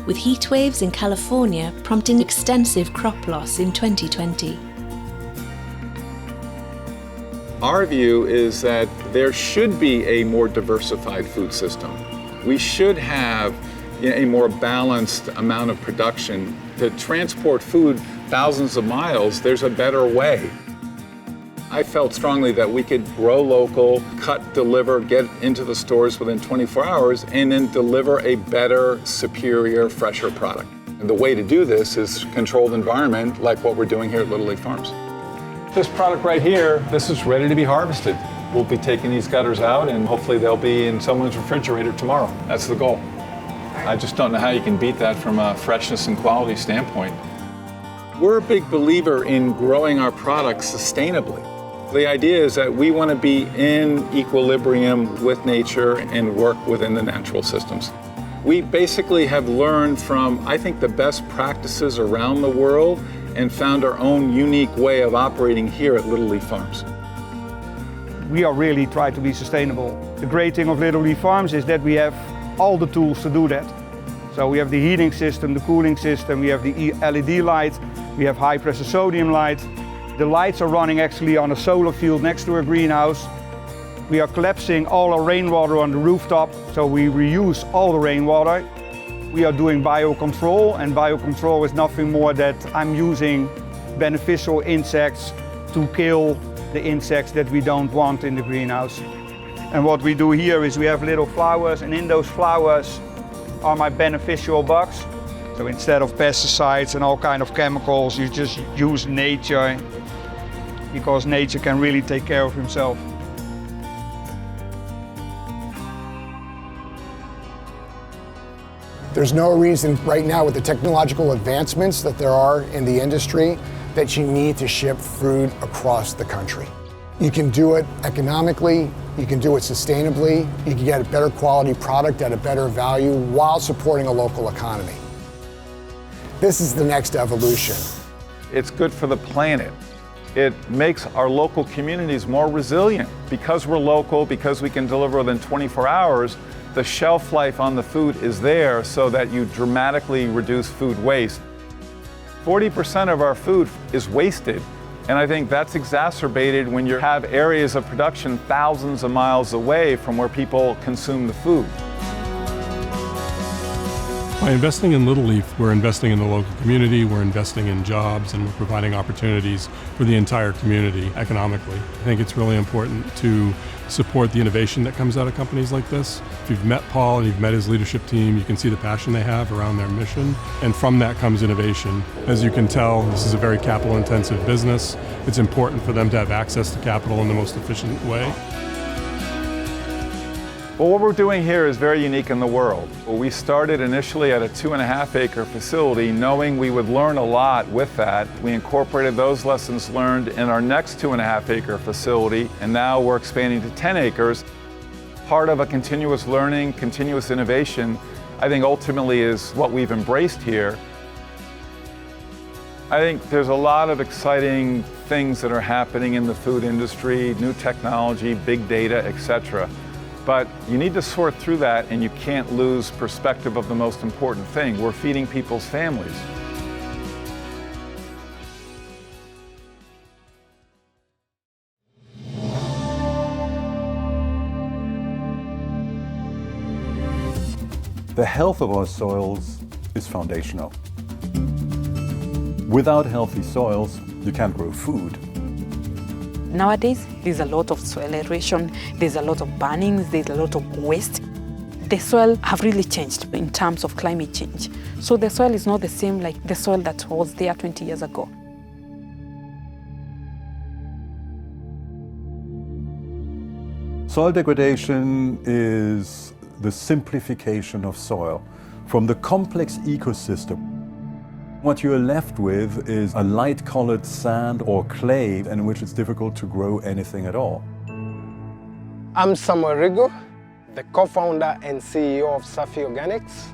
with heat waves in California prompting extensive crop loss in 2020. Our view is that there should be a more diversified food system. We should have a more balanced amount of production. To transport food thousands of miles, there's a better way. I felt strongly that we could grow local, cut, deliver, get into the stores within 24 hours, and then deliver a better, superior, fresher product. And the way to do this is controlled environment, like what we're doing here at Little Leaf Farms. This product right here, this is ready to be harvested. We'll be taking these gutters out, and hopefully they'll be in someone's refrigerator tomorrow. That's the goal. I just don't know how you can beat that from a freshness and quality standpoint. We're a big believer in growing our products sustainably. The idea is that we want to be in equilibrium with nature and work within the natural systems. We basically have learned from, I think, the best practices around the world and found our own unique way of operating here at Little Leaf Farms. We are really trying to be sustainable. The great thing of Little Leaf Farms is that we have all the tools to do that. So we have the heating system, the cooling system, we have the LED lights, we have high pressure sodium lights. The lights are running actually on a solar field next to a greenhouse. We are collapsing all our rainwater on the rooftop, so we reuse all the rainwater. We are doing biocontrol, and biocontrol is nothing more that I'm using beneficial insects to kill the insects that we don't want in the greenhouse. And what we do here is we have little flowers, and in those flowers are my beneficial bugs. So instead of pesticides and all kind of chemicals, you just use nature, because nature can really take care of himself. There's no reason right now with the technological advancements that there are in the industry that you need to ship food across the country. You can do it economically, you can do it sustainably, you can get a better quality product at a better value while supporting a local economy. This is the next evolution. It's good for the planet. It makes our local communities more resilient. Because we're local, because we can deliver within 24 hours, the shelf life on the food is there so that you dramatically reduce food waste. 40% of our food is wasted, and I think that's exacerbated when you have areas of production thousands of miles away from where people consume the food. By investing in Little Leaf, we're investing in the local community, we're investing in jobs, and we're providing opportunities for the entire community economically. I think it's really important to support the innovation that comes out of companies like this. If you've met Paul and you've met his leadership team, you can see the passion they have around their mission, and from that comes innovation. As you can tell, this is a very capital-intensive business. It's important for them to have access to capital in the most efficient way. Well, what we're doing here is very unique in the world. We started initially at a 2.5-acre facility, knowing we would learn a lot with that. We incorporated those lessons learned in our next 2.5-acre facility, and now we're expanding to 10 acres. Part of a continuous learning, continuous innovation, I think ultimately is what we've embraced here. I think there's a lot of exciting things that are happening in the food industry, new technology, big data, etc. But you need to sort through that, and you can't lose perspective of the most important thing. We're feeding people's families. The health of our soils is foundational. Without healthy soils, you can't grow food. Nowadays, there's a lot of soil erosion, there's a lot of burnings, there's a lot of waste. The soil have really changed in terms of climate change. So the soil is not the same like the soil that was there 20 years ago. Soil degradation is the simplification of soil from the complex ecosystem. What you're left with is a light-colored sand or clay in which it's difficult to grow anything at all. I'm Samuel Rigo, the co-founder and CEO of SAFI Organics.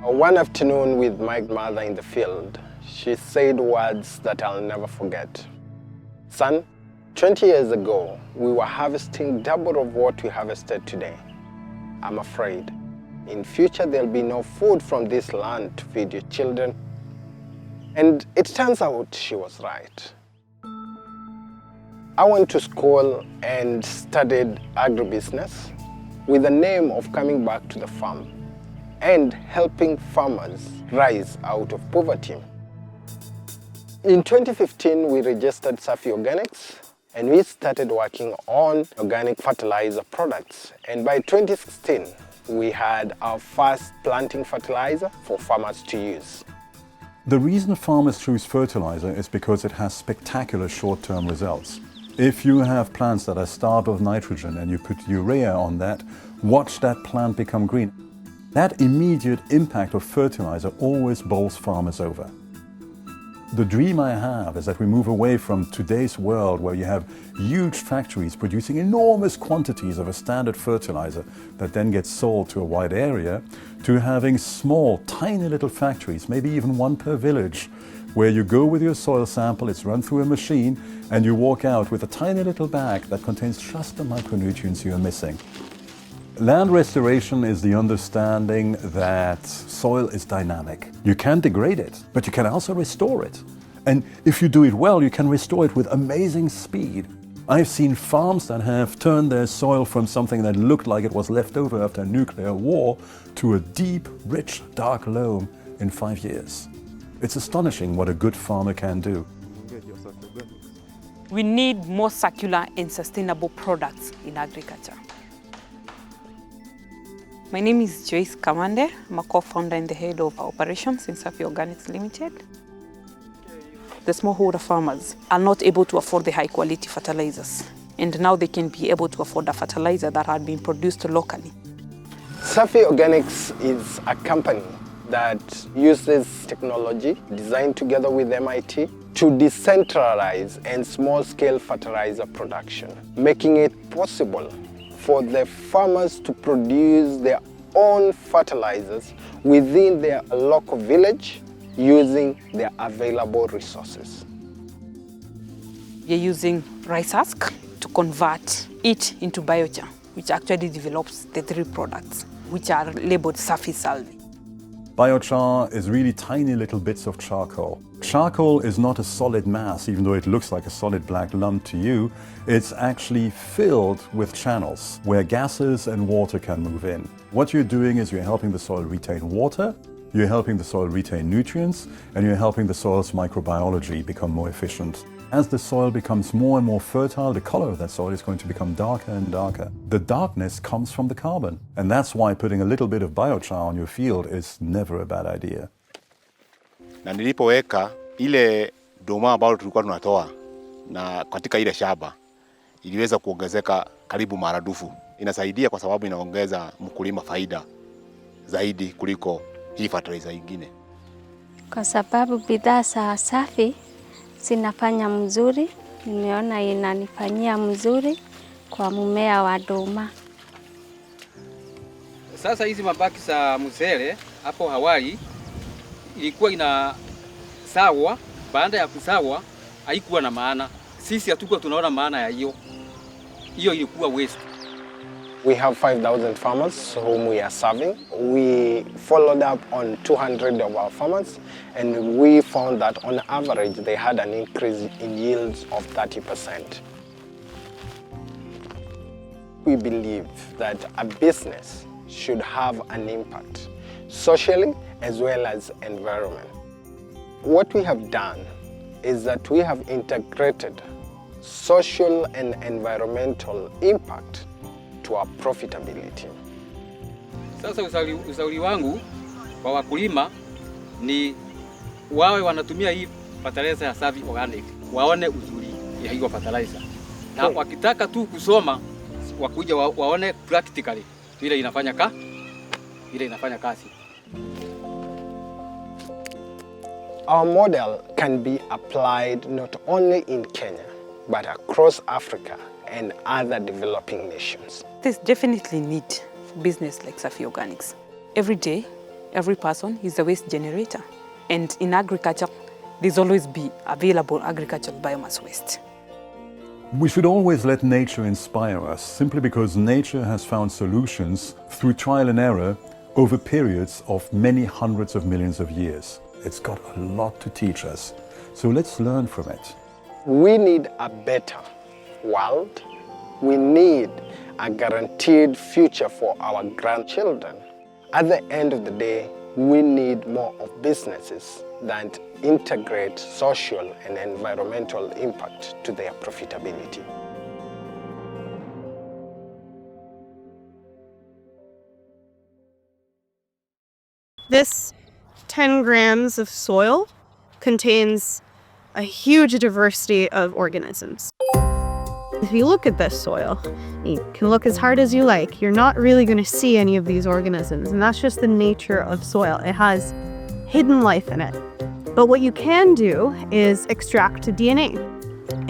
One afternoon with my mother in the field, she said words that I'll never forget. Son, 20 years ago, we were harvesting double of what we harvested today. I'm afraid in future there'll be no food from this land to feed your children. And it turns out she was right. I went to school and studied agribusiness with the aim of coming back to the farm and helping farmers rise out of poverty. In 2015, we registered SAFI Organics and we started working on organic fertilizer products. And by 2016, we had our first planting fertilizer for farmers to use. The reason farmers choose fertilizer is because it has spectacular short-term results. If you have plants that are starved of nitrogen and you put urea on that, watch that plant become green. That immediate impact of fertilizer always bowls farmers over. The dream I have is that we move away from today's world where you have huge factories producing enormous quantities of a standard fertilizer that then gets sold to a wide area, to having small, tiny little factories, maybe even one per village, where you go with your soil sample, it's run through a machine, and you walk out with a tiny little bag that contains just the micronutrients you're missing. Land restoration is the understanding that soil is dynamic. You can degrade it, but you can also restore it. And if you do it well, you can restore it with amazing speed. I've seen farms that have turned their soil from something that looked like it was left over after a nuclear war to a deep, rich, dark loam in 5 years. It's astonishing what a good farmer can do. We need more circular and sustainable products in agriculture. My name is Joyce Kamande. I'm a co-founder and the head of operations in SAFI Organics Limited. The smallholder farmers are not able to afford the high-quality fertilizers, and now they can be able to afford a fertilizer that had been produced locally. SAFI Organics is a company that uses technology designed together with MIT to decentralize and small-scale fertilizer production, making it possible for the farmers to produce their own fertilizers within their local village using their available resources. We are using rice husk to convert it into biochar, which actually develops the 3 products, which are labeled SAFI Salvi. Biochar is really tiny little bits of charcoal. Charcoal is not a solid mass, even though it looks like a solid black lump to you. It's actually filled with channels where gases and water can move in. What you're doing is you're helping the soil retain water, you're helping the soil retain nutrients, and you're helping the soil's microbiology become more efficient. As the soil becomes more and more fertile, the color of that soil is going to become darker and darker. The darkness comes from the carbon, and that's why putting a little bit of biochar on your field is never a bad idea. Na nilipoweka ile doma ambayo tulikuwa tunatoa na katika ile shamba iliweza kuongezeka karibu maradufu. Inasaidia kwa sababu inaongeza mkulima faida zaidi kuliko hii fertilizer nyingine. Kwa sababu bidhaa za SAFI zinafanya mzuri, nimeona inanifanyia mzuri kwa mmea wa doma. Sasa hizi mabaki za mzele hapo awali ilikuwa ina sawa, baada ya kusawa haikuwa na maana. Sisi hatukuwa tunaona maana ya hiyo. Hiyo ilikuwa waste. We have 5,000 farmers whom we are serving. We followed up on 200 of our farmers, and we found that on average they had an increase in yields of 30%. We believe that a business should have an impact, socially as well as environment. What we have done is that we have integrated social and environmental impact to our profitability. Sasa ushauri wangu kwa wakulima ni wawe wanatumia hii fertilizer ya SAFI Organic, waone uzuri ya hiyo fertilizer. Na wakitaka tu kusoma wakuja waone practically ile inafanya kazi. Our model can be applied not only in Kenya but across Africa and other developing nations. There's definitely need for business like SAFI Organics. Every day, every person is a waste generator. And in agriculture, there's always be available agricultural biomass waste. We should always let nature inspire us, simply because nature has found solutions through trial and error over periods of many hundreds of millions of years. It's got a lot to teach us, so let's learn from it. We need a better world. We need a guaranteed future for our grandchildren. At the end of the day, we need more of businesses that integrate social and environmental impact to their profitability. This 10 grams of soil contains a huge diversity of organisms. If you look at this soil, you can look as hard as you like, you're not really going to see any of these organisms, and that's just the nature of soil. It has hidden life in it. But what you can do is extract DNA,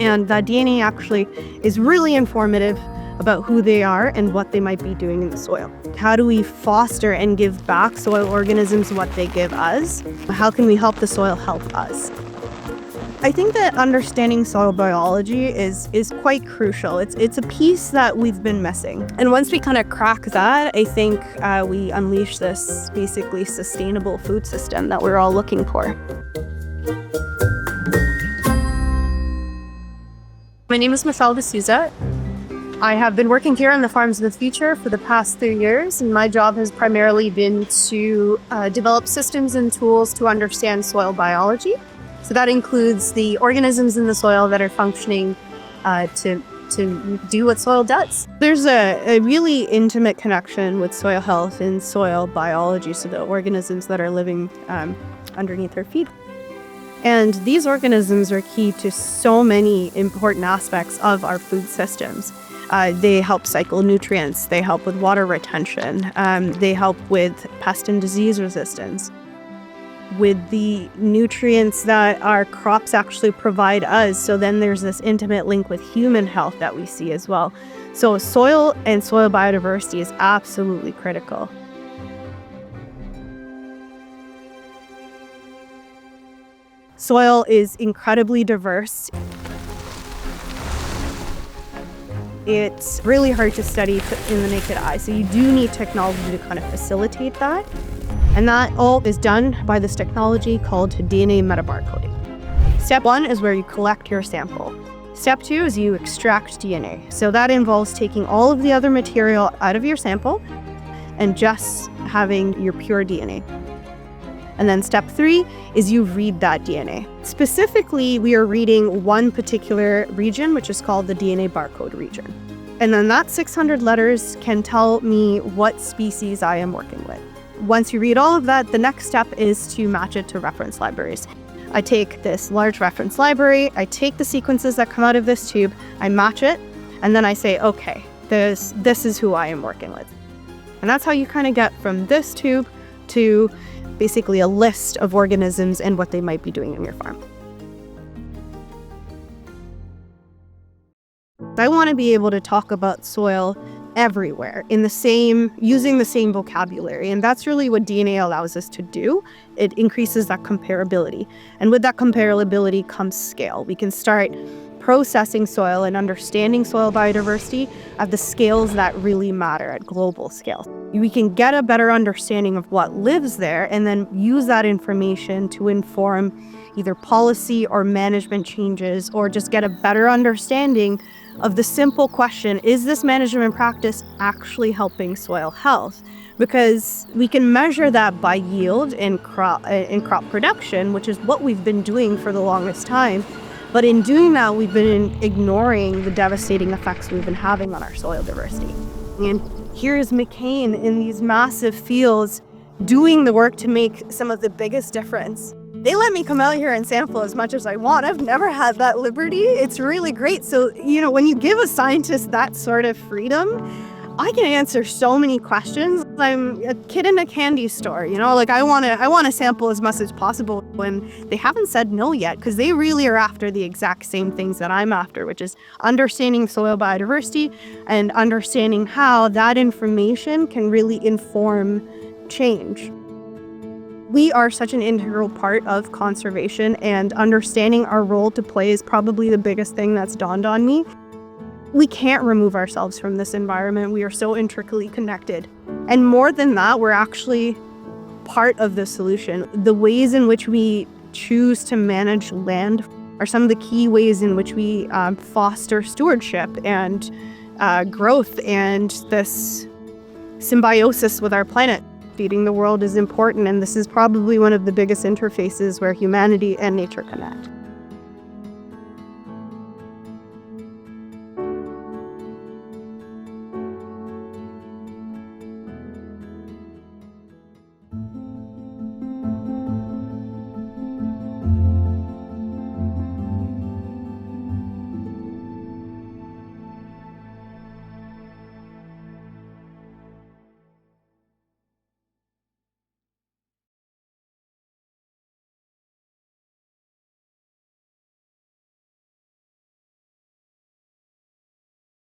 and that DNA actually is really informative about who they are and what they might be doing in the soil. How do we foster and give back soil organisms what they give us? How can we help the soil help us? I think that understanding soil biology is quite crucial. It's a piece that we've been missing. And once we kind of crack that, I think we unleash this basically sustainable food system that we're all looking for. My name is Michele D'Souza. I have been working here on the Farms of the Future for the past 3 years, and my job has primarily been to develop systems and tools to understand soil biology. So that includes the organisms in the soil that are functioning to do what soil does. There's a really intimate connection with soil health and soil biology, so the organisms that are living underneath our feet. And these organisms are key to so many important aspects of our food systems. They help cycle nutrients, they help with water retention, they help with pest and disease resistance. With the nutrients that our crops actually provide us, so then there's this intimate link with human health that we see as well. So soil and soil biodiversity is absolutely critical. Soil is incredibly diverse. It's really hard to study in the naked eye, so you do need technology to kind of facilitate that. And that all is done by this technology called DNA metabarcoding. Step 1 is where you collect your sample. Step 2 is you extract DNA. So that involves taking all of the other material out of your sample and just having your pure DNA. And then step 3 is you read that DNA. Specifically, we are reading one particular region, which is called the DNA barcode region. And then that 600 letters can tell me what species I am working with. Once you read all of that, the next step is to match it to reference libraries. I take this large reference library, I take the sequences that come out of this tube, I match it, and then I say, okay, this is who I am working with. And that's how you kind of get from this tube to basically a list of organisms and what they might be doing in your farm. I want to be able to talk about soil everywhere using the same vocabulary, and that's really what DNA allows us to do. It increases that comparability, and with that comparability comes scale. We can start processing soil and understanding soil biodiversity at the scales that really matter, at global scale. We can get a better understanding of what lives there and then use that information to inform either policy or management changes, or just get a better understanding of the simple question, is this management practice actually helping soil health? Because we can measure that by yield in crop production, which is what we've been doing for the longest time. But in doing that, we've been ignoring the devastating effects we've been having on our soil diversity. And here's McCain in these massive fields doing the work to make some of the biggest difference. They let me come out here and sample as much as I want. I've never had that liberty. It's really great. So, when you give a scientist that sort of freedom, I can answer so many questions. I'm a kid in a candy store, I want to sample as much as possible when they haven't said no yet, because they really are after the exact same things that I'm after, which is understanding soil biodiversity and understanding how that information can really inform change. We are such an integral part of conservation, and understanding our role to play is probably the biggest thing that's dawned on me. We can't remove ourselves from this environment. We are so intricately connected. And more than that, we're actually part of the solution. The ways in which we choose to manage land are some of the key ways in which we foster stewardship and growth and this symbiosis with our planet. Feeding the world is important, and this is probably one of the biggest interfaces where humanity and nature connect.